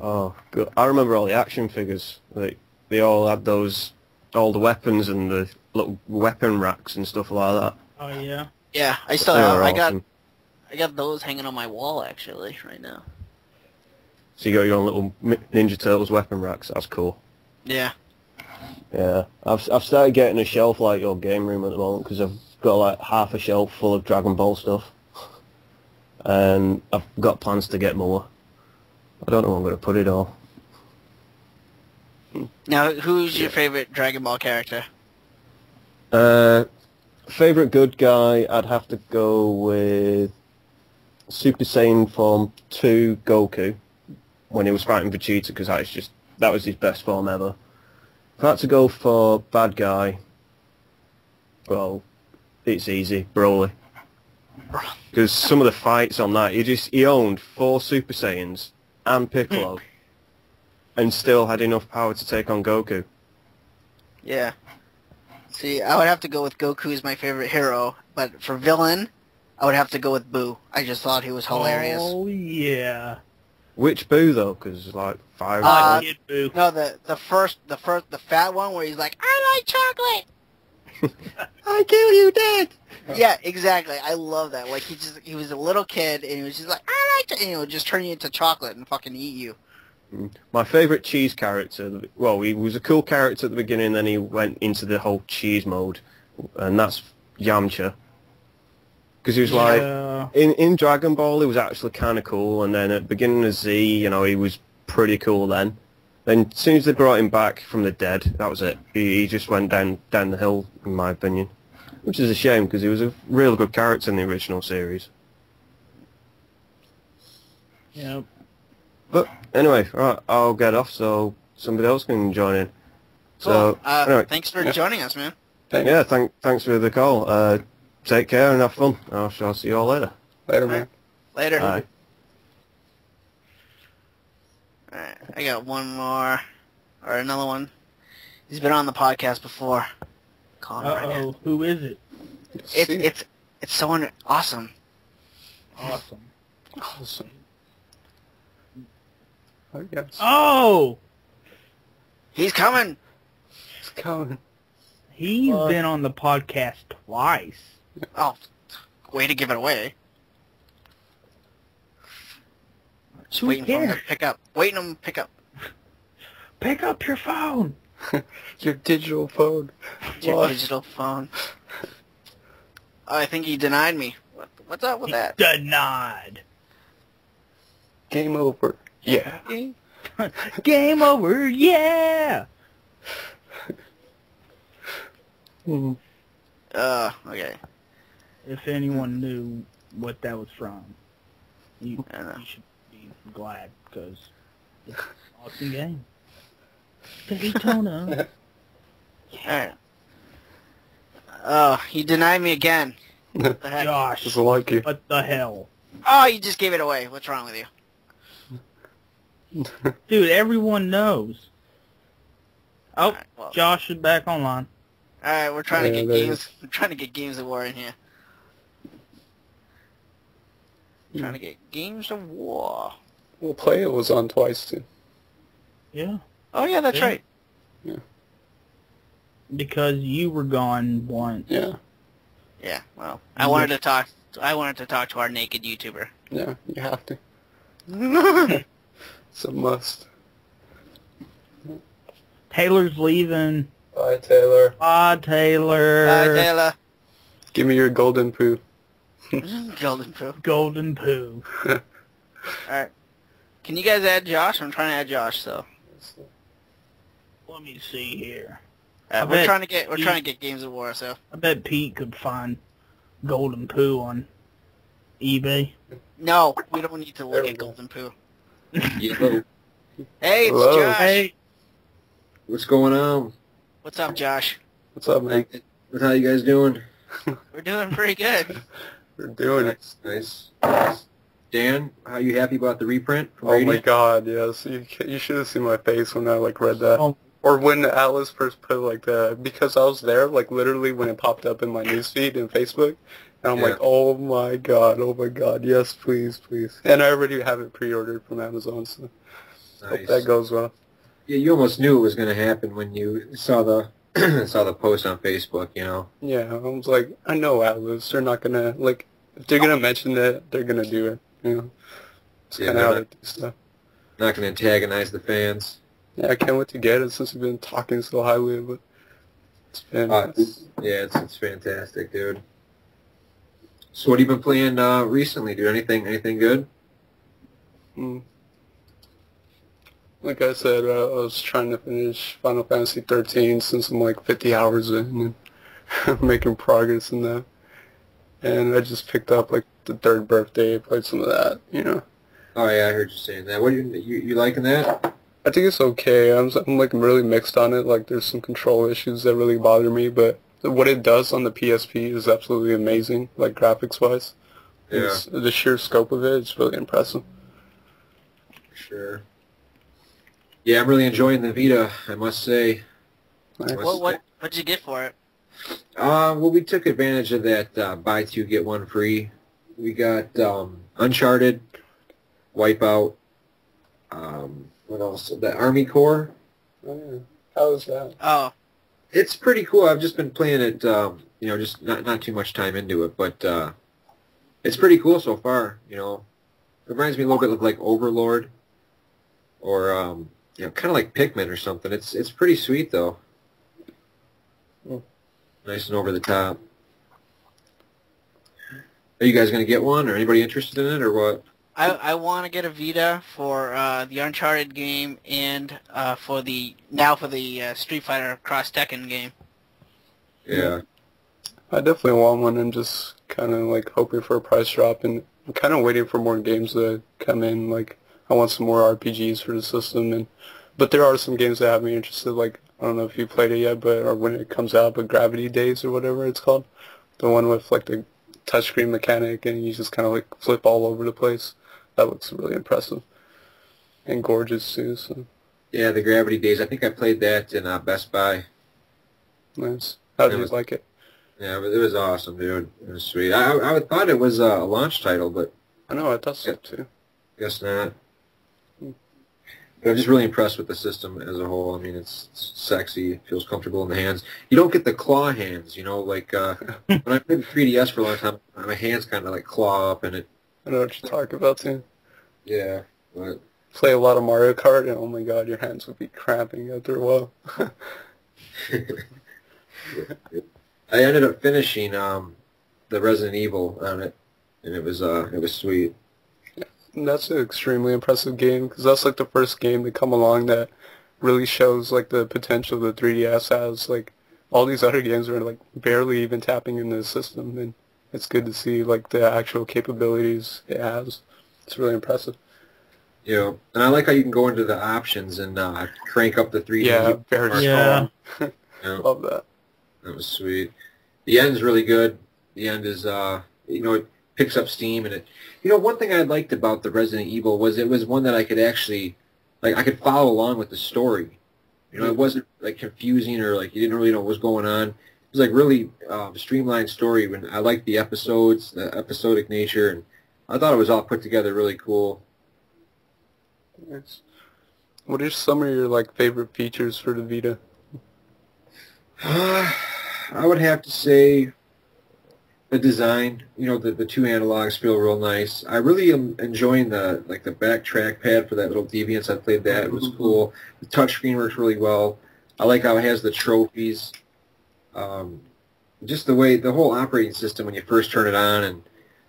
Oh, good. I remember all the action figures. They all had all the weapons and the little weapon racks and stuff like that. Oh yeah. Yeah, I still have. I got those hanging on my wall actually right now. So you got your own little Ninja Turtles weapon racks. That's cool. Yeah. Yeah, I've started getting a shelf like your game room at the moment because I've got like half a shelf full of Dragon Ball stuff, and I've got plans to get more. I don't know where I'm going to put it all. Now, who's your favorite Dragon Ball character? Favorite good guy, I'd have to go with Super Saiyan Form 2 Goku when he was fighting Vegeta, because that was his best form ever. If I had to go for bad guy, well, it's easy, Broly. Because some of the fights on that, he owned 4 Super Saiyans and Piccolo, and still had enough power to take on Goku. Yeah. See, I would have to go with Goku as my favorite hero, but for villain, I would have to go with Boo. I just thought he was hilarious. Oh yeah. Which Boo though? Because like fire. Kid Boo. No, the fat one where he's like, I like chocolate. I kill you, Dad. Yeah, exactly. I love that. Like he was a little kid and he was just like, I like, and he would just turn you into chocolate and fucking eat you. My favourite cheese character, well, he was a cool character at the beginning, then he went into the whole cheese mode, and that's Yamcha. Because he was like, in Dragon Ball, he was actually kind of cool, and then at the beginning of Z, you know, he was pretty cool then. Then as soon as they brought him back from the dead, that was it. He just went down the hill, in my opinion. Which is a shame, because he was a real good character in the original series. Yep. But anyway, right, I'll get off so somebody else can join in. So, cool. anyway, Thanks for joining us, man. yeah, thanks for the call. Take care and have fun. I shall see you all later. Later, man. Later. Bye. Alright, I got one more, or another one. He's been on the podcast before. Call him right now. Who is it? It's someone awesome. Awesome. Awesome. Oh, yes. Oh! He's coming. It's coming. He's been on the podcast twice. Oh, way to give it away. Just Who waiting for him to cares? pick up. Waiting for him to pick up. Pick up your phone. Your digital phone. Your What? digital phone. Oh, I think he denied me. What's up with that? Denied. Game over. Yeah. Game over, yeah! Okay. If anyone knew what that was from, you should be glad, because it's an awesome game. Daytona. Alright. Oh, he denied me again. What the heck? Josh, Doesn't like you. what the hell? Oh, you just gave it away. What's wrong with you? Dude, everyone knows. Oh, Alright, well. Josh is back online. Alright, we're trying to get there he games. We're trying to get games of war in here. Trying to get games of war. Well, Play It was on twice, too. Yeah. Oh yeah, that's Yeah. right. Because you were gone once. Yeah. Yeah. Well, I wanted to talk. I wanted to talk to our naked YouTuber. Yeah, you have to. It's a must. Taylor's leaving. Bye, Taylor. Bye, Taylor. Bye, Taylor. Give me your golden poo. Golden poo. Golden poo. Alright. Can you guys add Josh? I'm trying to add Josh, so. Let me see here. We're trying to get games of war, so. I bet Pete could find golden poo on eBay. No, we don't need to look There we at go. golden poo. Yo, Hey, it's Hello. Josh. Hey, what's going on? What's up, Josh? What's up, man? How you guys doing? We're doing pretty good. We're doing it. Nice. Dan, how you happy about the reprint from Oh my Radiant? god, yes. You should have seen my face when I, read that. Oh. Or when Atlas first put, because I was there, literally when it popped up in my newsfeed in Facebook. And I'm Yeah. like, oh my god, yes, please, please. And I already have it pre-ordered from Amazon, so hope Nice. that goes well. Yeah, you almost knew it was going to happen when you saw the saw the post on Facebook, you know. Yeah, I was like, I know Atlas. They're not going to, if they're going to mention it, they're going to do it, you know. It's Yeah, kind of how they're they do stuff. Not going to antagonize the fans. Yeah, I can't wait to get it since we've been talking so highly of it. It's been... Yeah, it's fantastic, dude. So what have you been playing recently, dude? Anything good? Like I said, I was trying to finish Final Fantasy 13 since I'm 50 hours in and making progress in that. And I just picked up the third birthday, played some of that, you know. Oh yeah, I heard you saying that. What you liking that? I think it's okay. I'm really mixed on it. There's some control issues that really bother me, but what it does on the PSP is absolutely amazing, graphics-wise. Yeah. The sheer scope of it is really impressive. For sure. Yeah, I'm really enjoying the Vita, I must say. Nice. What'd you get for it? Well, we took advantage of that buy two get one free. We got Uncharted, Wipeout. What else? The Army Corps. Oh, yeah. How was that? Oh, It's pretty cool. I've just been playing it. Just not too much time into it, but it's pretty cool so far. It reminds me a little bit of like Overlord, or kind of like Pikmin or something. It's pretty sweet though. Nice and over the top. Are you guys going to get one, or anybody interested in it, or what? I want to get a Vita for the Uncharted game and for the Street Fighter Cross Tekken game. Yeah. I definitely want one. I'm just kind of like hoping for a price drop, and I'm kind of waiting for more games to come in. Like I want some more RPGs for the system, but there are some games that have me interested. Like I don't know if you played it yet, or when it comes out, but Gravity Days or whatever it's called, the one with like the touchscreen mechanic and you just kind of like flip all over the place. That looks really impressive and gorgeous too. So Yeah, the Gravity Days. I think I played that in Best Buy. nice. How did you like it? Yeah, but it was awesome, dude. It was sweet. I thought it was a launch title, but I know, I thought so too. guess not. But I'm just really impressed with the system as a whole. I mean, it's sexy. It feels comfortable in the hands. You don't get the claw hands, like when I played the 3DS for a long time, my hands kind of like claw up and it. I know what you're talking about too. Yeah, but Play a lot of Mario Kart and oh my god, your hands would be cramping after a while. I ended up finishing the Resident Evil on it, and it was sweet. And that's an extremely impressive game because that's like the first game to come along that really shows like the potential the 3DS has. Like all these other games are like barely even tapping into the system, and it's good to see like the actual capabilities it has. It's really impressive. Yeah, and I like how you can go into the options and crank up the 3D. Yeah, very strong. Yeah. Love that. That was sweet. The end's really good. The end is, it picks up steam, and one thing I liked about the Resident Evil was it was one that I could actually, like, I could follow along with the story. It wasn't like confusing or like you didn't really know what was going on. It was like really streamlined story. When I liked the episodes, the episodic nature, and I thought it was all put together really cool. Nice. What are some of your like favorite features for the Vita? I would have to say the design. The two analogs feel real nice. I really am enjoying the back trackpad for that little Deviance. I played that. It was cool. The touchscreen works really well. I like how it has the trophies. Just the whole operating system when you first turn it on, and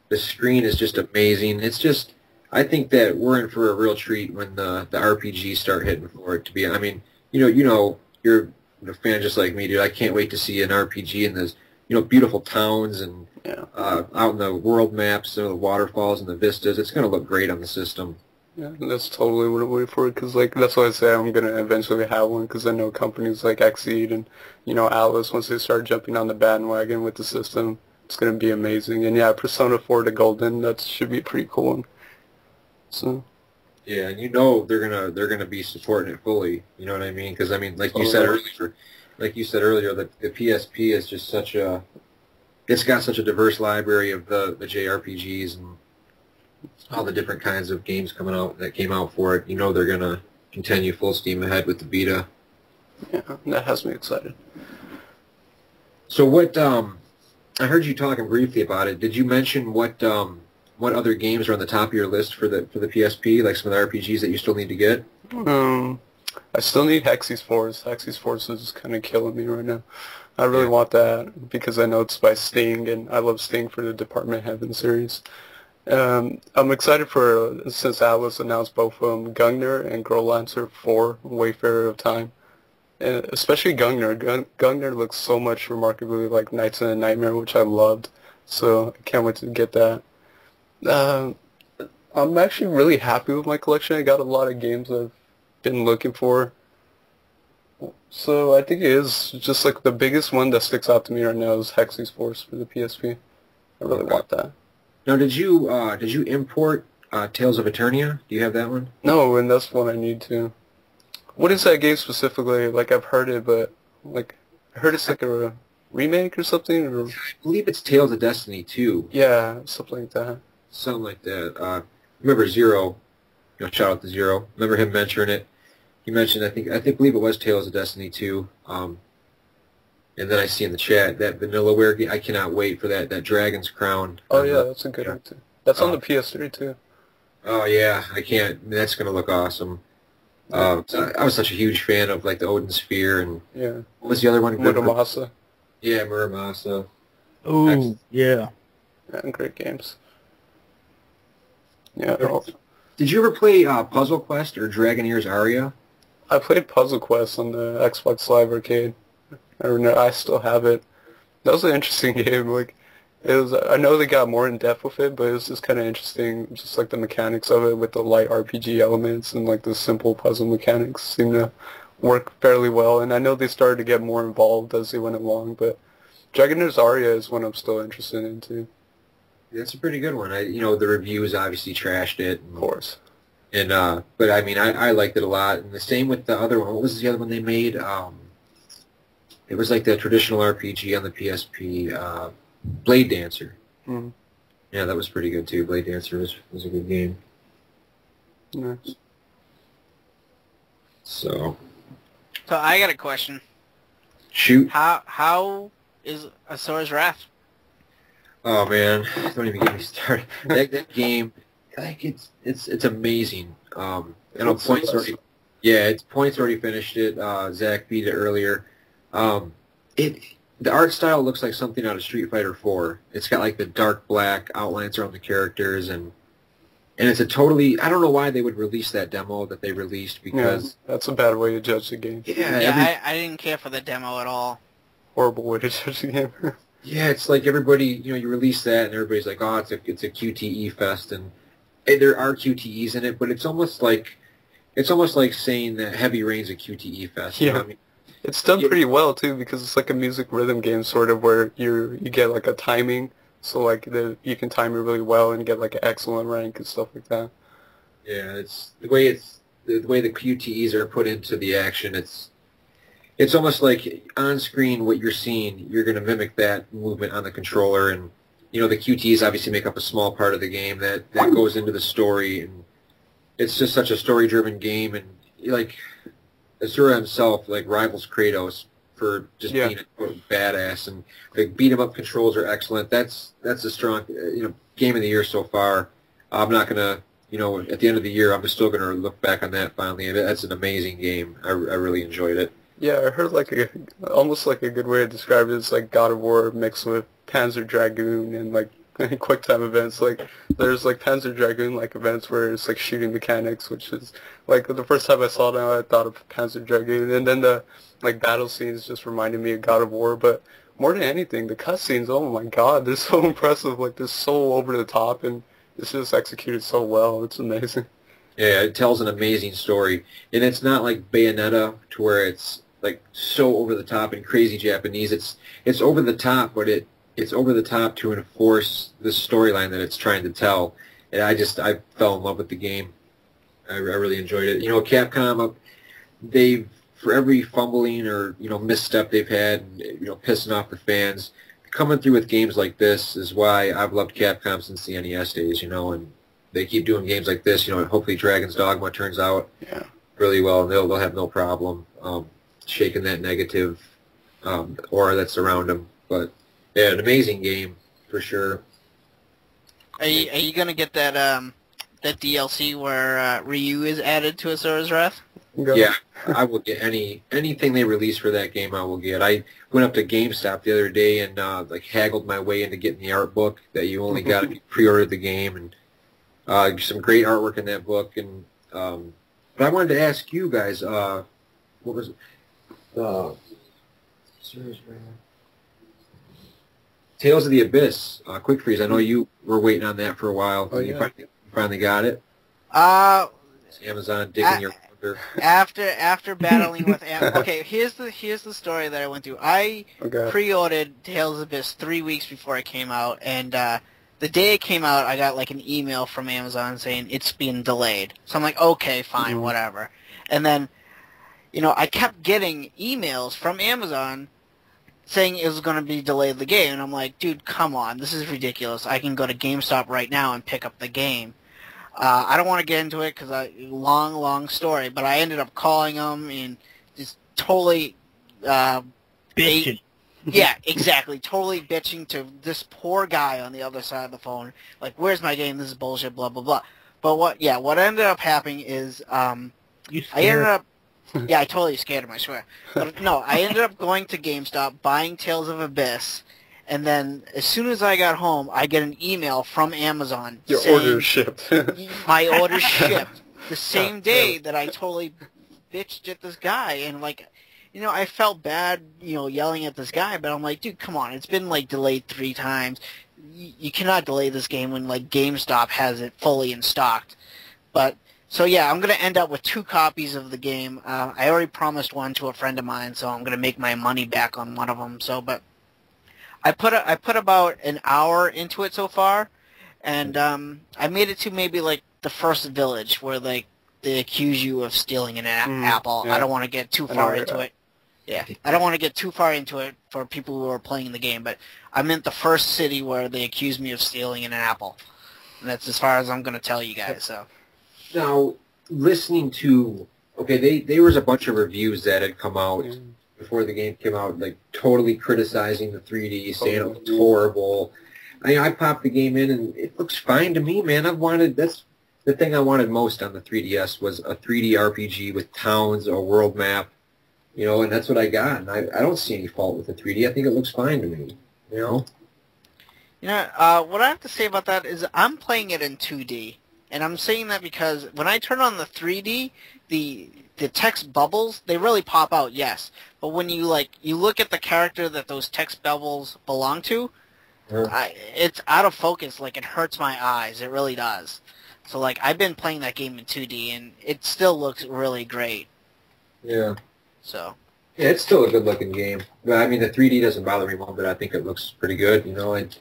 the screen is just amazing. It's just, I think that we're in for a real treat when the RPGs start hitting for it. I mean, you're a fan just like me, dude. I can't wait to see an RPG in this, beautiful towns and out in the world maps, the waterfalls and the vistas. It's going to look great on the system. Yeah, that's totally what I'm waiting for, because like that's why I say I'm gonna eventually have one, because I know companies like Xseed and Atlas, once they start jumping on the bandwagon with the system, it's gonna be amazing. And yeah, Persona 4 to Golden, that should be a pretty cool one. So. Yeah, and they're gonna be supporting it fully. You know what I mean? Because I mean, like you said earlier, the PSP is just it's got such a diverse library of the JRPGs and all the different kinds of games that came out for it. They're gonna continue full steam ahead with the Vita. Yeah, that has me excited. So what? I heard you talking briefly about it. Did you mention what other games are on the top of your list for the PSP? Like some of the RPGs that you still need to get? I still need Hexy's Force. Hexy's Force is kind of killing me right now. I really want that because I know it's by Sting, and I love Sting for the Department of Heaven series. I'm excited since Atlas announced both of them, Gungnir and Girl Lancer 4, Wayfarer of Time. And especially Gungnir. Gungnir looks so much remarkably like Nights in a Nightmare, which I loved. So I can't wait to get that. I'm actually really happy with my collection. I got a lot of games I've been looking for. So I think it is just like the biggest one that sticks out to me right now is Hexy's Force for the PSP. I really want that. Now, did you import Tales of Eternia? Do you have that one? No, and that's one I need to. What is that game specifically? Like I've heard it, but like I heard it's like a remake or something? Or... I believe it's Tales of Destiny 2. Yeah, something like that. Something like that. Remember Zero? Shout out to Zero. Remember him mentioning it? He mentioned, I believe it was Tales of Destiny 2. And then I see in the chat that Vanillaware game. I cannot wait for that Dragon's Crown. Oh yeah, that's a good one too. That's on the PS3 too. Oh yeah, I can't. That's gonna look awesome. So I was such a huge fan of like the Odin Sphere and what was the other one? Muramasa. Yeah, Muramasa. Oh yeah. And great games. Yeah. Did you ever play Puzzle Quest or Dragoneer's Aria? I played Puzzle Quest on the Xbox Live Arcade. I still have it. That was an interesting game. Like, it was. I know they got more in depth with it, but it was just kind of interesting. Just like the mechanics of it with the light RPG elements and like the simple puzzle mechanics seem to work fairly well. And I know they started to get more involved as they went along. But Dragoneer's Aria is one I'm still interested in too. That's a pretty good one. The reviews obviously trashed it. Of course. And but I mean, I liked it a lot. And the same with the other one. What was the other one they made? It was like the traditional RPG on the PSP, Blade Dancer. Mm-hmm. Yeah, that was pretty good too. Blade Dancer was a good game. Nice. So I got a question. Shoot. How is Asura's Wrath? Oh man, don't even get me started. that game, like it's amazing. Points already. Yeah, Points already finished it. Zach beat it earlier. The art style looks like something out of Street Fighter 4. It's got like the dark black outlines around the characters, and it's a totally. I don't know why they would release that demo that they released because that's a bad way to judge the game. Yeah, I didn't care for the demo at all. Horrible way to judge the game. Yeah, it's like everybody, you release that and everybody's like, oh, it's a QTE fest, and there are QTEs in it, but it's almost like saying that Heavy Rain's a QTE fest. Yeah. You know what I mean? It's done pretty well too because it's like a music rhythm game sort of where you get like a timing, so like you can time it really well and get like an excellent rank and stuff like that. Yeah, it's the way the QTEs are put into the action. It's almost like on screen what you're seeing, you're going to mimic that movement on the controller, and the QTEs obviously make up a small part of the game that goes into the story, and it's just such a story-driven game, and like Asura himself like rivals Kratos for just being a badass, and like beat 'em up controls are excellent. That's a strong game of the year so far. I'm not gonna at the end of the year I'm still gonna look back on that finally. That's an amazing game. I really enjoyed it. Yeah, I heard like almost like a good way to describe it is like God of War mixed with Panzer Dragoon and like quick time events. Like there's like Panzer Dragoon like events where it's like shooting mechanics, which is like the first time I saw that I thought of Panzer Dragoon, and then the like battle scenes just reminded me of God of War. But more than anything, the cutscenes, oh my god, they're so impressive. Like they're so over the top, and it's just executed so well. It's amazing. Yeah, it tells an amazing story, and it's not like Bayonetta to where it's like so over the top and crazy Japanese. It's over the top, but it's over the top to enforce the storyline that it's trying to tell. And I fell in love with the game. I really enjoyed it. Capcom, they've for every fumbling or misstep they've had, pissing off the fans, coming through with games like this is why I've loved Capcom since the NES days. And they keep doing games like this. Hopefully Dragon's Dogma turns out really well, and they'll have no problem shaking that negative aura that's around them. But yeah, an amazing game for sure. Are you gonna get that that DLC where Ryu is added to Asura's Wrath? Yeah, I will get anything they release for that game. I will get. I went up to GameStop the other day and like haggled my way into getting the art book that you only got if you pre-ordered the game, and some great artwork in that book. And but I wanted to ask you guys, what was it? Tales of the Abyss, Quick Freeze. I know you were waiting on that for a while. Oh, yeah. You finally got it? It's Amazon digging your under. After battling with okay, here's the story that I went through. I pre-ordered Tales of the Abyss 3 weeks before it came out, and the day it came out, I got like an email from Amazon saying it's been delayed. So I'm like, okay, fine, whatever. And then I kept getting emails from Amazon saying it was going to be delayed the game, and I'm like, dude, come on, this is ridiculous. I can go to GameStop right now and pick up the game. I don't want to get into it because long story, but I ended up calling them and just totally Bitching. Yeah, exactly. Totally bitching to this poor guy on the other side of the phone. Like, where's my game? This is bullshit, blah, blah, blah. But what ended up happening is, I ended up, yeah, I totally scared him, I swear. But no, I ended up going to GameStop, buying Tales of Abyss, and then as soon as I got home, I get an email from Amazon saying order shipped. my order shipped the same day that I totally bitched at this guy, and like, I felt bad, yelling at this guy, but I'm like, dude, come on, it's been like delayed 3 times. You cannot delay this game when like GameStop has it fully in stock. But so yeah, I'm gonna end up with 2 copies of the game. I already promised one to a friend of mine, so I'm gonna make my money back on one of them. So, but I put about an hour into it so far, and I made it to maybe like the first village where like they accuse you of stealing an apple. Yeah. I don't want to get too far into it. Yeah, I don't want to get too far into it for people who are playing the game, but I'm in the first city where they accuse me of stealing an apple, and that's as far as I'm going to tell you guys. So Now, listening to, okay, there was a bunch of reviews that had come out before the game came out, like totally criticizing the 3D, saying it was horrible. I popped the game in, and it looks fine to me, man. That's the thing I wanted most on the 3DS was a 3D RPG with towns or world map. And that's what I got, and I don't see any fault with the 3D. I think it looks fine to me, what I have to say about that is I'm playing it in 2D, and I'm saying that because when I turn on the 3D, the text bubbles, they really pop out, yes. But when you look at the character that those text bubbles belong to, it's out of focus, like it hurts my eyes, it really does. So like I've been playing that game in 2D, and it still looks really great. Yeah. So. Yeah, it's still a good-looking game. But I mean, the 3D doesn't bother me one bit. I think it looks pretty good. I don't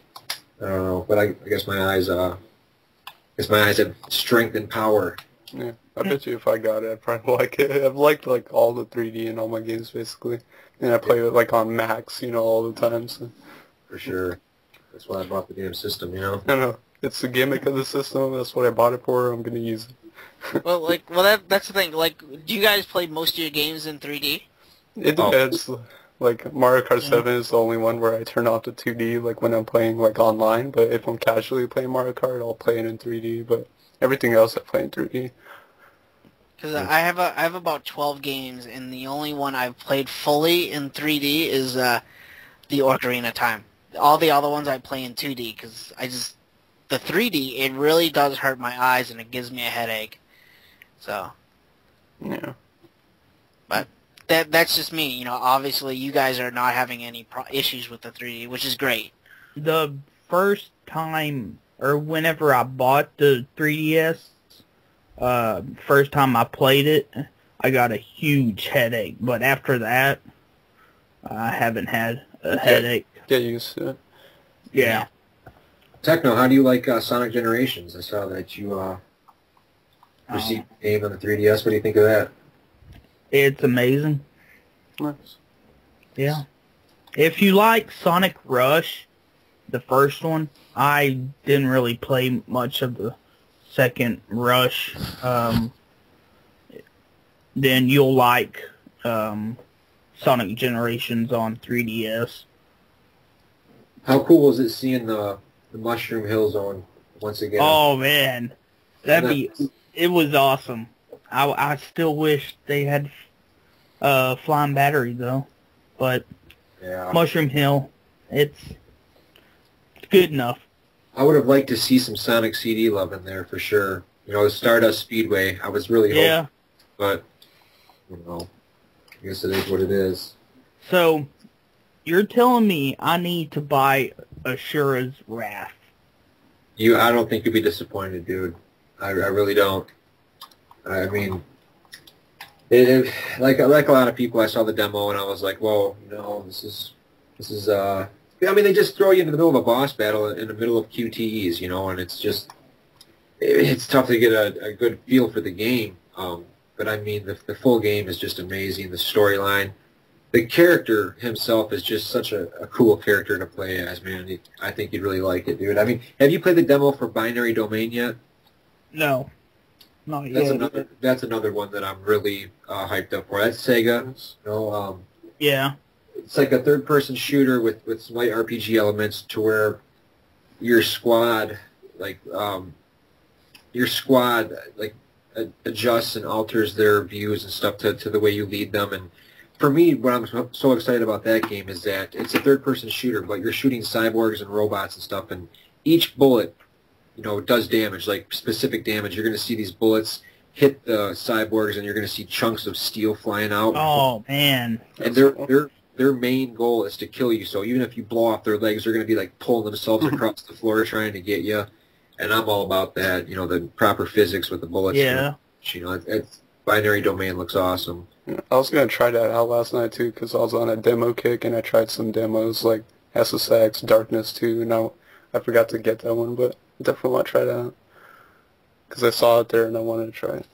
know, but I guess my eyes have strength and power. Yeah, I bet you if I got it, I'd probably like it. I've liked like all the 3D in all my games basically, and I play it like on max, all the time. So. For sure. That's why I bought the damn system. I know. It's the gimmick of the system. That's what I bought it for. I'm gonna use it. That's the thing. Like, do you guys play most of your games in 3D? It depends. Like, Mario Kart 7 is the only one where I turn off the 2D, like, when I'm playing, like, online. But if I'm casually playing Mario Kart, I'll play it in 3D. But everything else I play in 3D. Because I have about 12 games, and the only one I've played fully in 3D is the Ocarina of Time. All the other ones I play in 2D, because the 3D, it really does hurt my eyes, and it gives me a headache. So, yeah. But that's just me. Obviously you guys are not having any issues with the 3D, which is great. The first time, or whenever I bought the 3DS, first time I played it, I got a huge headache. But after that, I haven't had a headache. Get used to it. Yeah. Techno, how do you like Sonic Generations? I saw that you received the game on the 3DS. What do you think of that? It's amazing. Nice. Yeah. If you like Sonic Rush, the first one, I didn't really play much of the second Rush. Then you'll like Sonic Generations on 3DS. How cool was it seeing the Mushroom Hill Zone once again? Oh man, it was awesome. I still wish they had Flying Battery though, but Mushroom Hill, it's good enough. I would have liked to see some Sonic CD love in there for sure. Stardust Speedway. I was really hoping, but I guess it is what it is. So, you're telling me I need to buy Ashura's Wrath? I don't think you'll be disappointed, dude. I really don't. I mean, like a lot of people, I saw the demo and I was like, whoa, this is. I mean, they just throw you into the middle of a boss battle in the middle of QTEs, and it's tough to get a good feel for the game. But I mean, the full game is just amazing. The storyline, the character himself is just such a cool character to play as, man. I think you'd really like it, dude. I mean, have you played the demo for Binary Domain yet? No, not yet. That's another one that I'm really hyped up for. That's Sega. You know, yeah. It's like a third-person shooter with some light RPG elements to where your squad, like, adjusts and alters their views and stuff to the way you lead them. And for me, what I'm so excited about that game is that it's a third-person shooter, but you're shooting cyborgs and robots and stuff, and each bullet, you know, does damage, like specific damage. You're going to see these bullets hit the cyborgs, and you're going to see chunks of steel flying out. Oh, man. And their main goal is to kill you, so even if you blow off their legs, they're going to be like pulling themselves across the floor trying to get you. And I'm all about that, you know, the proper physics with the bullets. Yeah. You know, it's Binary Domain looks awesome. I was going to try that out last night, too, because I was on a demo kick, and I tried some demos like SSX, Darkness 2, and I forgot to get that one, but I definitely want to try that out. Because I saw it there, and I wanted to try it.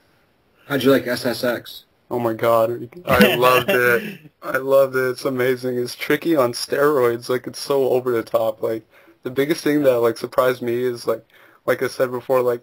How'd you like SSX? Oh my god, I loved it. I loved it. It's amazing. It's tricky on steroids. Like, it's so over the top. Like, the biggest thing that, like, surprised me is, like I said before, like,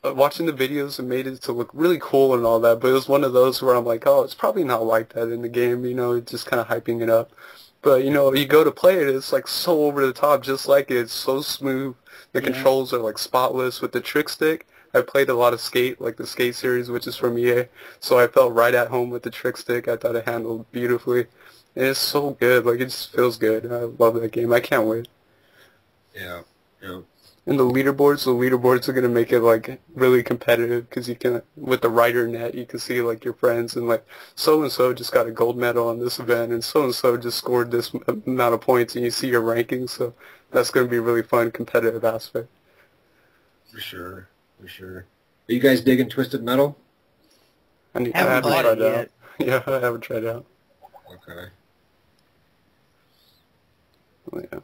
watching the videos, it made it to look really cool and all that, but it was one of those where I'm like, oh, it's probably not like that in the game, you know, it's just kind of hyping it up. But, you know, you go to play it, it's, like, so over the top, just like it. It's so smooth. The controls are, like, spotless with the trick stick. I played a lot of Skate, like the Skate series, which is from EA, so I felt right at home with the trick stick. I thought it handled beautifully. And it's so good. Like, it just feels good. I love that game. I can't wait. Yeah, yeah. And the leaderboards are going to make it, like, really competitive, because you can, with the writer net, you can see, like, your friends, and, like, so-and-so just got a gold medal on this event, and so-and-so just scored this amount of points, and you see your rankings, so that's going to be a really fun, competitive aspect. For sure. For sure. Are you guys digging Twisted Metal? I haven't tried it out. Yeah, I haven't tried it out. Okay. Oh, yeah.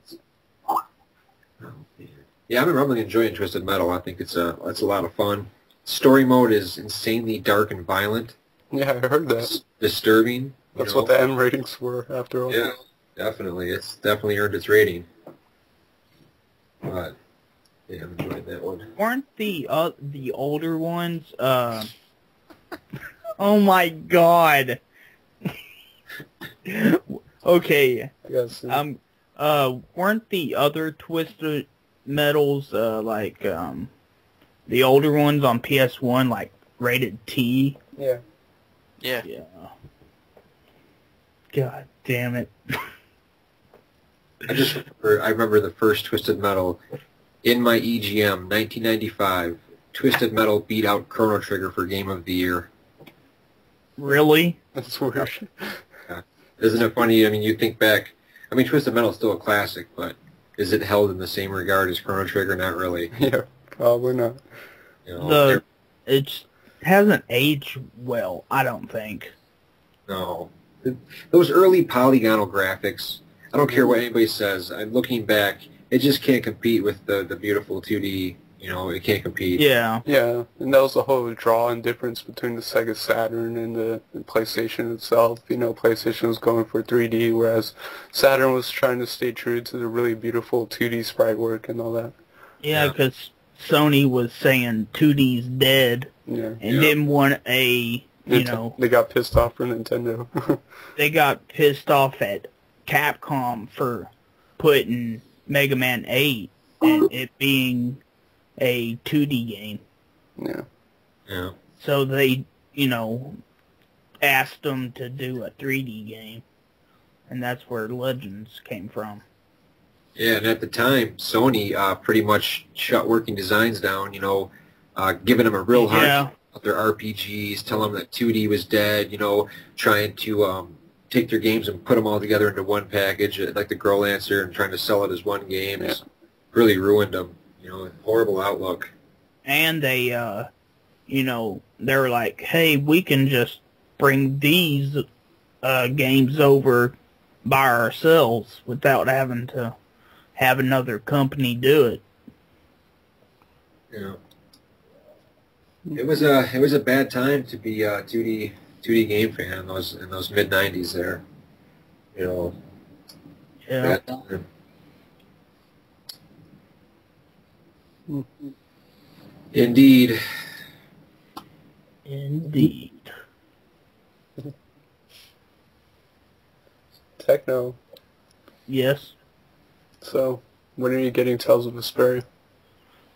Yeah, I'm really enjoying Twisted Metal. I think it's a lot of fun. Story mode is insanely dark and violent. Yeah, I heard that. It's disturbing. That's what the M ratings were, after all. Yeah, definitely. It's definitely earned its rating. But yeah, I'm enjoying that one. Weren't the older ones? Oh my god. Okay. Yes. Weren't the other Twisted Metals like the older ones on PS1 like rated T? Yeah. Yeah. Yeah. God damn it. I remember the first Twisted Metal in my EGM, 1995. Twisted Metal beat out Chrono Trigger for Game of the Year. Really? That's weird. Yeah. Isn't it funny? I mean, you think back. I mean, Twisted Metal is still a classic, but is it held in the same regard as Chrono Trigger? Not really. Yeah, probably not. You know, it hasn't aged well, I don't think. No. Those early polygonal graphics, I don't care what anybody says. I'm looking back, it just can't compete with the beautiful 2D. You know, it can't compete. Yeah. Yeah, and that was the whole draw and difference between the Sega Saturn and the PlayStation itself. You know, PlayStation was going for 3D, whereas Saturn was trying to stay true to the really beautiful 2D sprite work and all that. Yeah, because Sony was saying 2D's dead, and didn't want a, you know... They got pissed off for Nintendo. They got pissed off at Capcom for putting Mega Man 8 and it being a 2D game. Yeah. Yeah. So they, you know, asked them to do a 3D game, and that's where Legends came from. Yeah, and at the time, Sony pretty much shut Working Designs down, you know, giving them a real hard time with their RPGs, telling them that 2D was dead, you know, trying to take their games and put them all together into one package, like the Girl Answer, and trying to sell it as one game. It's really ruined them. You know, horrible outlook. And they, you know, they were like, hey, we can just bring these games over by ourselves without having to have another company do it. Yeah. It was a bad time to be a 2D game fan in those mid-90s there. You know. Yeah. Indeed. Indeed. Techno. Yes. So, when are you getting Tales of Vesperia?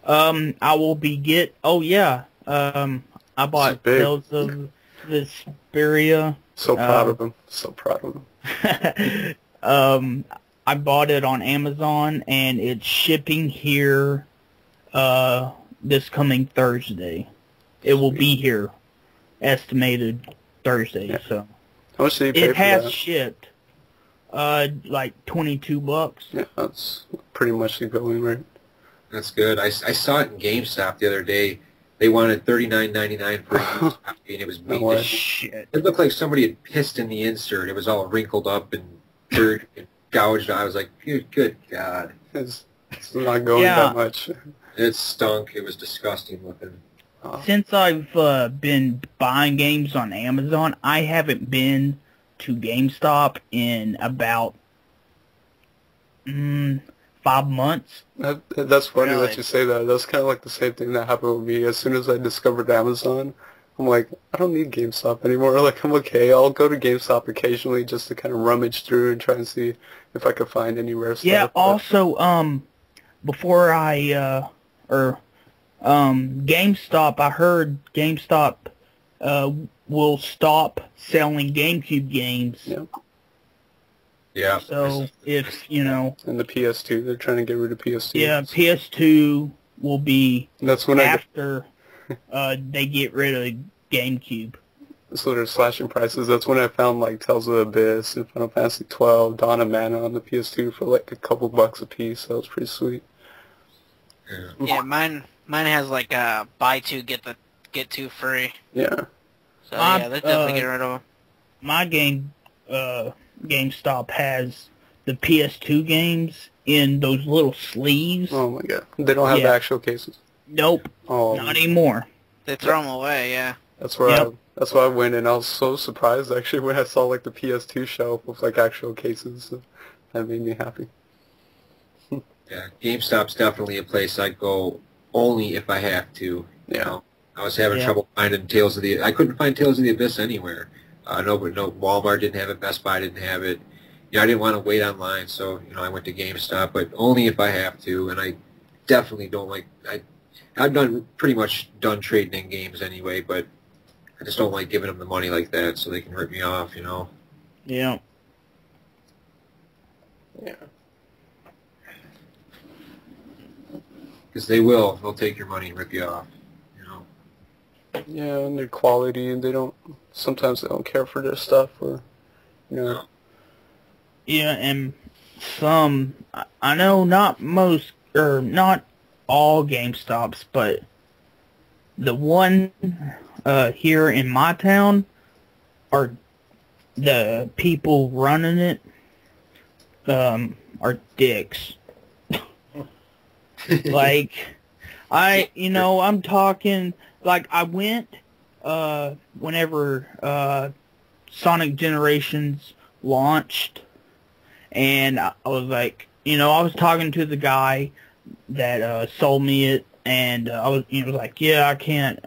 I will be Oh yeah. I bought Tales of Vesperia. So proud of him. So proud of him. I bought it on Amazon and it's shipping here this coming Thursday. It will be here estimated Thursday, yeah. so how much did you pay for that? It has shipped like $22. Yeah, that's pretty much the going rate. That's good. I saw it in GameStop the other day. They wanted $39.99 for a used copy, and it was beat to shit. It looked like somebody had pissed in the insert. It was all wrinkled up and dirt and gouged. I was like, good God. It's not going that much. It stunk. It was disgusting looking. Since I've been buying games on Amazon, I haven't been to GameStop in about 5 months. That's funny that you say that. That's kind of like the same thing that happened with me. As soon as I discovered Amazon, I'm like, I don't need GameStop anymore. Like, I'm okay. I'll go to GameStop occasionally just to kind of rummage through and try and see if I could find any rare stuff. Yeah, also, before GameStop, I heard GameStop will stop selling GameCube games. Yep. Yeah. So if, you know... And the PS2, they're trying to get rid of PS2. Yeah, PS2 will be that's when after they get rid of GameCube. So they're slashing prices. That's when I found like Tales of the Abyss and Final Fantasy 12, Dawn of Mana on the PS2 for like a couple bucks a piece. That was pretty sweet. Yeah, mine has like buy two get two free. Yeah. So yeah, they're definitely getting rid of them. My GameStop has the PS2 games in those little sleeves. Oh my god. They don't have the actual cases? Nope. Oh. Not anymore. They throw them away, yeah. That's where that's why I went, and I was so surprised actually when I saw like the PS2 shelf with like actual cases. So that made me happy. Yeah, GameStop's definitely a place I'd go only if I have to. You know, I was having trouble finding Tales of the. I couldn't find Tales of the Abyss anywhere. No, Walmart didn't have it. Best Buy didn't have it. You know, I didn't want to wait online, so you know, I went to GameStop, but only if I have to. And I definitely don't like. I've pretty much done trading in games anyway, but I just don't like giving them the money like that, so they can rip me off. You know. Yeah. Yeah. Because they will. They'll take your money and rip you off. You know. Yeah, and their quality, and sometimes they don't care for their stuff, or, you know. Yeah, and some, I know not most, or not all GameStops, but the one here in my town, are the people running it, are dicks. Like, I'm talking, like, I went, whenever, Sonic Generations launched, and I was like, I was talking to the guy that, sold me it, and I was, was like, yeah, I can't,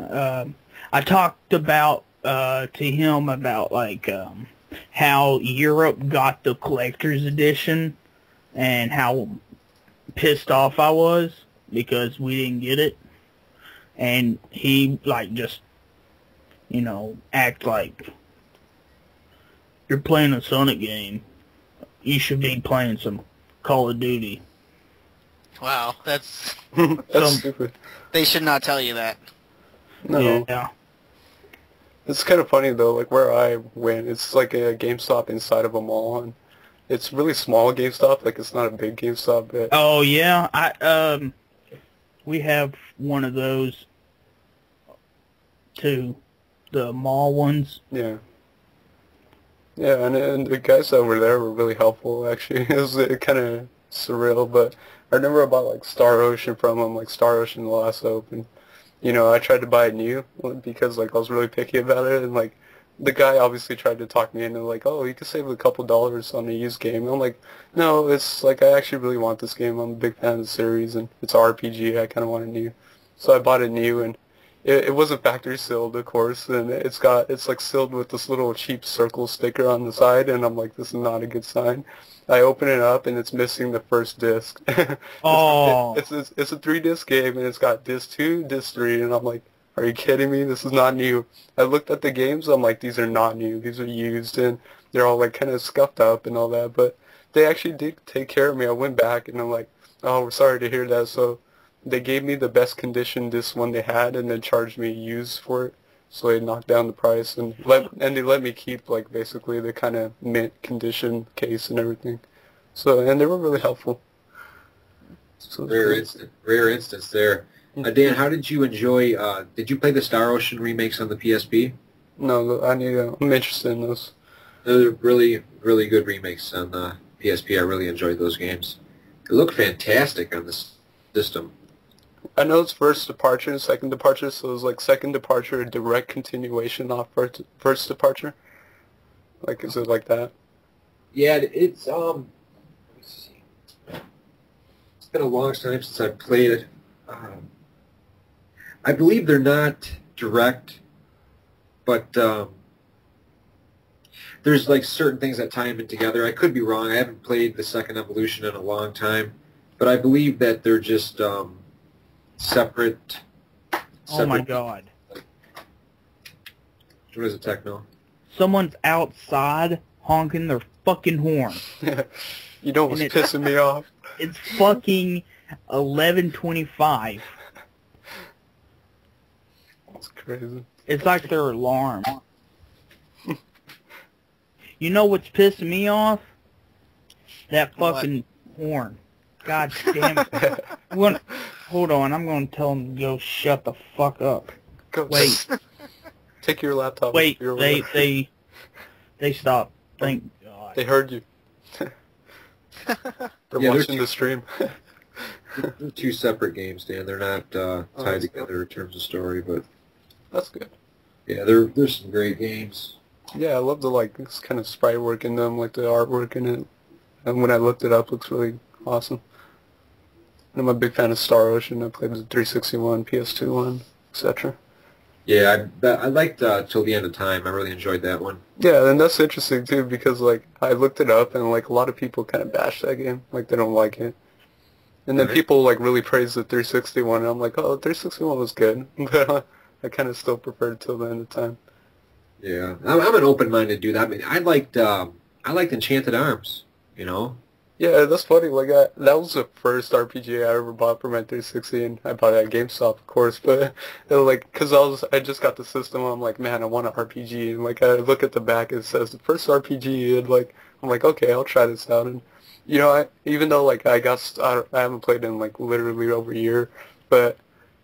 I talked about, to him about, like, how Europe got the collector's edition, and how pissed off I was because we didn't get it, and he like just act like you're playing a Sonic game, you should be playing some Call of Duty. Wow, that's stupid. They should not tell you that. No. Yeah. It's kind of funny though, like where I went, it's like a GameStop inside of a mall, and it's really small GameStop, like it's not a big GameStop. But oh yeah, we have one of those too, the mall ones. Yeah. Yeah, and the guys over there were really helpful. Actually, it was kind of surreal, but I remember I bought like Star Ocean from them, like Star Ocean The Last Hope, and I tried to buy it new because like I was really picky about it, and like the guy obviously tried to talk me into like, oh, you could save a couple dollars on a used game. And I'm like, no, it's like I actually really want this game. I'm a big fan of the series, and it's an RPG. I kind of want it new, so I bought it new, and it wasn't factory sealed, of course, and it's like sealed with this little cheap circle sticker on the side, and I'm like, this is not a good sign. I open it up, and it's missing the first disc. Oh. It's a 3-disc game, and it's got disc 2, disc 3, and I'm like, are you kidding me? This is not new. I looked at the games, I'm like, these are not new. These are used, and they're all like kind of scuffed up and all that, but they actually did take care of me. I went back, and I'm like, oh, we're sorry to hear that, so they gave me the best condition disc one they had, and then charged me used for it. So they knocked down the price, and they let me keep like basically the kind of mint condition case and everything. So and they were really helpful. So Rare instance there. Dan, how did you enjoy? Did you play the Star Ocean remakes on the PSP? No, I'm interested in those. They're really, really good remakes on the PSP. I really enjoyed those games. They look fantastic on this system. I know it's first departure and second departure, so it was like second departure a direct continuation off first departure. Like, is it like that? Yeah, it's let me see. It's been a long time since I've played it. I believe they're not direct, but there's like certain things that tie them in together. I could be wrong. I haven't played the second evolution in a long time, but I believe that they're just separate. Oh my God! What is it, Techno? Someone's outside honking their fucking horn. You know what's pissing me off? It's fucking 11:25. That's crazy. It's like their alarm. You know what's pissing me off? That fucking horn. God damn it. Hold on, I'm going to tell them to go shut the fuck up. Go. Wait. Take your laptop. Wait, they stopped. Thank God. They heard you. They're watching the stream. They're two separate games, Dan. They're not tied together in terms of story, but that's good. Yeah, there's some great games. Yeah, I love the this kind of sprite work in them, like the artwork in it. And when I looked it up, it looks really awesome. And I'm a big fan of Star Ocean. I played the 361, PS2 one, etc. Yeah, I liked Till the End of Time. I really enjoyed that one. Yeah, and that's interesting too because I looked it up and a lot of people kind of bash that game, like they don't like it. And then people really praise the 361, and I'm like, oh, the 361 was good, but I kind of still preferred Till the End of Time. Yeah, I'm an open-minded dude. I mean, I liked Enchanted Arms. You know. Yeah, that's funny. That was the first RPG I ever bought for my 360, and I bought it at GameStop, of course. But because I just got the system, I'm like, man, I want an RPG. And I look at the back, it says the first RPG, and I'm like, okay, I'll try this out. And even though I haven't played in literally over a year, but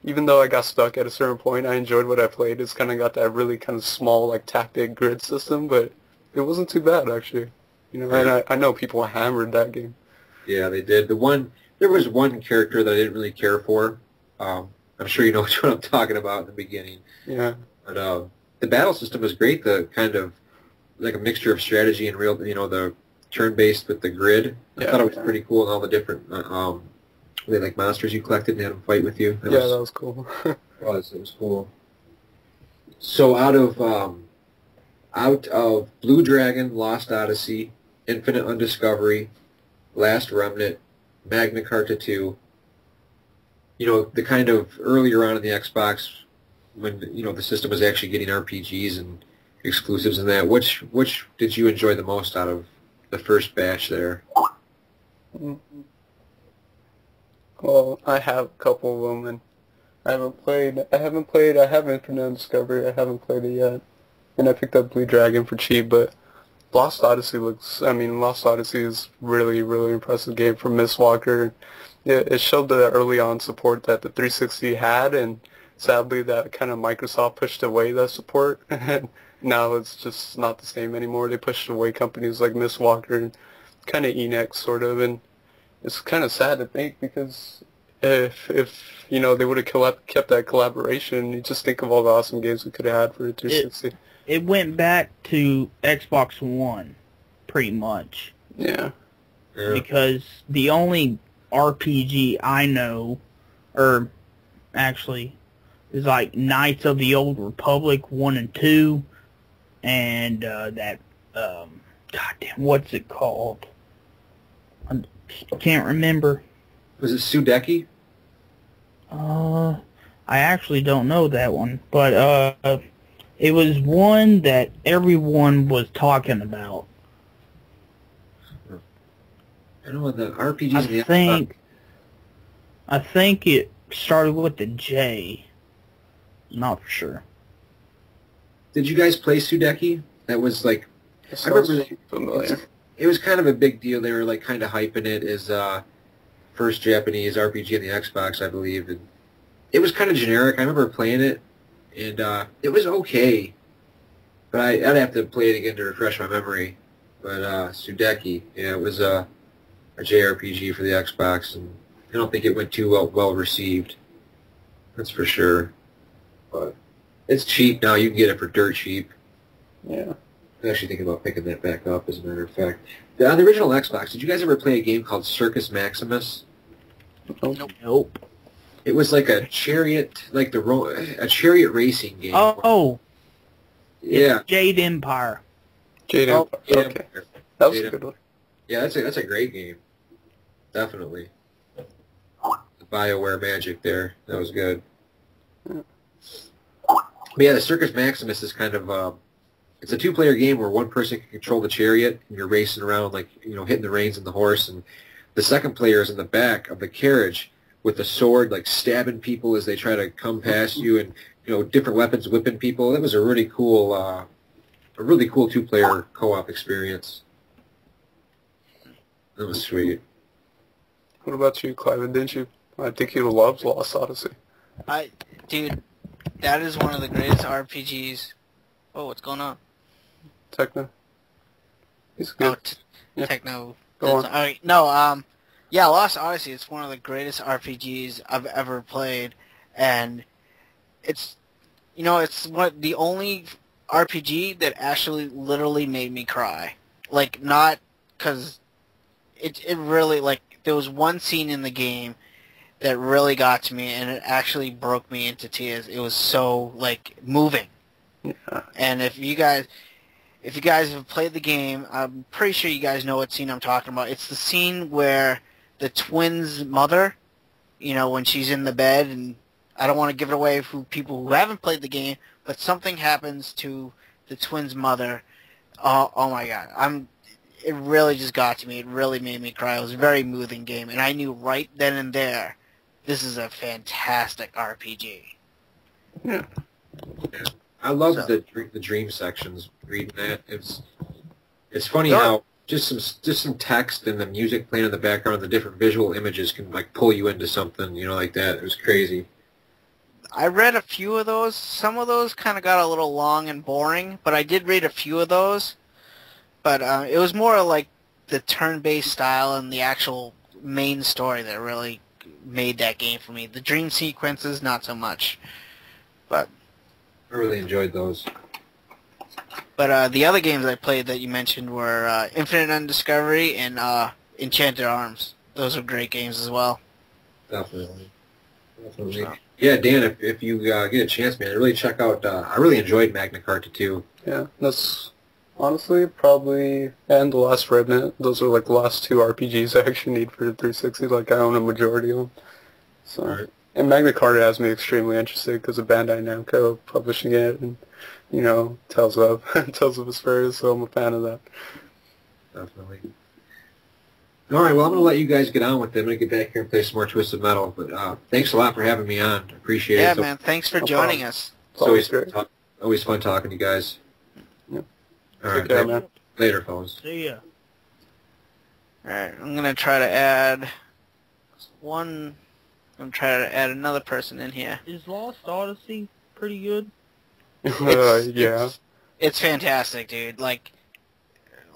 even though I got stuck at a certain point, I enjoyed what I played. It's kind of got that really kind of small tactic grid system, but it wasn't too bad actually. And I know people hammered that game. Yeah, they did. There was one character that I didn't really care for. I'm sure you know which one I'm talking about in the beginning. Yeah. But the battle system was great. The kind of a mixture of strategy and real, the turn-based with the grid. I thought it was pretty cool, and all the different monsters you collected and had them fight with you. That was cool. It was cool. So out of Blue Dragon, Lost Odyssey, Infinite Undiscovery, Last Remnant, Magna Carta 2, the kind of earlier on in the Xbox when, the system was actually getting RPGs and exclusives and that, which did you enjoy the most out of the first batch there? Well, I have a couple of them, and I have Infinite Undiscovery, I haven't played it yet. And I picked up Blue Dragon for cheap, but Lost Odyssey is really, really impressive game from Miss Walker. It showed the early on support that the 360 had, and sadly that kind of Microsoft pushed away that support. And now it's just not the same anymore. They pushed away companies like Miss Walker and kind of Enix sort of, and it's kind of sad to think because if they would have kept that collaboration, you just think of all the awesome games we could have had for the 360. It went back to Xbox One, pretty much. Yeah. Because the only RPG I know, or actually, is like Knights of the Old Republic 1 and 2, and that, goddamn, what's it called? I can't remember. Was it Sudeki? I actually don't know that one, but it was one that everyone was talking about. I know the RPGs. I think it started with the J. Not for sure. Did you guys play Sudeki? That was like, I remember familiar. It was kind of a big deal. They were like kind of hyping it as first Japanese RPG on the Xbox, I believe, and it was kind of generic. I remember playing it, and it was okay, but I'd have to play it again to refresh my memory. But Sudeki, yeah, it was a JRPG for the Xbox, and I don't think it went too well received. That's for sure. But it's cheap now. You can get it for dirt cheap. Yeah. I'm actually thinking about picking that back up, as a matter of fact. On the original Xbox, did you guys ever play a game called Circus Maximus? Nope. It was like a chariot, like a chariot racing game. Oh. Yeah. It's Jade Empire. Jade Empire. Okay. That was a good one. Yeah, that's a great game. Definitely. The BioWare magic there. That was good. But yeah, the Circus Maximus is kind of it's a two-player game where one person can control the chariot and you're racing around, like, hitting the reins on the horse, and the second player is in the back of the carriage with the sword, like stabbing people as they try to come past you, and different weapons whipping people. That was a really cool two-player co-op experience. That was sweet. What about you, Clive? Didn't you? I think you loved Lost Odyssey. Dude, that is one of the greatest RPGs. Oh, what's going on? Techno. He's good. Yeah. Techno. Go on. All right. No, yeah, Lost Odyssey is one of the greatest RPGs I've ever played, and it's the only RPG that actually literally made me cry. Like, not because it really, like, there was one scene in the game that really got to me, and it actually broke me into tears. It was so, like, moving. Yeah. And if you guys have played the game, I'm pretty sure you guys know what scene I'm talking about. It's the scene where the twins' mother, when she's in the bed, and I don't want to give it away for people who haven't played the game, but something happens to the twins' mother. Oh my God. It really just got to me. It really made me cry. It was a very moving game, and I knew right then and there, this is a fantastic RPG. Yeah. I love the dream sections. Reading that, it's funny how just some text and the music playing in the background, the different visual images can like pull you into something, like that. It was crazy. I read a few of those. Some of those kind of got a little long and boring, but I did read a few of those. But it was more like the turn-based style and the actual main story that really made that game for me. The dream sequences, not so much. But I really enjoyed those. But the other games I played that you mentioned were Infinite Undiscovery and Enchanted Arms. Those are great games as well. Definitely. So. Yeah, Dan, if you get a chance, man, really check out... I really enjoyed Magna Carta 2. Yeah, that's honestly probably... And The Last Remnant. Those are like the last two RPGs I actually need for the 360. Like, I own a majority of them. So... Right. And Magna Carta has me extremely interested because of Bandai Namco publishing it, and tells of Asperia, so I'm a fan of that. Definitely. All right, well, I'm going to let you guys get on with it. I'm going to get back here and play some more Twisted Metal. But thanks a lot for having me on. I appreciate it. Yeah, man. Thanks for joining us. It's always great. Always fun talking to you guys. Yeah. All right, care, man. Later, fellas. See ya. All right, I'm going to try to add another person in here. Is Lost Odyssey pretty good? Yeah. It's fantastic, dude. Like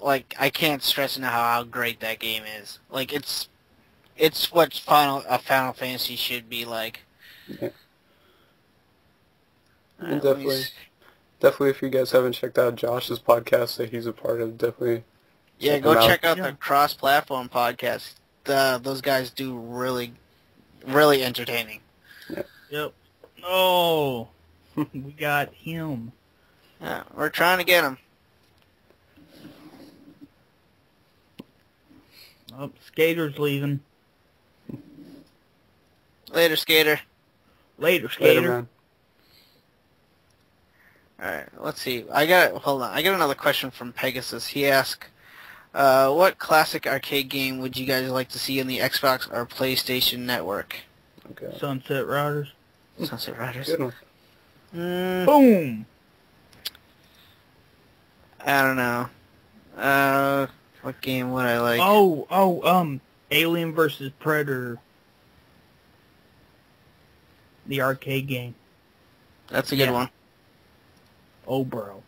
I can't stress enough how great that game is. Like, it's It's what a Final Fantasy should be like. Yeah. And definitely, if you guys haven't checked out Josh's podcast that he's a part of, definitely. Yeah, go check out the cross-platform podcast. Those guys do really, really entertaining. Yeah. Yep. Oh, we got him. Yeah, we're trying to get him. Oh, Skater's leaving. Later, Skater. Later, Skater. Later, man. Alright, let's see. Hold on. I got another question from Pegasus. He asked, what classic arcade game would you guys like to see in the Xbox or PlayStation network? Okay. Sunset Riders. Sunset Riders. Good one. Boom. I don't know. What game would I like? Alien vs. Predator. The arcade game. That's a good one. Oh, bro.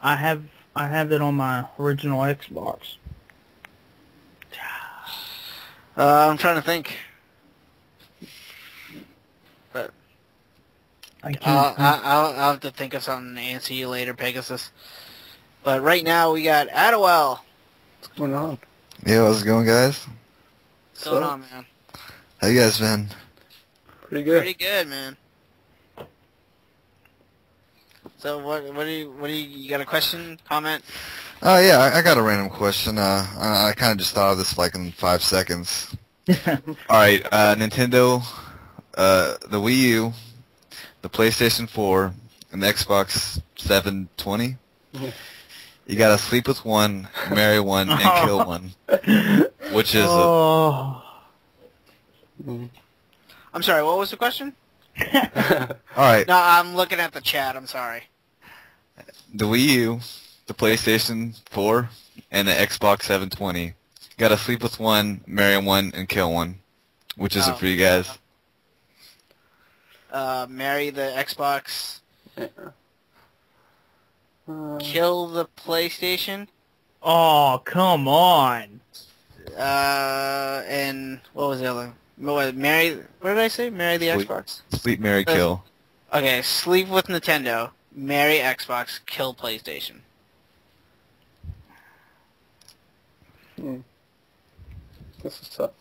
I have it on my original Xbox. I'm trying to think. But I'll have to think of something and answer you later, Pegasus. But right now we got Adwell. What's going on? Yeah, how's it going, guys? What's going on, man? How you guys been? Pretty good. Pretty good, man. So what do you got a question, comment? Oh yeah, I got a random question. I kind of just thought of this like in 5 seconds. Alright, Nintendo, the Wii U, the PlayStation 4, and the Xbox 720. You gotta sleep with one, marry one, and kill one. Which is I'm sorry, what was the question? Alright. No, I'm looking at the chat, I'm sorry. The Wii U, the PlayStation 4, and the Xbox 720. You gotta sleep with one, marry one, and kill one. Which is it for you guys? Marry the Xbox. Kill the PlayStation. Oh, come on. And what was the other? Marry. What did I say? Marry the Xbox. Sleep, marry, kill. Okay, sleep with Nintendo. Marry Xbox. Kill PlayStation. This is tough.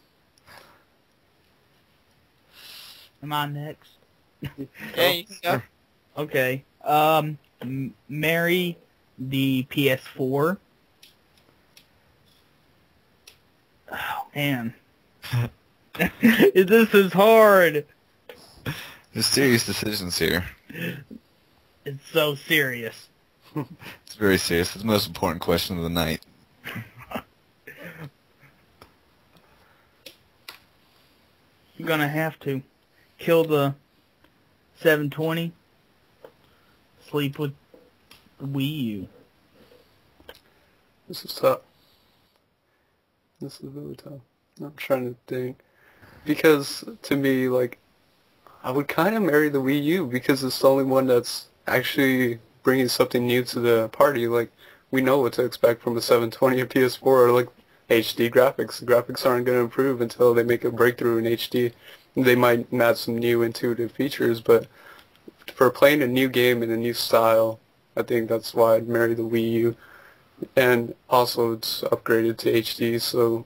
Am I next? Yeah, you can go. Okay. Marry the PS4. Oh, man. This is hard. There's serious decisions here. It's so serious. It's very serious. It's the most important question of the night. I'm gonna have to kill the 720. Sleep with the Wii U. This is tough. This is really tough. I'm trying to think. Because, to me, like, I would kind of marry the Wii U because it's the only one that's actually bringing something new to the party. Like, we know what to expect from a 720 or PS4 or, like, HD graphics. The graphics aren't going to improve until they make a breakthrough in HD. They might add some new intuitive features, but for playing a new game in a new style, I think that's why I'd marry the Wii U. And also it's upgraded to HD, so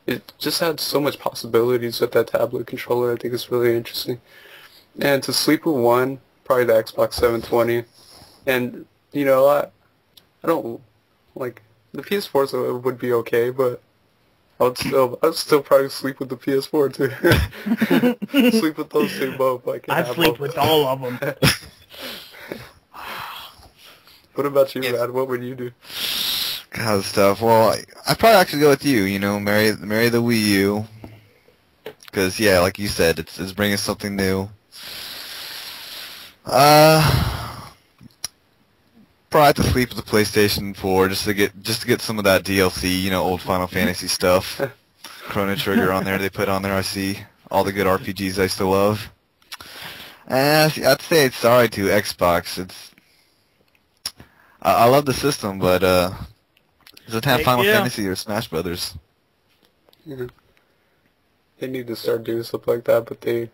it just had so much possibilities with that tablet controller. I think it's really interesting. And to sleep with one, probably the Xbox 720. And, you know, I don't, like, the PS4 would be okay, but I'd still probably sleep with the PS4 too. Sleep with those two both. I'd sleep with all of them. What about you, Rad? What would you do? God, stuff. Well, I'd probably actually go with you. You know, marry the Wii U. Because yeah, like you said, it's bringing something new. Probably have to sleep with the PlayStation 4 just to get some of that DLC. You know, old Final Fantasy stuff. Chrono Trigger on there. They put on there. I see all the good RPGs I still love. And I'd say it's sorry to Xbox. I love the system, but does it have Final Fantasy or Smash Brothers? Yeah. they need to start doing stuff like that, but they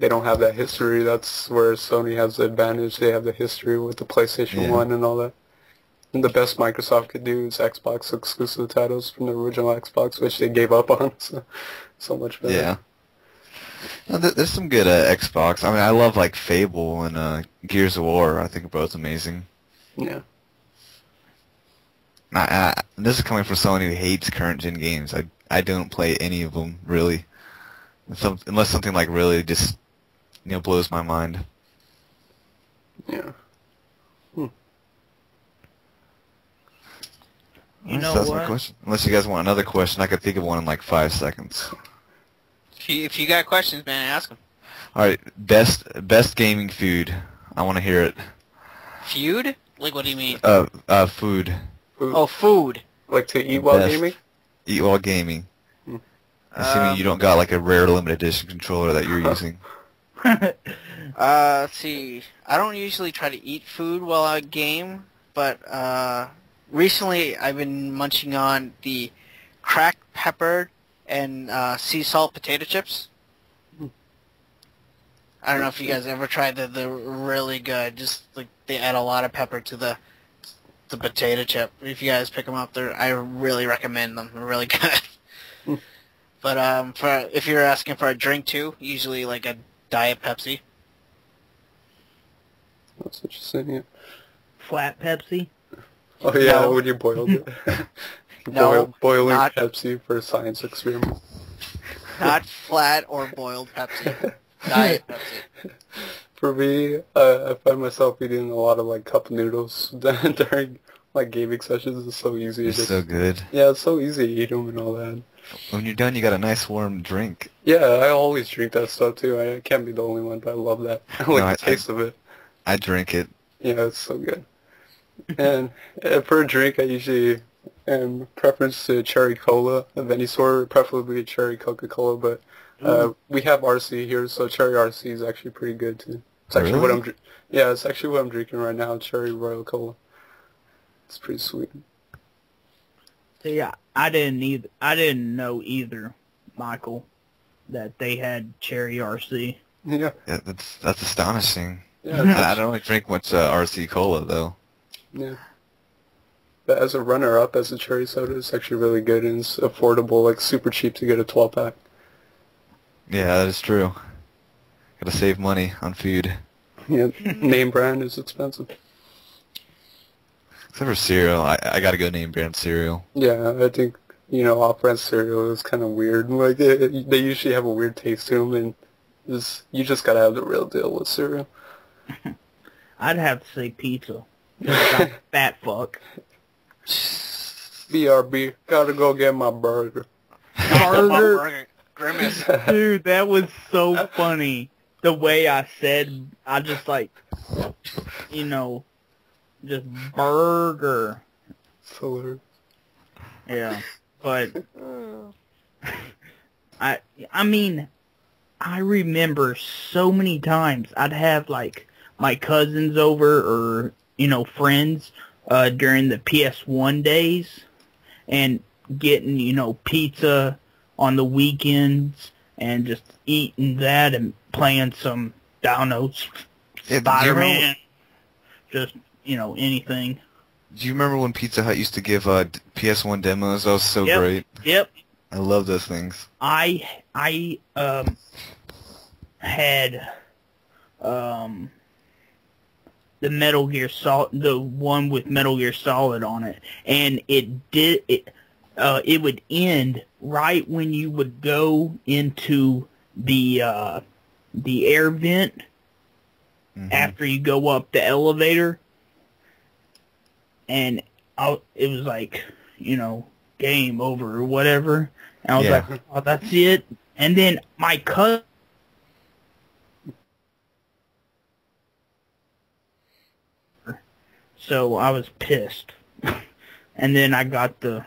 don't have that history. That's where Sony has the advantage. They have the history with the PlayStation 1 and all that. And the best Microsoft could do is Xbox exclusive titles from the original Xbox, which they gave up on. So much better. Yeah. No, there's some good Xbox. I mean, I love like Fable and Gears of War. I think are both amazing. Yeah. This is coming from someone who hates current gen games. I don't play any of them really, unless something like really just blows my mind. Yeah. You know that's what? my question. Unless you guys want another question, I could think of one in like 5 seconds. If you got questions, man, ask them. All right, best gaming food. I want to hear it. Feud? Like, what do you mean? Food. Oh, food. Like to eat while Best. gaming? Eat while gaming. Assuming you don't got like a rare limited edition controller that you're using. Let's see. I don't usually try to eat food while I game, but recently I've been munching on the cracked pepper and sea salt potato chips. I don't know if you guys ever tried them. They're really good. Just like they add a lot of pepper to the potato chip. If you guys pick them up, I really recommend them. They're really good. But if you're asking for a drink too, usually like a Diet Pepsi. That's interesting. Yeah. Flat Pepsi? Oh yeah, No. when you boiled it. No, boiling not- Pepsi for a science experiment. Not flat or boiled Pepsi. Diet Pepsi. For me, I find myself eating a lot of like cup noodles during like gaming sessions. It's so easy. It's so good. Yeah, it's so easy to eat them and all that. When you're done, you got a nice warm drink. Yeah, I always drink that stuff too. I can't be the only one, but I love that. I like the taste of it. I drink it. Yeah, it's so good. And for a drink, I usually am preference to cherry cola of any sort, preferably cherry Coca-Cola, but we have RC here, so cherry RC is actually pretty good too. It's actually what I'm it's actually what I'm drinking right now, cherry Royal Cola. It's pretty sweet. So yeah, I didn't know either, Michael, that they had cherry RC. Yeah. Yeah, that's astonishing. Yeah, I don't really drink much RC cola though. Yeah. But as a runner-up, as a cherry soda, it's actually really good and it's affordable, like super cheap to get a 12-pack. Yeah, that is true. Gotta save money on food. Yeah, name brand is expensive. Except for cereal, I gotta go name brand cereal. Yeah, I think, off-brand cereal is kind of weird. Like, they usually have a weird taste to them, and you just gotta have the real deal with cereal. I'd have to say pizza. 'Cause I'm a fat fuck. BRB, gotta go get my burger. Burger. Grimace. Dude, that was so funny. The way I said, I just like, just burger. So Yeah, but I mean, I remember so many times I'd have like my cousins over or friends during the PS1 days and getting pizza on the weekends and just eating that and playing some Donos, Spider-Man, just anything. Do you remember when Pizza Hut used to give PS1 demos? That was so great. Yep. I love those things. I had the Metal Gear Solid, the one with Metal Gear Solid on it, and it would end right when you would go into the air vent after you go up the elevator, and it was like game over or whatever. And I was like, oh, that's it. And then my cousin, so I was pissed. And then I got the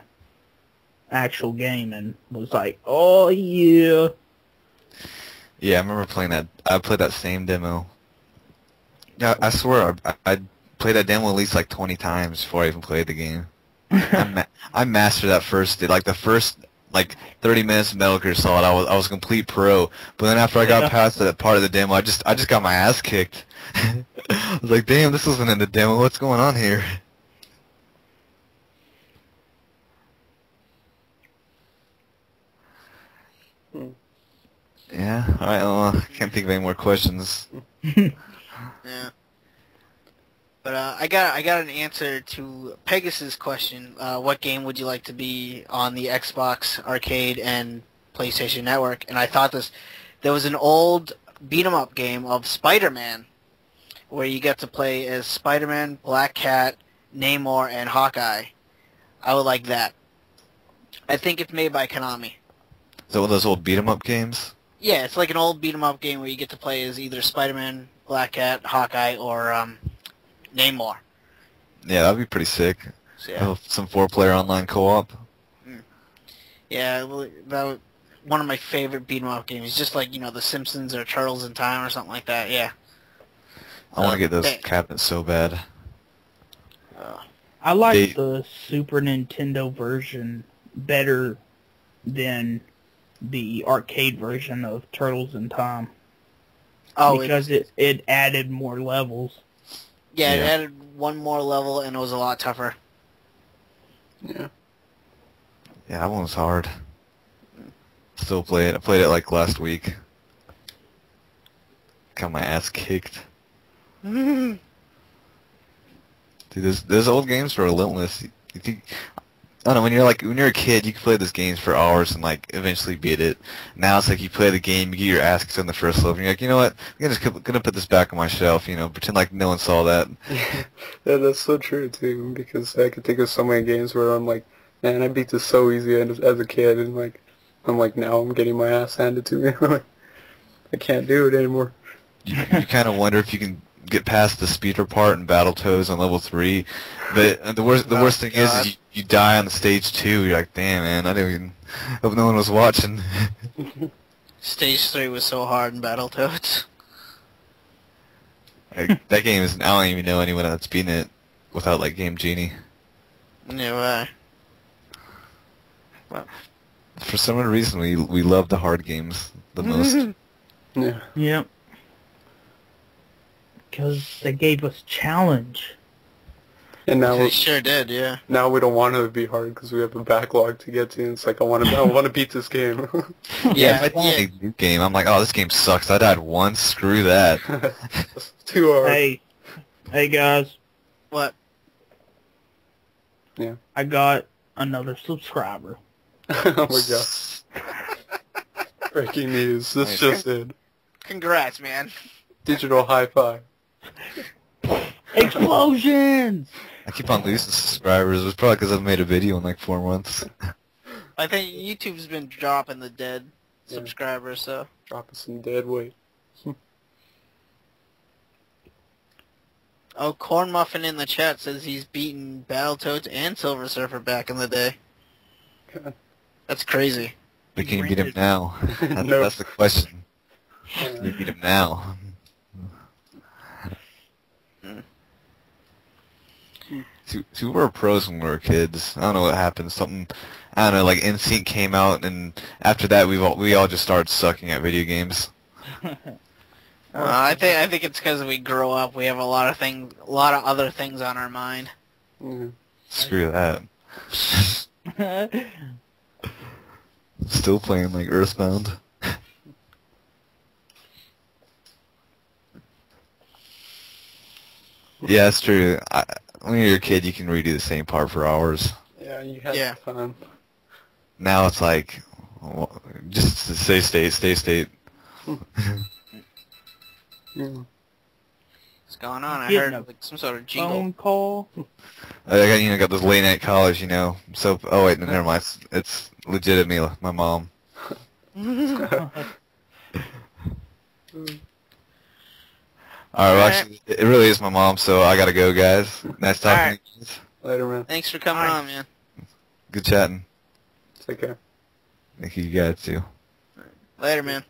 actual game and was like, oh yeah. Yeah, I remember playing that. I played that same demo. Yeah, I swear I played that demo at least like 20 times before I even played the game. I mastered that first like 30 minutes of Metal Gear Solid. I was a complete pro. But then after I got past that part of the demo, I just got my ass kicked. I was like, damn, this wasn't in the demo. What's going on here? Yeah. All right. Well, I can't think of any more questions. Yeah. But I got an answer to Pegasus' question. What game would you like to be on the Xbox Arcade and PlayStation Network? And I thought there was an old beat 'em up game of Spider-Man, where you get to play as Spider-Man, Black Cat, Namor, and Hawkeye. I would like that. I think it's made by Konami. Is that one of those old beat 'em up games? Yeah, it's like an old beat 'em up game where you get to play as either Spider-Man, Black Cat, Hawkeye, or Namor. Yeah, that'd be pretty sick. So, yeah. Some 4-player online co-op. Yeah, well, that was one of my favorite beat 'em up games. Just like, The Simpsons or Turtles in Time or something like that. Yeah. I want to get those cabinets so bad. I like the Super Nintendo version better than the arcade version of Turtles in Time. Oh, because it added more levels. Yeah, it added one more level and it was a lot tougher. Yeah. Yeah, that one was hard. Still play it. I played it like last week. Got my ass kicked. Dude, those old games were relentless. I don't know, when you're a kid, you can play those games for hours and like eventually beat it. Now it's like you play the game, you get your ass kicked on the first level, and you're like, you know what? I'm just gonna put this back on my shelf, pretend like no one saw that. Yeah, that's so true too. Because I could think of so many games where I'm like, man, I beat this so easy as a kid, and I'm like now I'm getting my ass handed to me. I can't do it anymore. You kind of wonder if you can get past the speeder part in Battletoads on level 3, but the worst thing is you die on the stage 2. You're like, damn, man, I didn't even hope no one was watching. Stage 3 was so hard in Battletoads. That game is, I don't even know anyone that's beaten it without like Game Genie. No, well, for some reason we love the hard games the most. Yeah. Yep. Because they gave us challenge. And now they sure did, yeah. Now we don't want it to be hard because we have a backlog to get to. And it's like I want to beat this game. Yeah, if I play a new game, I'm like, oh, this game sucks. I died once. Screw that. It's too hard. Hey guys. What? Yeah. I got another subscriber. Oh my god. Breaking news. This just in. Congrats, man. Digital high five. Explosions! I keep on losing subscribers. It's probably because I've made a video in like 4 months. I think YouTube's been dropping the dead subscribers, so. Dropping some dead weight. Oh, Corn Muffin in the chat says he's beaten Battletoads and Silver Surfer back in the day. God. That's crazy. But can you beat him now? Nope. That's the question. Can you beat him now? See, we were pros when we were kids. I don't know what happened. I don't know, like NSYNC came out, and after that we all just started sucking at video games. I think it's because we grow up. We have a lot of other things on our mind. Mm-hmm. Screw that. Still playing like Earthbound. Yeah, it's true. When you're a kid, you can redo the same part for hours. Yeah, you had fun. Now it's like, just stay state. Yeah. What's going on? I heard like some sort of jingle. Phone call. I got those late night callers, So, oh wait, never mind. It's legitimately my mom. Alright, well, actually, it really is my mom, so I gotta go, guys. Nice talking to you guys. Later, man. Thanks for coming on, man. Good chatting. Take care. Thank you guys, too. Later, man.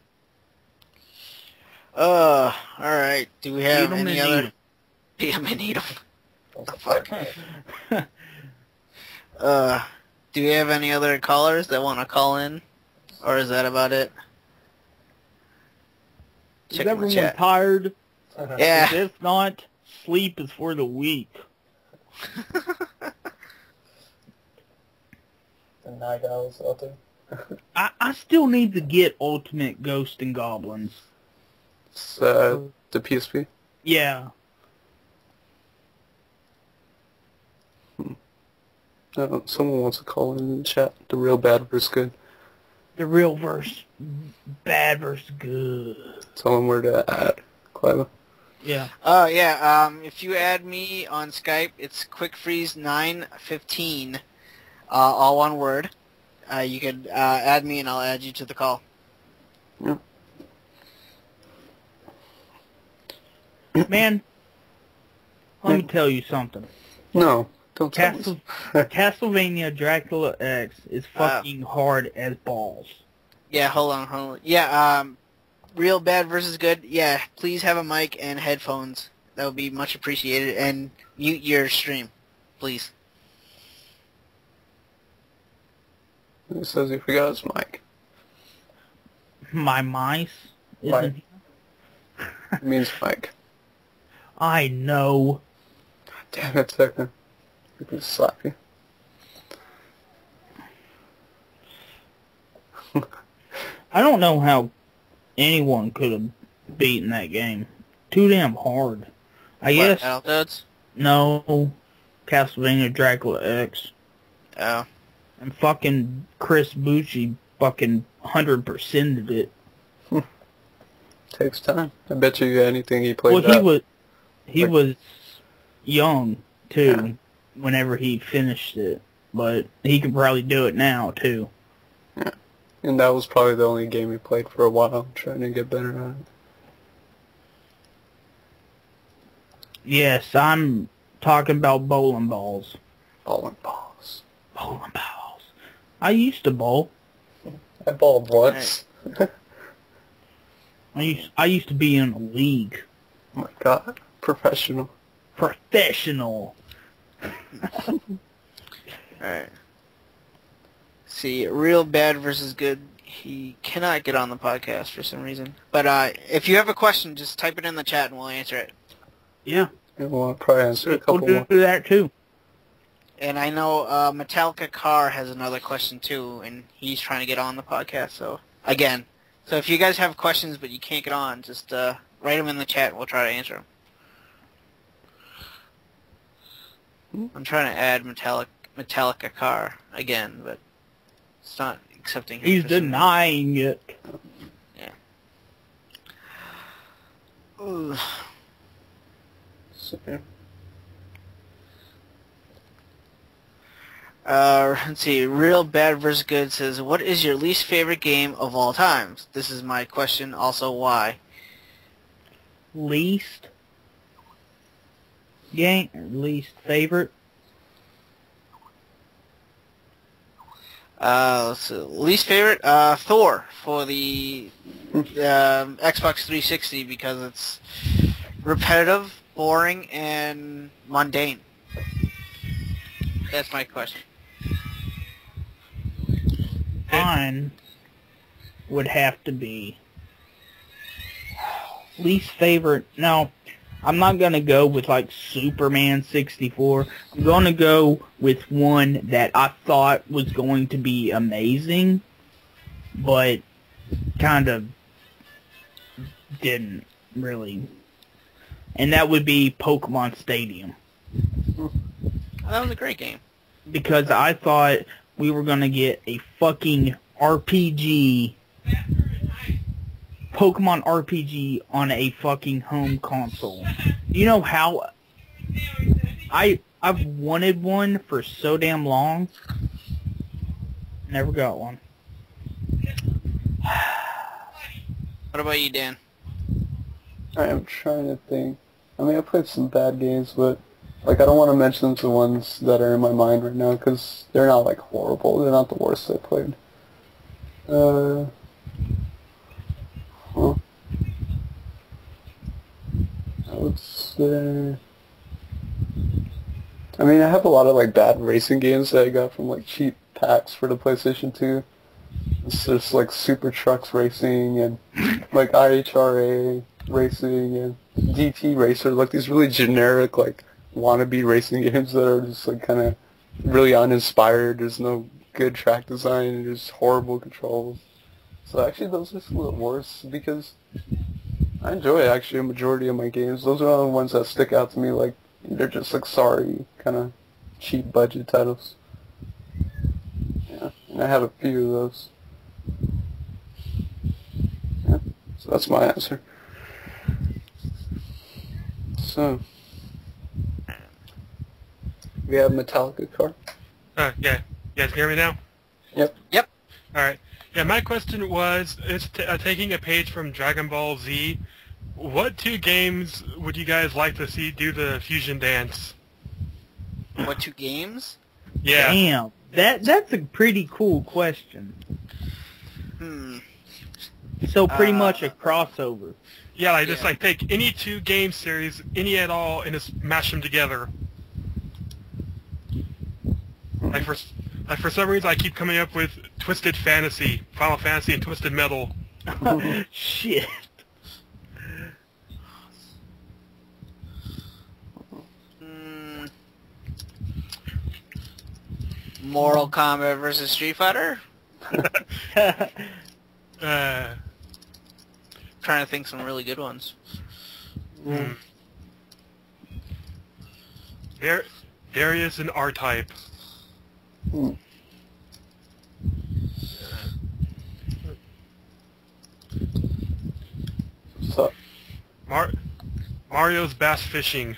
Alright. Do we have any other... Beat 'em and eat 'em. What the fuck? Do Do you have any other callers that want to call in? Or is that about it? Is everyone tired? Yeah. If not, sleep is for the weak. The night owls out there. I still need to get Ultimate Ghost and Goblins. It's the PSP? Yeah. Someone wants to call in the chat. The real bad versus good. The real versus bad versus good. Tell them where to add. Clive. Yeah. Oh, yeah. If you add me on Skype, it's QuickFreeze915. All one word. You could add me and I'll add you to the call. Yeah. Man, let me tell you something. No, don't tell me. Castlevania Dracula X is fucking hard as balls. Yeah, hold on. Yeah, real bad versus good. Yeah, please have a mic and headphones. That would be much appreciated. And mute your stream, please. It says he forgot his mic. My mice isn't here. It means mic. I know. Damn it, Techno. I can slap you. I don't know how anyone could have beaten that game. Too damn hard. I guess. Battletoads? No. Castlevania Dracula X. Oh. And fucking Chris Bucci fucking 100%'d it. Takes time. I bet you anything he played. Well, he was young too whenever he finished it, but he can probably do it now too. Yeah. And that was probably the only game he played for a while, trying to get better at it. Yes, I'm talking about bowling balls. Bowling balls. Bowling balls. I used to bowl. I bowled once. I used to be in a league. Oh my god. Professional. Alright. See, real bad versus good. He cannot get on the podcast for some reason. But if you have a question, just type it in the chat and we'll answer it. Yeah. And we'll probably answer a couple we'll more. do that too. And I know Metallica Carr has another question too, and he's trying to get on the podcast, so, again. So if you guys have questions but you can't get on, just write them in the chat and we'll try to answer them. I'm trying to add Metallica Carr again, but it's not accepting him. He's denying it. Yeah. Ooh. Let's see. Real bad versus good says, what is your least favorite game of all time? This is my question. Also, why? Least game, least favorite. Let's see. Least favorite, Thor for the Xbox 360 because it's repetitive, boring, and mundane. That's my question. Mine would have to be least favorite. No, I'm not going to go with like Superman 64. I'm going to go with one that I thought was going to be amazing, but kind of didn't really. And that would be Pokemon Stadium. That was a great game. Because I thought we were going to get a fucking RPG, Pokemon RPG on a fucking home console. You know how I've wanted one for so damn long. Never got one. What about you, Dan? I'm trying to think. I mean, I played some bad games, but like I don't want to mention the ones that are in my mind right now because they're not like horrible. They're not the worst I played. Huh. I would say. I mean, I have a lot of like bad racing games that I got from like cheap packs for the PlayStation 2. It's just like Super Trucks Racing and like IHRA Racing and DT Racer, like these really generic like wannabe racing games that are just like kind of really uninspired. There's no good track design and there's horrible controls. So actually those are a little worse because I enjoy actually a majority of my games. Those are the ones that stick out to me, like they're just like sorry, kind of cheap budget titles. Yeah, and I have a few of those. Yeah, so that's my answer. So, we have Metallica car. Yeah. You guys can hear me now? Yep. Yep. All right. Yeah, my question was, taking a page from Dragon Ball Z, what 2 games would you guys like to see do the fusion dance? What 2 games? Yeah. Damn, that's a pretty cool question. So pretty much a crossover. Yeah, like just like take any 2 game series, any at all, and just mash them together. Like for some reason, I keep coming up with Twisted Fantasy, Final Fantasy, and Twisted Metal. Shit. Mortal Kombat versus Street Fighter? Trying to think some really good ones. Darius and R-Type. So, Mario's Bass Fishing.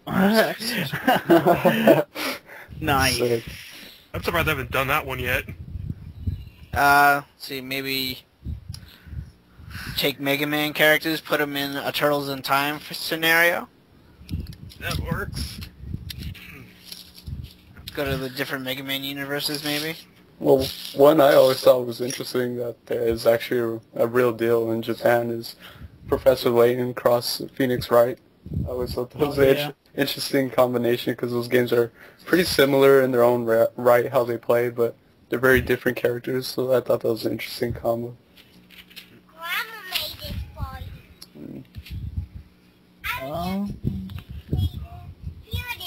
Nice. sick. I'm surprised I haven't done that one yet. See, maybe take Mega Man characters, put them in a Turtles in Time scenario. That works. Go to the different Mega Man universes, maybe. Well, one I always thought was interesting that is actually a real deal in Japan is Professor Layton cross Phoenix Wright. I always thought that was an interesting combination because those games are pretty similar in their own right how they play, but they're very different characters, so I thought that was an interesting combo. Grandma made this for you. Here it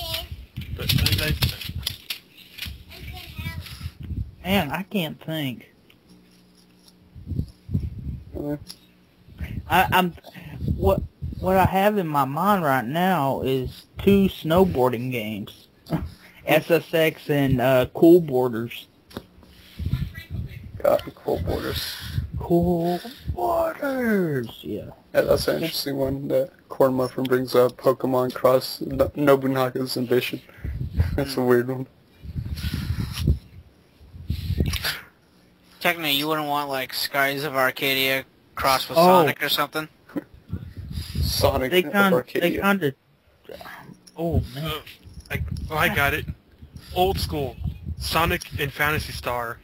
is. Man, I can't think. I'm what I have in my mind right now is 2 snowboarding games, SSX and Cool Borders. Got Cool Borders. Cool Borders, yeah. Yeah, that's an interesting one that Corn Muffin brings up. Pokemon Cross Nobunaga's Ambition. That's a weird one. Technically, you wouldn't want like Skies of Arcadia crossed with Sonic or something? Sonic They of kind Arcadia. of. Oh man. I got it. Old school. Sonic and Phantasy Star.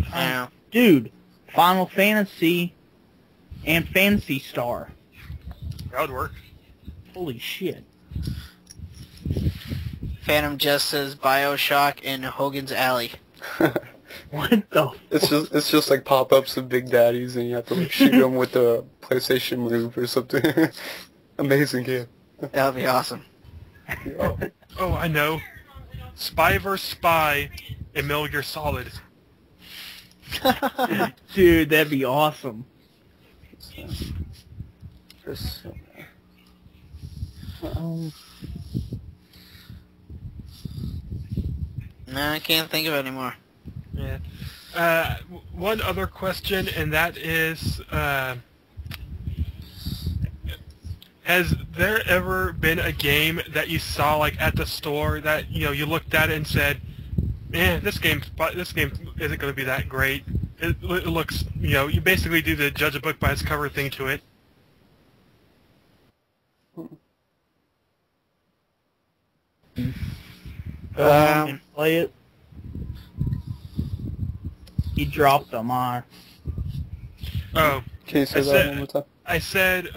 Yeah. Dude, Final Fantasy and Phantasy Star. That would work. Holy shit. Phantom Justice, Bioshock, and Hogan's Alley. What the It's just like pop-ups of Big Daddies, and you have to like shoot them with the PlayStation Move or something. Amazing game. That would be awesome. Oh, I know. Spy vs. Spy and Metal Gear Solid. Dude, that'd be awesome. No, I can't think of it anymore. Yeah. One other question, and that is, has there ever been a game that you saw like at the store that you looked at it and said, "Man, this game isn't going to be that great. It looks, you basically do the judge a book by its cover thing to it." Play it. He dropped them on. Oh. Can you say that one more time? I said,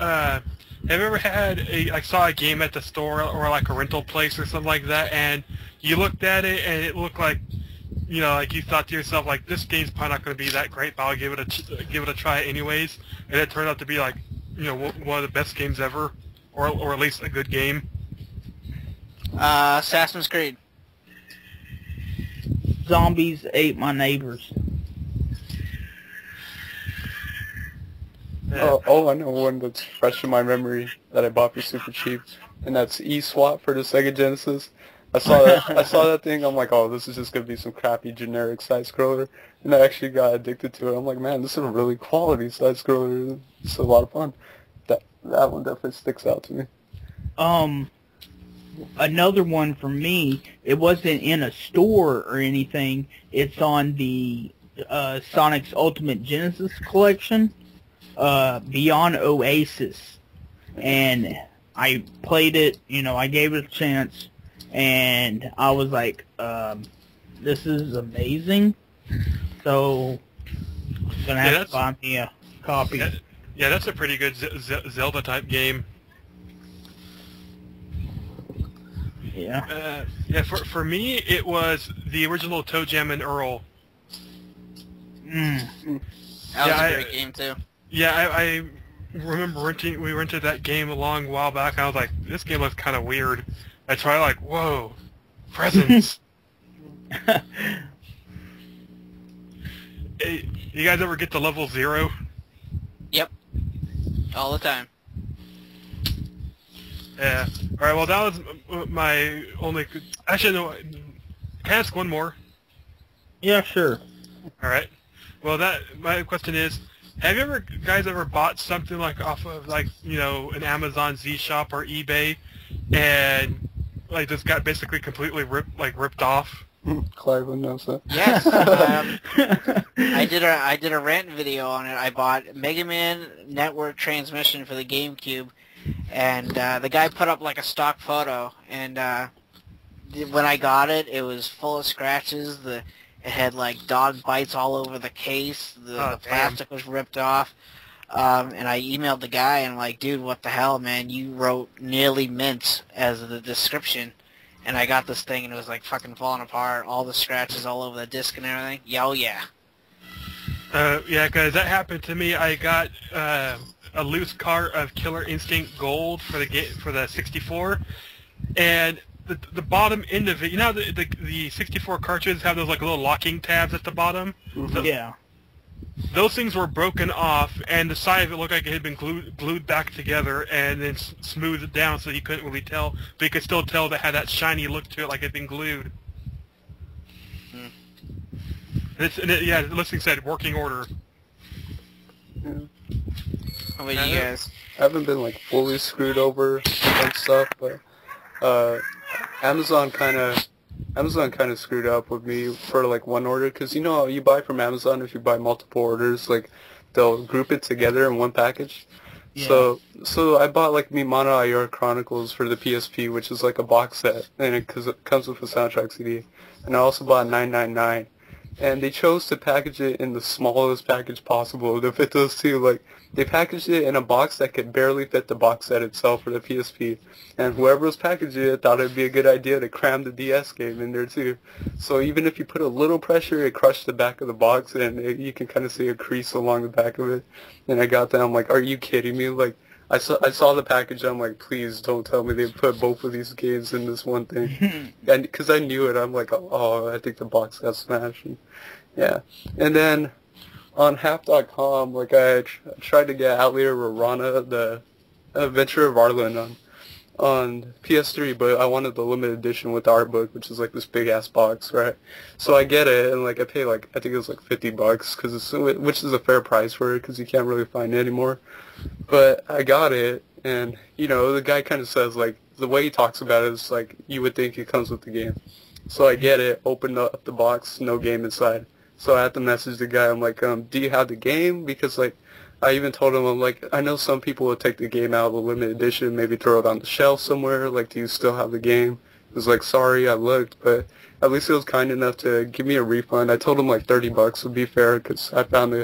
have you ever had saw a game at the store or like a rental place or something like that, and you looked at it and it looked like, like you thought to yourself, like, this game's probably not going to be that great, but I'll give it a try anyways, and it turned out to be like, one of the best games ever, or at least a good game. Assassin's Creed. Zombies ate my neighbors. Yeah. Oh, I know one that's fresh in my memory that I bought for super cheap, and that's eSWAT for the Sega Genesis. I saw that thing. I'm like, oh, this is just gonna be some crappy generic side scroller, and I actually got addicted to it. I'm like, man, this is a really quality side scroller. It's a lot of fun. That one definitely sticks out to me. Another one for me. It wasn't in a store or anything. It's on the Sonic's Ultimate Genesis collection. Beyond Oasis, and I played it, I gave it a chance, and I was like, this is amazing, so I'm gonna have to buy me a copy. Yeah, that's a pretty good Zelda type game. Yeah. For me, it was the original Toe Jam and Earl. That was a great game too. Yeah, I remember we rented that game a long while back, and I was like, this game looks kind of weird. I tried, like, whoa, presents. Hey, you guys ever get to level 0? Yep. All the time. Yeah. Alright, well, that was my only... Actually, no, can I ask one more? Yeah, sure. Alright. Well, my question is, have you guys ever bought something like off of an Amazon Z Shop or eBay, and like just got basically completely ripped off? Clive knows that. Yes. I did a rant video on it. I bought Mega Man Network Transmission for the GameCube, and the guy put up like a stock photo, and when I got it, it was full of scratches. It had like dog bites all over the case. The plastic was ripped off. And I emailed the guy and I'm like, dude, what the hell, man? You wrote nearly mint as the description. And I got this thing and it was like fucking falling apart. All the scratches all over the disc and everything. Yeah, oh yeah. Yeah, because that happened to me. I got a loose cart of Killer Instinct Gold for the 64, and the bottom end of it, the 64 cartridges have those like little locking tabs at the bottom. Mm-hmm. Yeah. Those things were broken off, and the side of it looked like it had been glued back together and then smoothed down so you couldn't really tell, but you could still tell that it had that shiny look to it like it had been glued. The listing said working order. Yeah. How about you guys? I haven't been like fully screwed over and stuff, but Amazon kind of screwed up with me for like one order, because you buy from Amazon, if you buy multiple orders, like they'll group it together in one package. Yeah. So I bought like Mimano Ayora Chronicles for the PSP, which is like a box set, and it comes with a soundtrack CD. And I also bought 999. And they chose to package it in the smallest package possible to fit those two. Like, they packaged it in a box that could barely fit the box set itself for the PSP. And whoever was packaging it thought it'd be a good idea to cram the DS game in there too. So even if you put a little pressure, it crushed the back of the box, and you can kind of see a crease along the back of it. And I got that, I'm like, are you kidding me? Like, I saw the package, I'm like, please don't tell me they put both of these games in this one thing. And because I knew it, I'm like, oh, I think the box got smashed. And, yeah. And then on Half.com, like, I tried to get Outlier Rana, the Adventure of Arlen on PS3, but I wanted the limited edition with the art book, which is like this big ass box, right? So I get it, and like I pay like, I think it was like $50, which is a fair price for it, because you can't really find it anymore. But I got it, and the guy kind of says, like, the way he talks about it is like you would think it comes with the game. So I get it, opened up the box, no game inside. So I had to message the guy. I'm like, do you have the game? Because like, I even told him, I'm like, I know some people would take the game out of the limited edition, maybe throw it on the shelf somewhere. Like, do you still have the game? He was like, sorry, I looked, but at least he was kind enough to give me a refund. I told him like $30 would be fair, because I found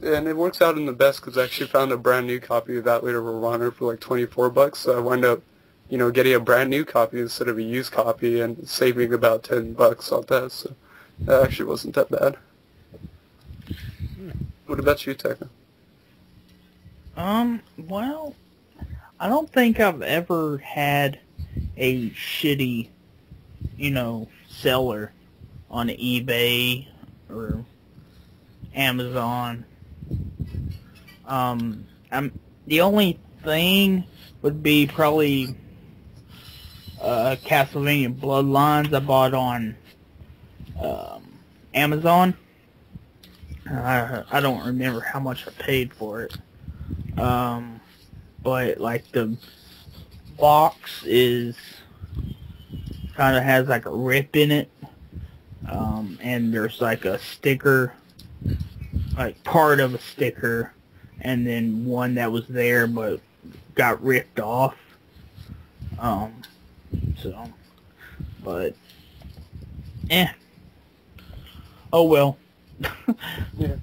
And it works out in the best because I actually found a brand new copy of Athlete Over Runner for like $24. So I wound up, getting a brand new copy instead of a used copy and saving about $10 on that. So that actually wasn't that bad. What about you, Techno? Well, I don't think I've ever had a shitty, seller on eBay or Amazon. The only thing would be probably Castlevania Bloodlines I bought on Amazon. I don't remember how much I paid for it. But like the box is kind of has like a rip in it, and there's like a sticker, like part of a sticker, and then one that was there but got ripped off. But oh well. Yeah.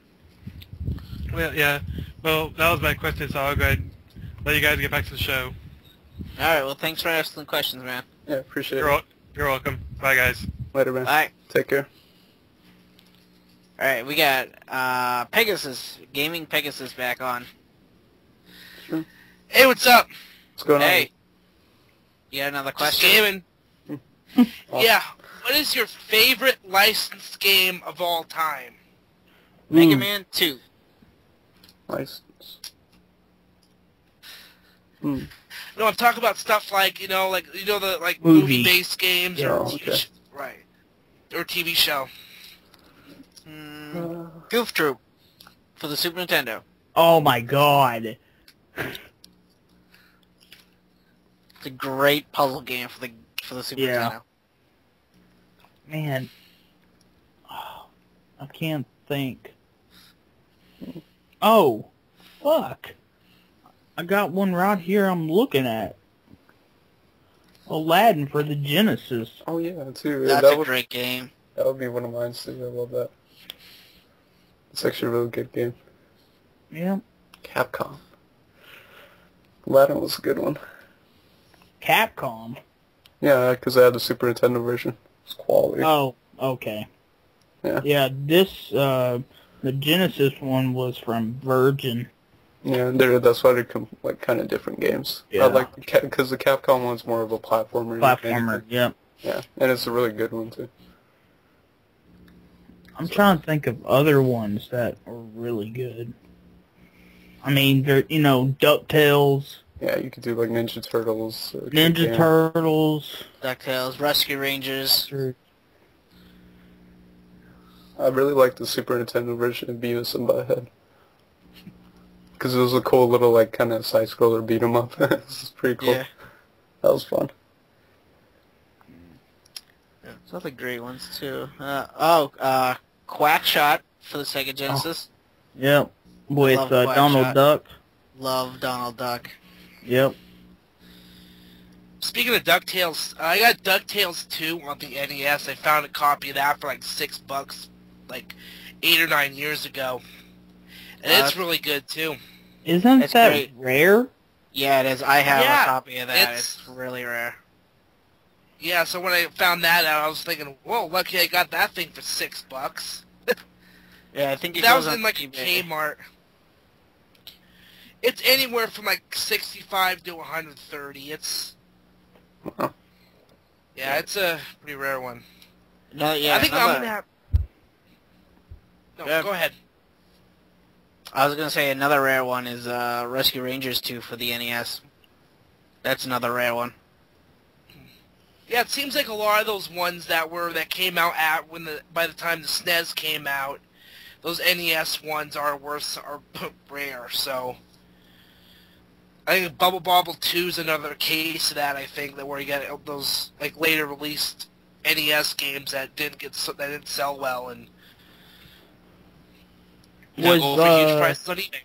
Well, yeah. Well, that was my question, so I'll go ahead and let you guys get back to the show. Alright, well, thanks for asking questions, man. Yeah, appreciate it. You're welcome. Bye, guys. Later, man. Bye. Take care. Alright, we got Pegasus, Gaming Pegasus back on. Sure. Hey, what's up? What's going on? Hey. You got another Just question? gaming. Awesome. Yeah. What is your favorite licensed game of all time? Mega Man 2. License. No, I'm talking about stuff like, the Movie. movie-based games Yeah, or okay. right. Or TV show. Goof Troop for the Super Nintendo. Oh my god. It's a great puzzle game for the Super Yeah. Nintendo. Man. Oh, I can't think. Oh, fuck. I got one right here I'm looking at. Aladdin for the Genesis. Oh, yeah, too. That's that a would, great game. That would be one of mine, too. I love that. It's actually a really good game. Yeah. Capcom. Aladdin was a good one. Capcom. Yeah, because I had the Super Nintendo version. It's quality. Oh, okay. Yeah. Yeah, this, the Genesis one was from Virgin. Yeah, that's why they come like kind of different games. Yeah. I like because the Capcom one's more of a platformer. Platformer, yep. Yeah, and it's a really good one too. I'm trying to think of other ones that are really good. I mean, they're, DuckTales. Yeah, you could do like Ninja Turtles. Ninja Turtles. DuckTales, Rescue Rangers. I really like the Super Nintendo version of Beavis and Butthead. Because it was a cool little, like, kind of side-scroller beat-em-up. This is pretty cool. Yeah. That was fun. There's other great ones, too. Quackshot for the Sega Genesis. Yep. With love Donald Quackshot. Duck. Love Donald Duck. Yep. Speaking of DuckTales, I got DuckTales 2 on the NES. I found a copy of that for like $6, like 8 or 9 years ago. And it's really good, too. Isn't It's that great. rare? Yeah, it is. I have Yeah, a copy of that. it's- It's really rare. Yeah, so when I found that out, I was thinking, whoa, lucky I got that thing for $6. Yeah, I think it That goes was on in like a eBay. Kmart. It's anywhere from like 65 to 130. It's Wow. yeah, it's a pretty rare one. No, yeah, I think I'm gonna have. No, Yeah. go ahead. I was gonna say another rare one is Rescue Rangers 2 for the NES. That's another rare one. Yeah, it seems like a lot of those ones that came out by the time the SNES came out, those NES ones are rare. So I think Bubble Bobble 2 is another case of that. I think that where you got those like later released NES games that didn't sell well and now go over huge prices on eBay.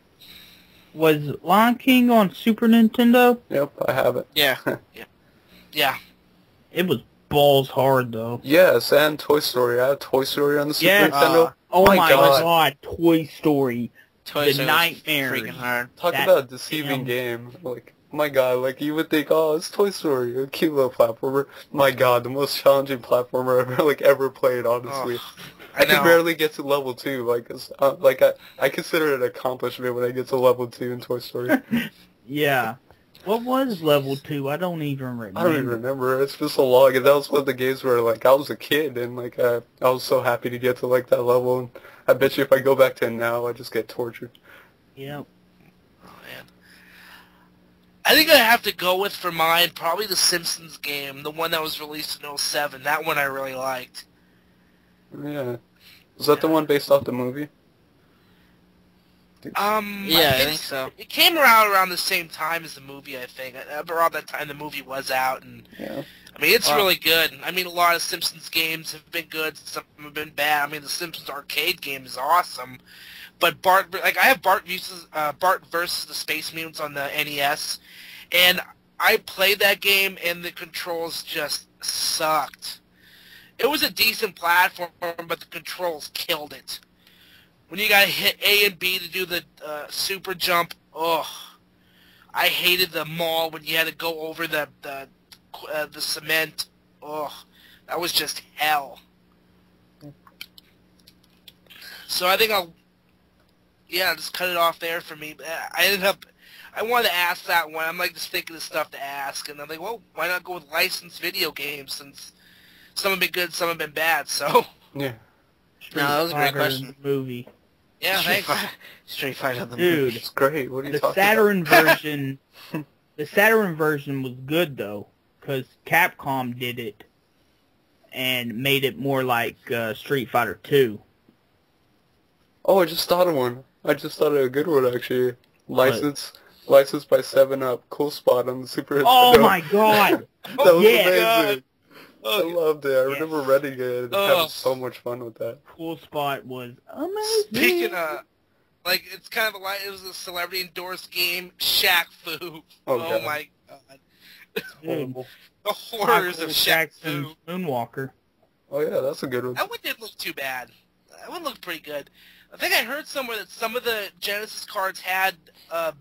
Was Lion King on Super Nintendo? Yep, I have it. Yeah. Yeah. It was balls hard, though. Yes, and Toy Story. I have Toy Story on the Super Yeah. Nintendo. Oh my God. god, Toy Story. Toy Story nightmare. freaking hard. Talk about a deceiving game. Like, my God, like you would think, oh, it's Toy Story, a cute little platformer. My God, the most challenging platformer I've ever played. Honestly, I can barely get to level 2. Like, I consider it an accomplishment when I get to level 2 in Toy Story. Yeah. What was level 2? I don't even remember. I don't even remember. It's just a log, and that was one of the games where, like, I was a kid, and, like, I was so happy to get to, like, that level, and I bet you if I go back to it now, I just get tortured. Yeah. Oh, man. I think I have to go with, for mine, probably the Simpsons game, the one that was released in 07. That one I really liked. Yeah. Was that the one based off the movie? Yeah, I think so. It came around the same time as the movie, I think. Around that time the movie was out, and yeah. I mean, it's really good. I mean, a lot of Simpsons games have been good, some have been bad. I mean, the Simpsons arcade game is awesome, but I have Bart versus the Space Mutants on the NES, and I played that game, and the controls just sucked. It was a decent platform, but the controls killed it. When you gotta hit A and B to do the super jump, I hated the mall when you had to go over the cement. That was just hell. So I think I'll just cut it off there for me. I wanted to ask that one. I'm like just thinking of stuff to ask, and I'm like, well, why not go with licensed video games since some have been good, some have been bad. So yeah. No, that was a great question. Movie. Yeah, thanks. Street Fighter the Dude, movie. It's great. What are you the talking Saturn about? version, the Saturn version was good though, because Capcom did it and made it more like Street Fighter 2. Oh, I just thought of one. I just thought of a good one actually. Licensed by 7-Up. Cool spot on the Super Nintendo. Oh my God! That was amazing. God. I loved it. I remember renting it and having so much fun with that. Cool spot was amazing. Speaking of, like, it's kind of like, it was a celebrity endorsed game, Shaq Fu. Oh my God. Dude, The horrors of Shaq Jackson's Fu. Moonwalker. Oh yeah, that's a good one. That one didn't look too bad. That one looked pretty good. I think I heard somewhere that some of the Genesis cards had a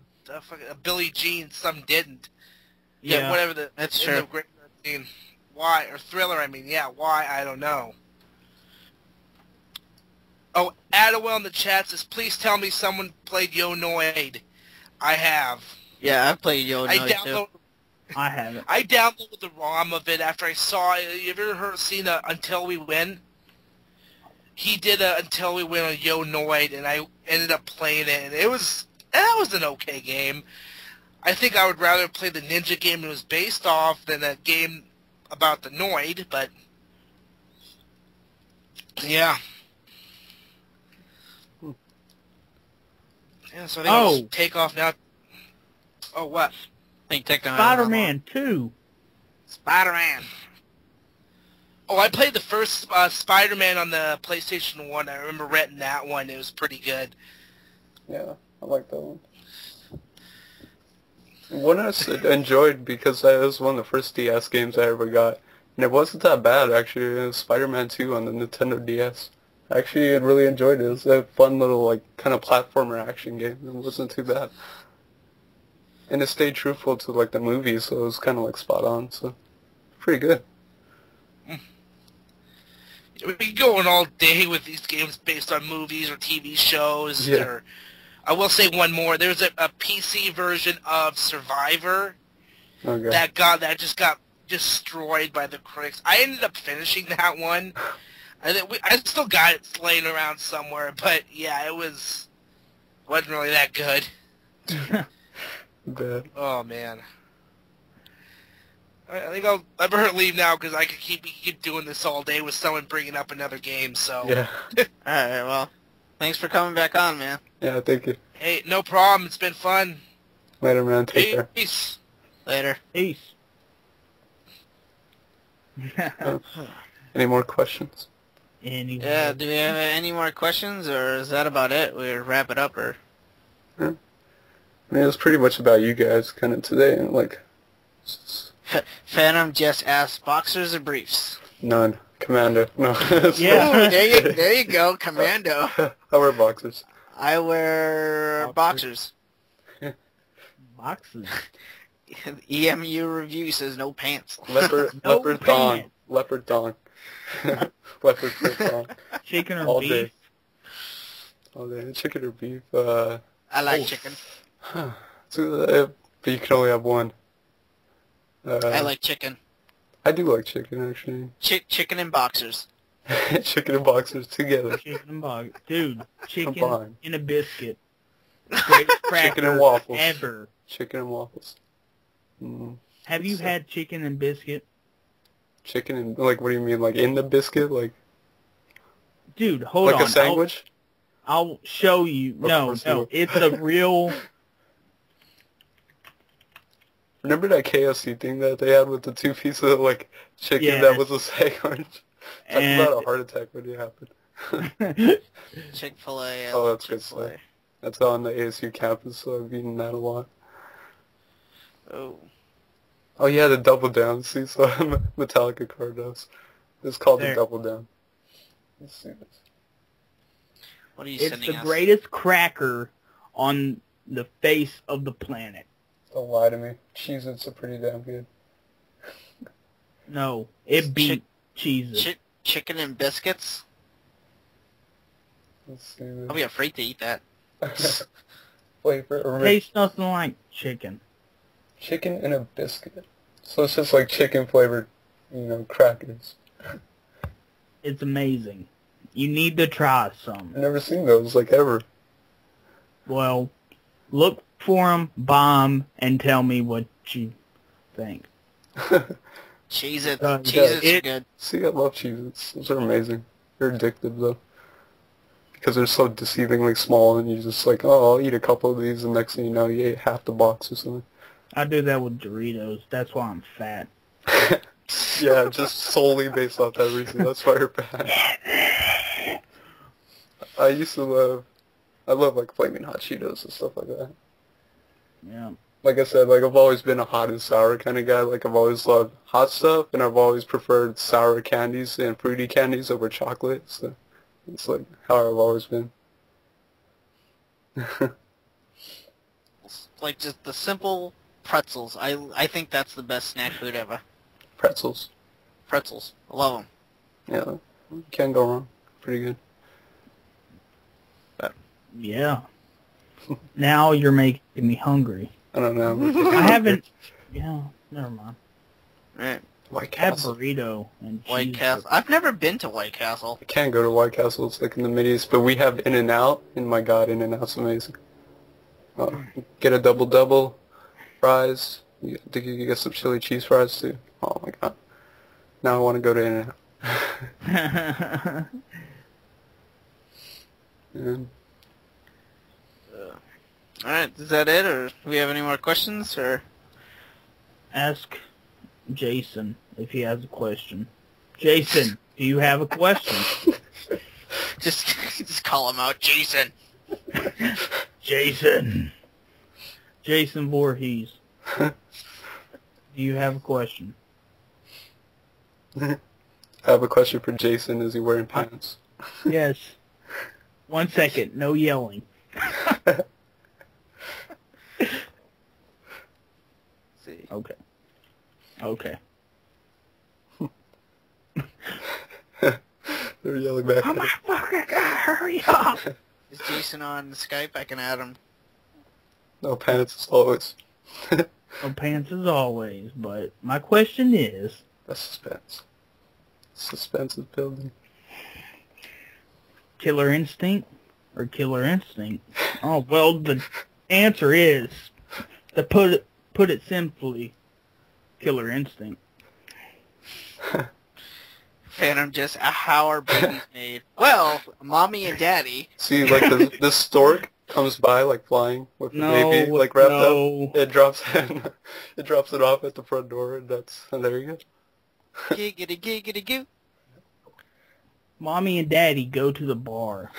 Billie Jean, some didn't. Yeah, whatever that's true. The great scene. Why, or Thriller, I mean, yeah, why, I don't know. Oh, Adawell in the chat says, please tell me someone played Yo Noid. I have. Yeah, I've played Yo Noid too. I haven't. I downloaded the ROM of it after I saw it. You ever seen Until We Win? He did a Until We Win on Yo Noid, and I ended up playing it, and that was an okay game. I think I would rather play the Ninja game it was based off than a game about the Noid, but yeah. Yeah, so I think I'll just take off now. Oh, what? I think Techno Spider-Man 2. Spider-Man. Oh, I played the first Spider-Man on the PlayStation 1. I remember renting that one. It was pretty good. Yeah, I like that one. One I enjoyed because that was one of the first DS games I ever got. And it wasn't that bad, actually. It was Spider-Man 2 on the Nintendo DS. Actually, I really enjoyed it. It was a fun little, like, kind of platformer action game. It wasn't too bad. And it stayed truthful to, like, the movie, so it was kind of, like, spot on. So, pretty good. We can go on all day with these games based on movies or TV shows. Yeah. Or, I will say one more. There's a PC version of Survivor that just got destroyed by the critics. I ended up finishing that one. I still got it laying around somewhere, but yeah, it wasn't really that good. Bad. Oh man. I think I'll better leave now because I could keep doing this all day with someone bringing up another game. So Yeah. All right, well, thanks for coming back on, man. Yeah, thank you. Hey, no problem. It's been fun. Later, man. Take care. Peace. Later. Peace. Any more questions? Yeah, do we have any more questions, or is that about it? We'll wrap it up, or? Yeah. I mean, it was pretty much about you guys kind of today. Like, Phantom just asked, boxers or briefs? none. Commando. No. Yeah. Ooh, there you go, Commando. I wear boxers. I wear boxers. Boxers. EMU review says no pants. Leopard thong. Leopard thong. Leopard print thong. Chicken or All beef? day. All day. Chicken or beef? I like chicken. So, but you can only have one. I like chicken. I do like chicken, actually. Chicken and boxers. Chicken and boxers together. Chicken and boxers. Dude, chicken Combined. in a biscuit. Greatest cracker Chicken and waffles. ever. Chicken and waffles. Have you had chicken and biscuit? Chicken and, like, what do you mean? Like, in the biscuit? Like, dude, hold on. Like a sandwich? I'll show you. No, it's a real... Remember that KFC thing that they had with the 2 pieces of, like, chicken that was a sandwich? Talk about a heart attack when it happened. Chick-fil-A. Oh, that's good stuff. That's on the ASU campus, so I've eaten that a lot. Oh. Oh, yeah, the Double Down. See, so Metallica card does. It's called the Double Down. Let's see this. What are you sending us? It's the greatest cracker on the face of the planet. Don't lie to me. Cheez-Its are pretty damn good. No, it beat Cheez-Its. Chicken and biscuits? Let's see this. I'll be afraid to eat that. Flavor. Tastes nothing like chicken. Chicken and a biscuit. So it's just like chicken flavored, crackers. It's amazing. You need to try some. I've never seen those, like, ever. Well, look for them, buy 'em, and tell me what you think. Cheez-Its. Cheez-Its are good. See, I love Cheez-Its. Those are amazing. They're addictive, though. Because they're so deceivingly small, and you're just like, oh, I'll eat a couple of these, and next thing you know, you ate half the box or something. I do that with Doritos. That's why I'm fat. Yeah, just solely based off that reason. That's why you're fat. I love, like, Flaming Hot Cheetos and stuff like that. Yeah. Like I said, like, I've always been a hot and sour kind of guy. Like, I've always loved hot stuff, and I've always preferred sour candies and fruity candies over chocolate. So it's, like, how I've always been. Like, just the simple pretzels. I think that's the best snack food ever. Pretzels. Pretzels. I love them. Yeah, can't go wrong. Pretty good. Yeah. Now you're making me hungry. I don't know. I haven't... Yeah, never mind. Right. White Castle. Burrito and White Castle. I've never been to White Castle. I can't go to White Castle. It's like in the Mideast, but we have In-N-Out, and my God, In-N-Out's amazing. Get a double, fries. I think you can get some chili cheese fries too. Oh my God. Now I want to go to In-N-Out. And Alright, is that it, or do we have any more questions, or? Ask Jason if he has a question. Jason, do you have a question? Just call him out, Jason. Jason. Jason Voorhees. Do you have a question? I have a question for Jason. Is he wearing pants? Yes. 1 second. No yelling. See. Okay. Okay. They're yelling back. Oh my fucking God, hurry up! Is Jason on Skype? I can add him. No pants as always. No pants as always, but my question is... That's suspense. Suspense is building. Killer Instinct or Killer Instinct? Oh, well, the answer is, to put it simply, Killer Instinct. Phantom, just how are babies made? Well, mommy and daddy. See, like the stork comes by, like flying with the baby, like wrapped up. It drops it off at the front door, and there you go. Giggity giggity goo. Mommy and daddy go to the bar.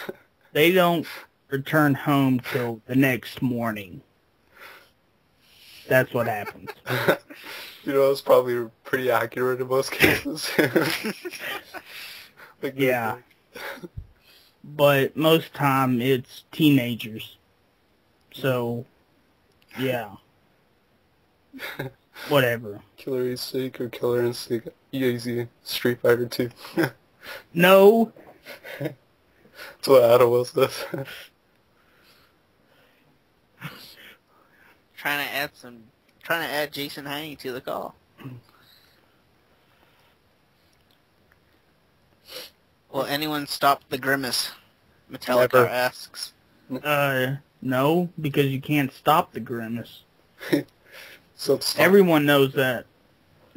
They don't return home till the next morning. That's what happens. It's probably pretty accurate in most cases. Yeah. but most time it's teenagers. So, yeah. Whatever. Killer Instinct or Killer Instinct Easy Street Fighter 2. No. That's what Adam Will says. Trying to add Jason Haney to the call. Will anyone stop the grimace? Metallica Never. asks. No, because you can't stop the grimace. So Everyone knows that.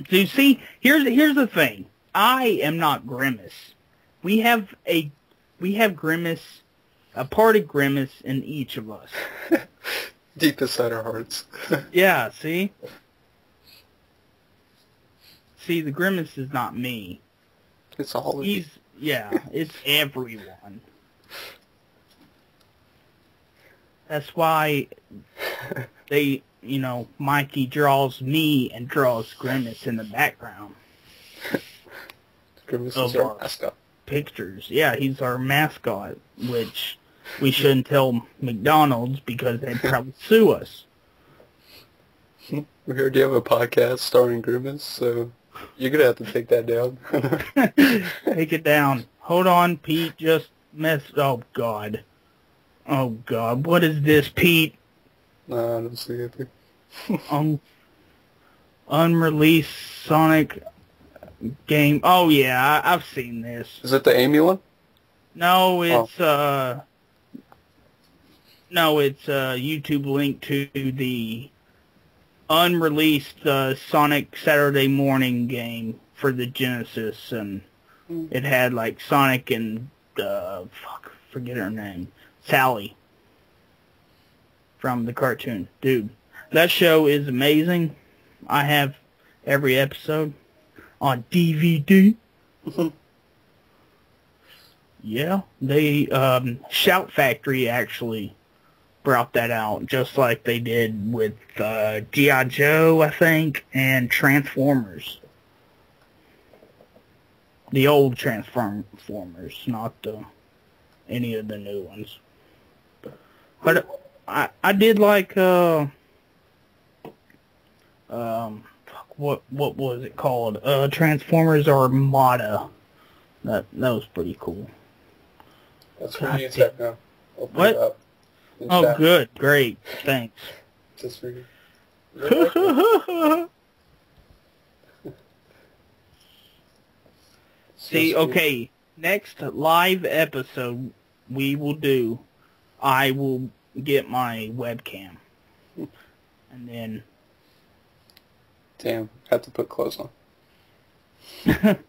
Do you see? Here's the thing. I am not Grimace. We have Grimace, a part of Grimace in each of us. Deep inside our hearts. Yeah, see? See, the Grimace is not me. It's all of you. It's everyone. That's why Mikey draws me and draws Grimace in the background. Grimace is our mascot. Pictures. Yeah, he's our mascot, which we shouldn't tell McDonald's because they'd probably sue us. We heard you have a podcast starring Grimace, so you're going to have to take that down. Take it down. Hold on, Pete. Just Oh, God. Oh, God. What is this, Pete? Nah, I don't see anything. Unreleased Sonic game. Oh, yeah. I've seen this. Is it the Amy one? No, it's a YouTube link to the unreleased Sonic Saturday Morning game for the Genesis, and it had like Sonic and forget her name, Sally from the cartoon. Dude, that show is amazing. I have every episode on DVD. Yeah, they Shout Factory actually brought that out, just like they did with G.I. Joe, I think, and Transformers. The old Transformers, not any of the new ones. But I did like what was it called? Transformers Armada. That was pretty cool. That's for me and Techno. What? Oh, chat. Good, great, thanks. Just for you. See, okay, next live episode we will do, I will get my webcam. And then... Damn, have to put clothes on. Have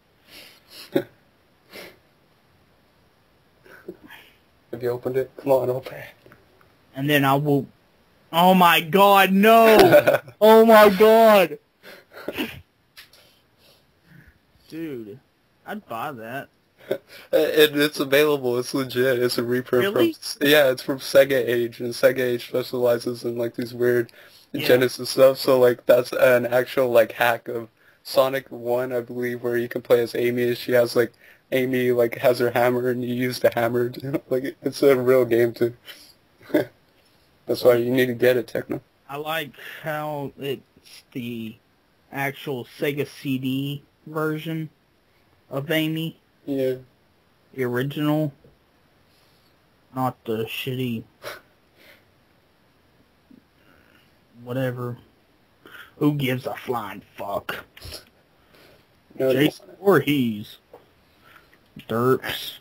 you opened it? Come on, open it. And then I will... Oh my God, no! Oh my God! Dude, I'd buy that. It's available. It's legit. It's a reprint. Really? It's from Sega Age, and Sega Age specializes in like these weird Genesis stuff. So like that's an actual like hack of Sonic 1, I believe, where you can play as Amy, and she has like Amy like has her hammer, and you use the hammer. Like it's a real game too. That's why you need to get it, Techno. I like how it's the actual Sega CD version of Amy. Yeah. The original. Not the shitty... whatever. Who gives a flying fuck? No, Jason Voorhees. Derps.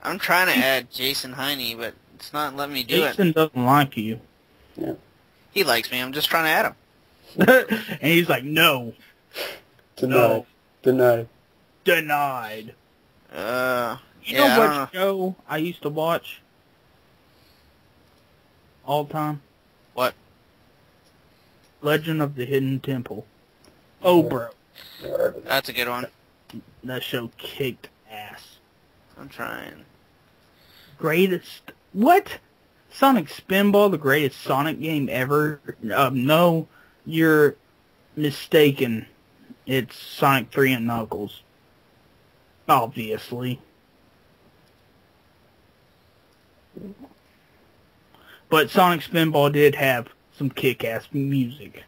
I'm trying to add Jason Heine, but it's not letting me do Jason doesn't like you. Yeah. He likes me. I'm just trying to add him. And he's like, no. Denied. No. Denied. Denied. You know what show I used to watch all the time? What? Legend of the Hidden Temple. Oh, bro. That's a good one. That show kicked ass. I'm trying. Greatest... What? Sonic Spinball, the greatest Sonic game ever? No, you're mistaken. It's Sonic 3 and Knuckles. Obviously. But Sonic Spinball did have some kick-ass music.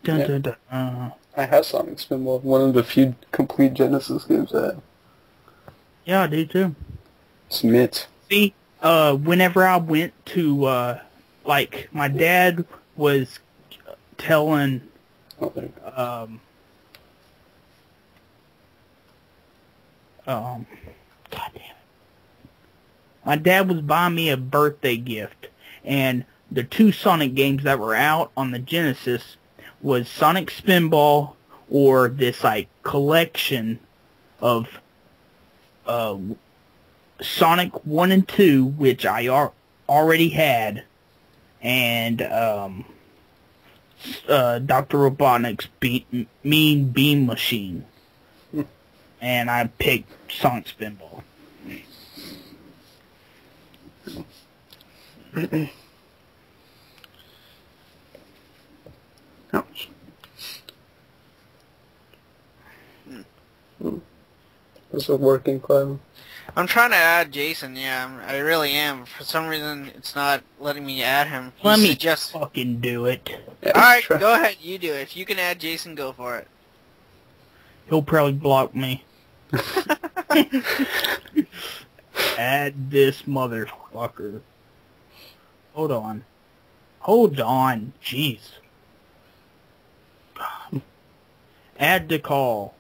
Dun, Yeah. dun, dun. I have Sonic Spinball, one of the few complete Genesis games I have. Yeah, I do too. Smith. See, whenever I went to, like, my dad was telling, Oh, there you go. God damn it. My dad was buying me a birthday gift, and the two Sonic games that were out on the Genesis was Sonic Spinball or this, like, collection of Sonic 1 and 2, which I already had, and Dr. Robotnik's Mean Beam Machine. And I picked Sonic Spinball. Ouch. Is it working, Clem? I'm trying to add Jason, yeah, I really am. For some reason, it's not letting me add him. Let me fucking do it. Yeah, Alright, try. go ahead, you do it. If you can add Jason, go for it. He'll probably block me. Add this motherfucker. Hold on. Hold on. Jeez. Add to call.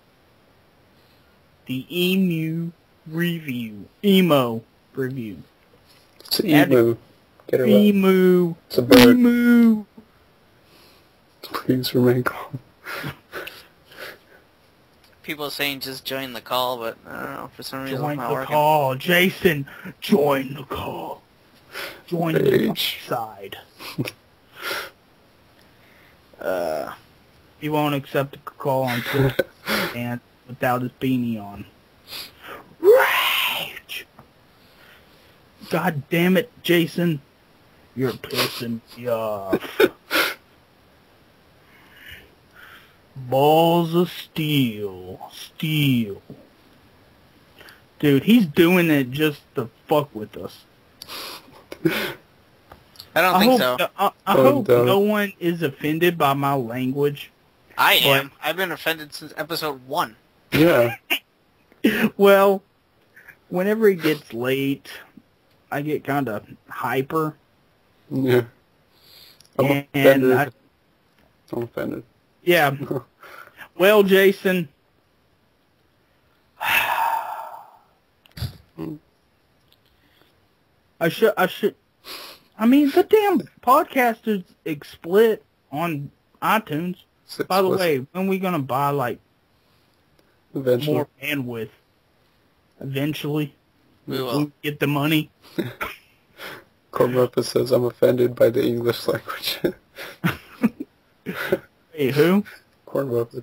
The Emo review. It's an emu. Get it right. Emu. It's a bird. Emu. Please remain calm. People saying just join the call, but I don't know, for some reason Join it's not the working. call. Jason, join the call. Join the side. He won't accept a call on Twitter and without his beanie on. Rage! God damn it, Jason. You're pissing me off. Balls of steel. Steel. Dude, he's doing it just to fuck with us. I don't think so. I hope no one is offended by my language. I am. I've been offended since episode 1. Yeah. Well, whenever it gets late, I get kind of hyper. Yeah. I'm And offended. I'm offended. Yeah. Well, Jason. I mean, the damn podcast is split on iTunes. By the way, when are we gonna buy like Eventually. more bandwidth? Eventually, We will. get the money. Cormorpus says I'm offended by the English language. Hey, who? Cormorpus.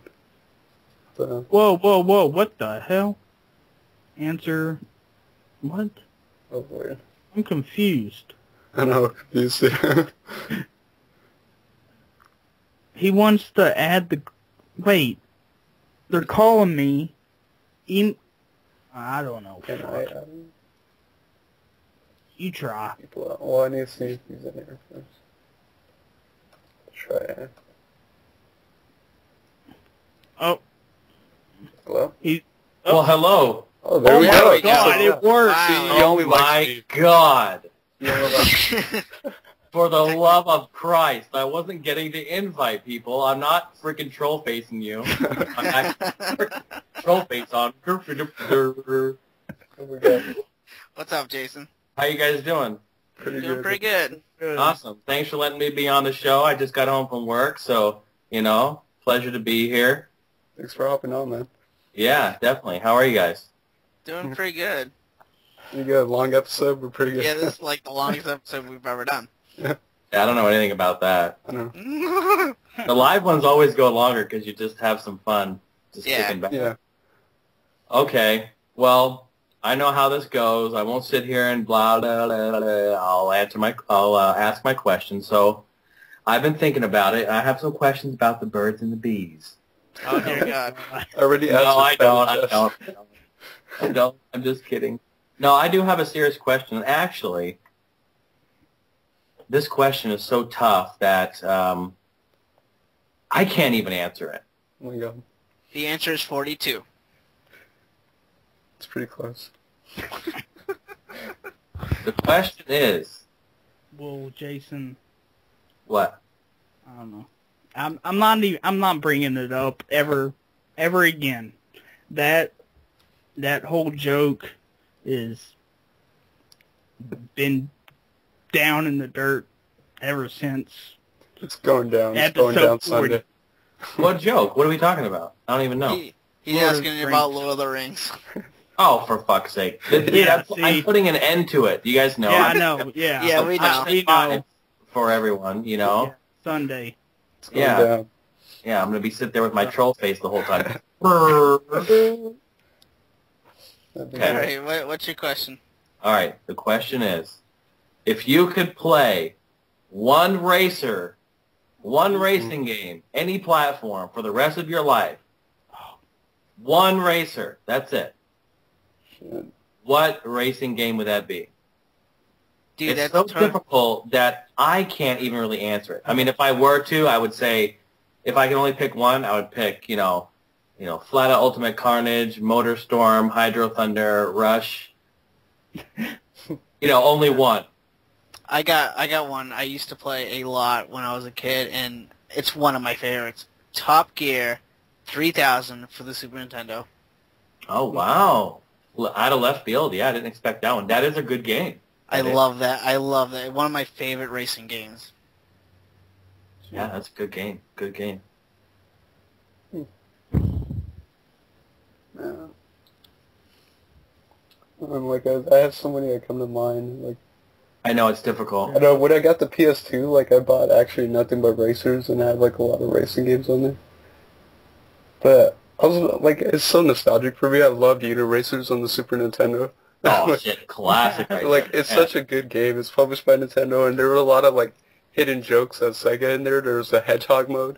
Whoa, whoa, whoa! What the hell? Answer. What? Oh boy. I'm confused. I know, confused. He wants to add the... Wait. They're calling me... I don't know. Can I You try. people out? Well, I need to see if he's in here first. Try it. Oh. Hello? Well, hello. Oh, there we my go. God, it worked. Oh my God. For the love of Christ, I wasn't getting the invite, people. I'm not freaking troll facing you. I'm actually troll face on. What's up, Jason? How you guys doing? Doing pretty good. Awesome. Thanks for letting me be on the show. I just got home from work, so, you know, pleasure to be here. Thanks for hopping on, man. Yeah, definitely. How are you guys? Doing pretty good. You got a long episode, but pretty good. Yeah, this is like the longest episode we've ever done. Yeah. I don't know anything about that. I know. The live ones always go longer because you just have some fun. Just kicking back. Yeah. Okay. Well, I know how this goes. I won't sit here and blah blah blah. Blah. I'll ask my question. So, I've been thinking about it. I have some questions about the birds and the bees. Oh dear God. I already asked. No, I don't. I don't. I'm just kidding. No, I do have a serious question. Actually, this question is so tough that I can't even answer it. Oh my god. The answer is 42. It's pretty close. The question is... Well, Jason... What? I don't know. I'm not bringing it up ever again. That whole joke is been down in the dirt ever since. It's going down. It's going down 40. Sunday. What joke? What are we talking about? I don't even know. He's asking you about Lord of the Rings. Oh, for fuck's sake. Yeah, I'm putting an end to it. You guys know. Yeah, I know. Yeah. Yeah, we know. We know. For everyone, you know? Yeah, Sunday. Yeah. Down. Yeah, I'm going to be sitting there with my troll face the whole time. Okay. All right, what's your question? All right, the question is, if you could play one racing game, any platform for the rest of your life, one racer, that's it. What racing game would that be? Dude, It's so difficult that I can't even really answer it. I mean, if I were to, I would say, if I could only pick one, I would pick, Flat Out Ultimate Carnage, Motor Storm, Hydro Thunder, Rush. Only one. I got one I used to play a lot when I was a kid, and it's one of my favorites. Top Gear 3000 for the Super Nintendo. Oh, wow. Out of left field, yeah, I didn't expect that one. That is a good game. I love that. I love that. One of my favorite racing games. Yeah, that's a good game. Good game. I have so many that come to mind. Like, I know it's difficult. I know when I got the PS2, like I bought actually nothing but racers, and I had like a lot of racing games on there. But I was like, it's so nostalgic for me. I loved Unit Racers on the Super Nintendo. Oh shit, classic! Right like there. it's such a good game. It's published by Nintendo, and there were a lot of like hidden jokes at Sega in there. There was a hedgehog mode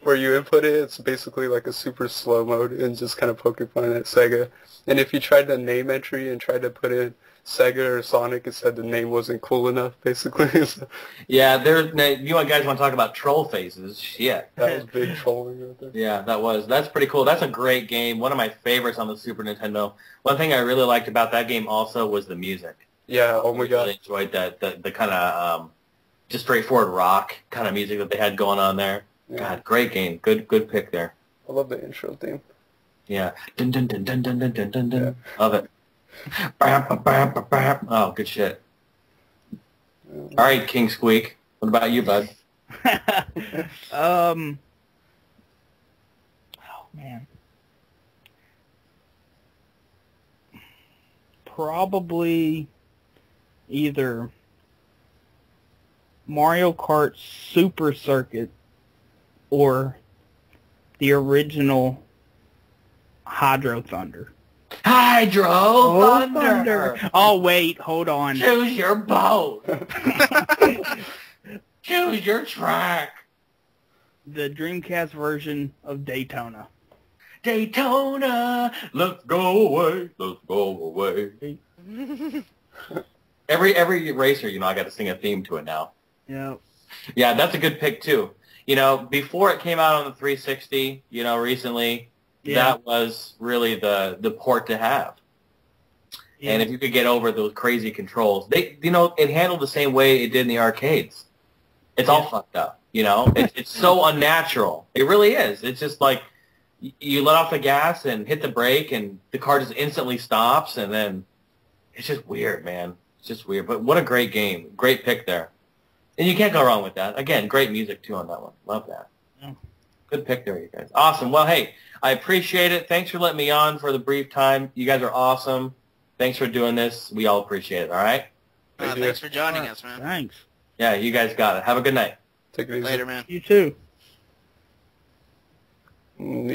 where you input it. It's basically like a super slow mode and just kind of poking fun at Sega. And if you tried the name entry and tried to put in Sega or Sonic, it said the name wasn't cool enough, basically. So, yeah, you guys want to talk about troll faces? Shit. that was big trolling right there. Yeah, that's pretty cool. That's a great game. One of my favorites on the Super Nintendo. One thing I really liked about that game also was the music. Yeah, oh my god. I really enjoyed that, the kind of just straightforward rock kind of music that they had going on there. Yeah. God, great game. Good pick there. I love the intro theme. Yeah. Dun, dun, dun, dun, dun, dun, dun, dun, dun. Yeah. Love it. Oh, good shit. All right, King Squeak. What about you, bud? Oh, man. Probably either Mario Kart Super Circuit or the original Hydro Thunder. Hydro Thunder! Oh, wait, hold on. Choose your boat! Choose your track! The Dreamcast version of Daytona. Daytona! Let's go away! Let's go away! Every racer, I got to sing a theme to it now. Yeah. Yeah, that's a good pick, too. Before it came out on the 360, recently, that was really the port to have. Yeah. And if you could get over those crazy controls, it handled the same way it did in the arcades. It's all fucked up, It's so unnatural. It really is. It's just like you let off the gas and hit the brake, and the car just instantly stops, and then it's just weird, man. It's just weird. But what a great game. Great pick there. And you can't go wrong with that. Again, great music, too, on that one. Love that. Yeah. Good pick there, you guys. Awesome. Well, hey, I appreciate it. Thanks for letting me on for the brief time. You guys are awesome. Thanks for doing this. We all appreciate it, all right? Thanks for joining us, man. Thanks. Yeah, you guys got it. Have a good night. Take it easy. Later, man. You too.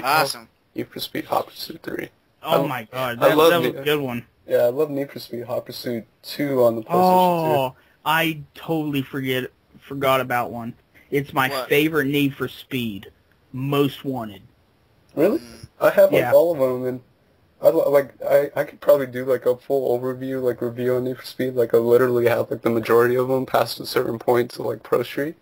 Awesome. Need for Speed Hot Pursuit 3. Oh my god, that was a good one. Yeah, I love Need for Speed Hot Pursuit 2 on the PlayStation 2. Oh, I totally forgot about one. It's my favorite Need for Speed. Most Wanted. Really? I have all of them, and I could probably do like a full overview, like review on Need for Speed. Like I literally have like the majority of them past a certain point to like Pro Street.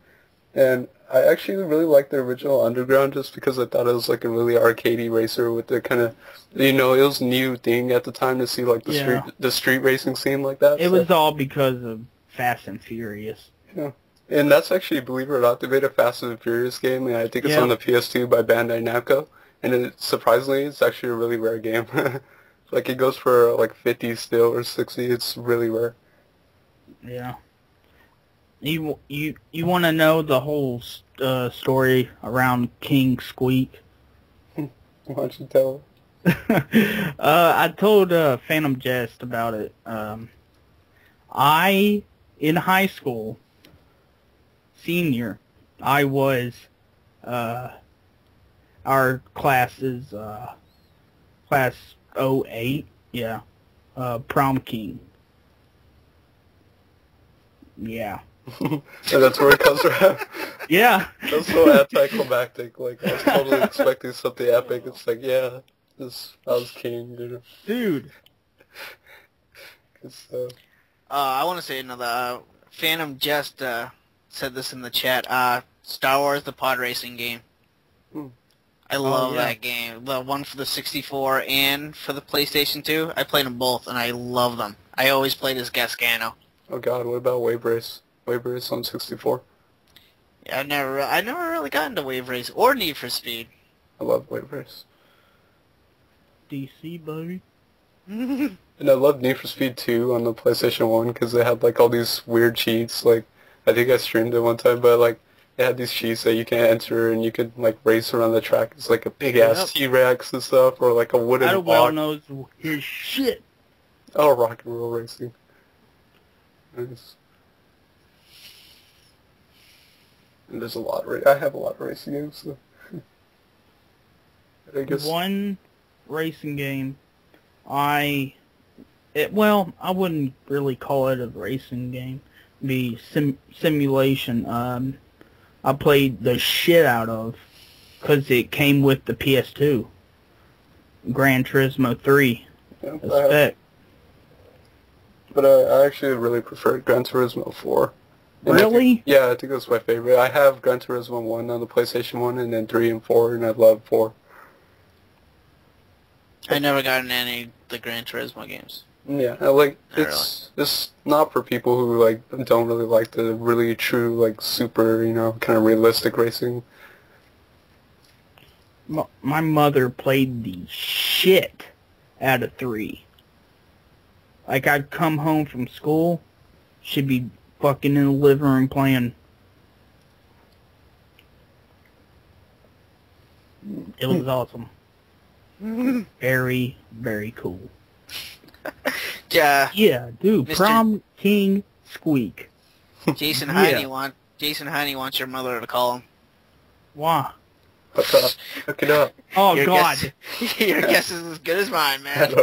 And I actually really liked the original Underground just because I thought it was like a really arcadey racer with the kind of, it was a new thing at the time to see like the street racing scene like that. It was all because of Fast and Furious. Yeah. And that's actually, believe it or not, they made a Fast and Furious game, and I think it's on the PS2 by Bandai Namco. And surprisingly, it's actually a really rare game. Like it goes for like 50 still or 60. It's really rare. Yeah. You want to know the whole story around King Squeak? Why don't you tell? I told Phantom Jest about it. In high school, senior, I was our class is class '08, yeah, prom king. Yeah. And that's where it comes from. Yeah. That's so anticlimactic. Like I was totally expecting something epic. It's like, yeah, I was king, you know. Dude. Good stuff. I want to say another. Phantom just said this in the chat. Star Wars: The Pod Racing game. I love that game. The one for the 64 and for the PlayStation 2. I played them both, and I love them. I always played as Gasgano. Oh God, what about Wave Race? Wave Race on 64. Yeah, I never really got into Wave Race or Need for Speed. I love Wave Race. DC, baby. And I love Need for Speed 2 on the PlayStation 1 because they had like all these weird cheats. Like, I think I streamed it one time, but like, they had these cheats that you can enter and you could like race around the track. It's like a big ass T-Rex and stuff, or like a wooden block. Well knows his shit. Oh, rock and roll racing. Nice. And there's a lot of I have a lot of racing games. So. I guess one racing game, I wouldn't really call it a racing game. The simulation. I played the shit out of because it came with the PS2. Gran Turismo 3. Respect. But I actually really prefer Gran Turismo 4. And really? I think that's my favorite. I have Gran Turismo 1 on the PlayStation 1, and then 3 and 4, and I love 4. I never got in any of the Gran Turismo games. Yeah, it's not for people who like don't really like the really true like super kind of realistic racing. My mother played the shit out of 3. Like I'd come home from school, she'd be fucking in the living room playing. It was awesome. Very, very cool. Yeah, dude. Prom King Squeak. Jason Heine wants your mother to call him. Why? Look it up. Oh God. Your guess is as good as mine, man.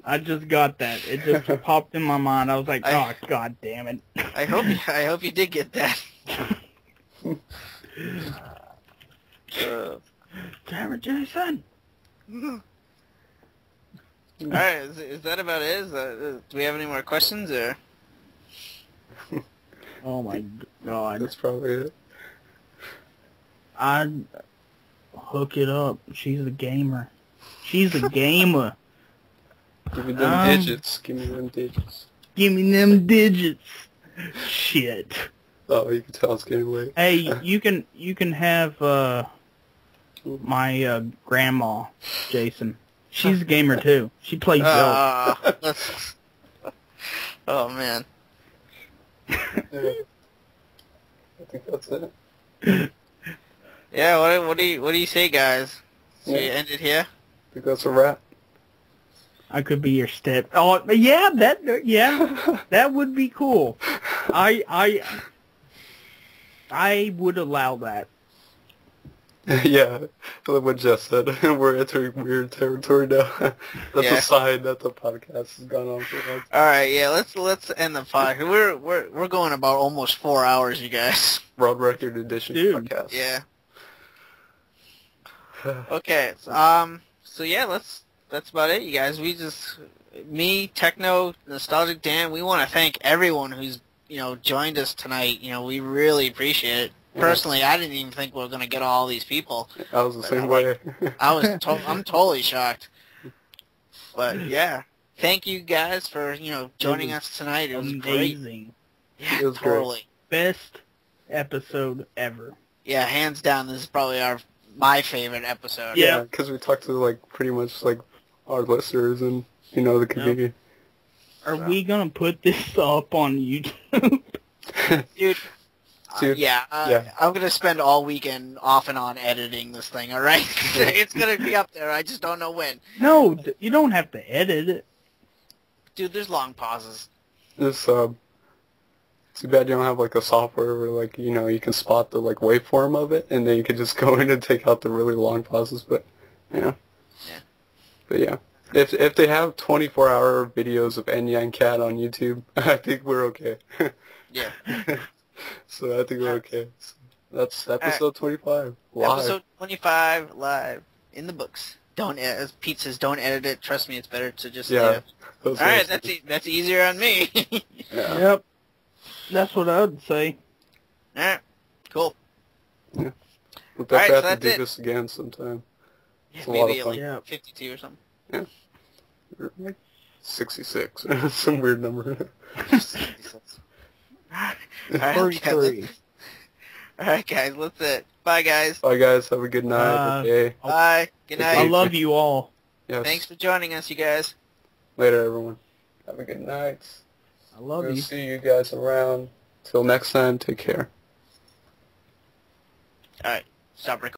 I just got that. It just popped in my mind. I was like, oh God damn it. I hope you did get that. Damn it, Jason. Alright, is that about it? Do we have any more questions, or? Oh my God. That's probably it. I'd hook it up. She's a gamer. She's a gamer. Give me them digits. Give me them digits. Give me them digits. Shit. Oh, you can tell it's getting late. Hey, you can have my grandma, Jason. She's a gamer too. She plays Zelda. Oh man. Yeah. I think that's it. Yeah. What do you say, guys? Should we end it here? I think that's a wrap. I could be your step. Oh yeah, that would be cool. I would allow that. Yeah, like what Jeff said, we're entering weird territory now. That's a sign that the podcast has gone on for long. All right, yeah, let's end the podcast. We're going about almost 4 hours, you guys. World Record Edition podcast. Yeah. Okay. So yeah, that's about it, you guys. Me, Techno, Nostalgic Dan, we want to thank everyone who's joined us tonight. We really appreciate it. Personally, I didn't even think we were gonna get all these people. I was the same way. I'm totally shocked. But yeah, thank you guys for joining us tonight. It was amazing. Great. Yeah, it was totally. Great. Best episode ever. Yeah, hands down, this is probably my favorite episode. Yeah, because we talked to pretty much our listeners and the community. Are we gonna put this up on YouTube? Dude. I'm gonna spend all weekend off and on editing this thing. All right, it's gonna be up there. I just don't know when. No, you don't have to edit it. Dude, there's long pauses. It's too bad you don't have a software where you can spot the waveform of it, and then you can just go in and take out the really long pauses. But yeah. But yeah, if they have 24-hour videos of Enya and Cat on YouTube, I think we're okay. Yeah. So I think we're okay. So that's episode 25 live. Episode 25 live in the books. As Pete says, don't edit it. Trust me, it's better to just live. All right, that's easier on me. Yeah. Yep. That's what I would say. All right. Cool. Yeah. We'll definitely have to do this again sometime. Yeah, it's a lot maybe of fun. 52 or something. Yeah. 66. Some weird number. 66. All right, guys, that's it. Bye, guys. Bye, guys. Have a good night. Okay. Bye. Good night. I love you all. Yes. Thanks for joining us, you guys. Later, everyone. Have a good night. I love you. We'll see you guys around. Till next time, take care. All right. Stop recording.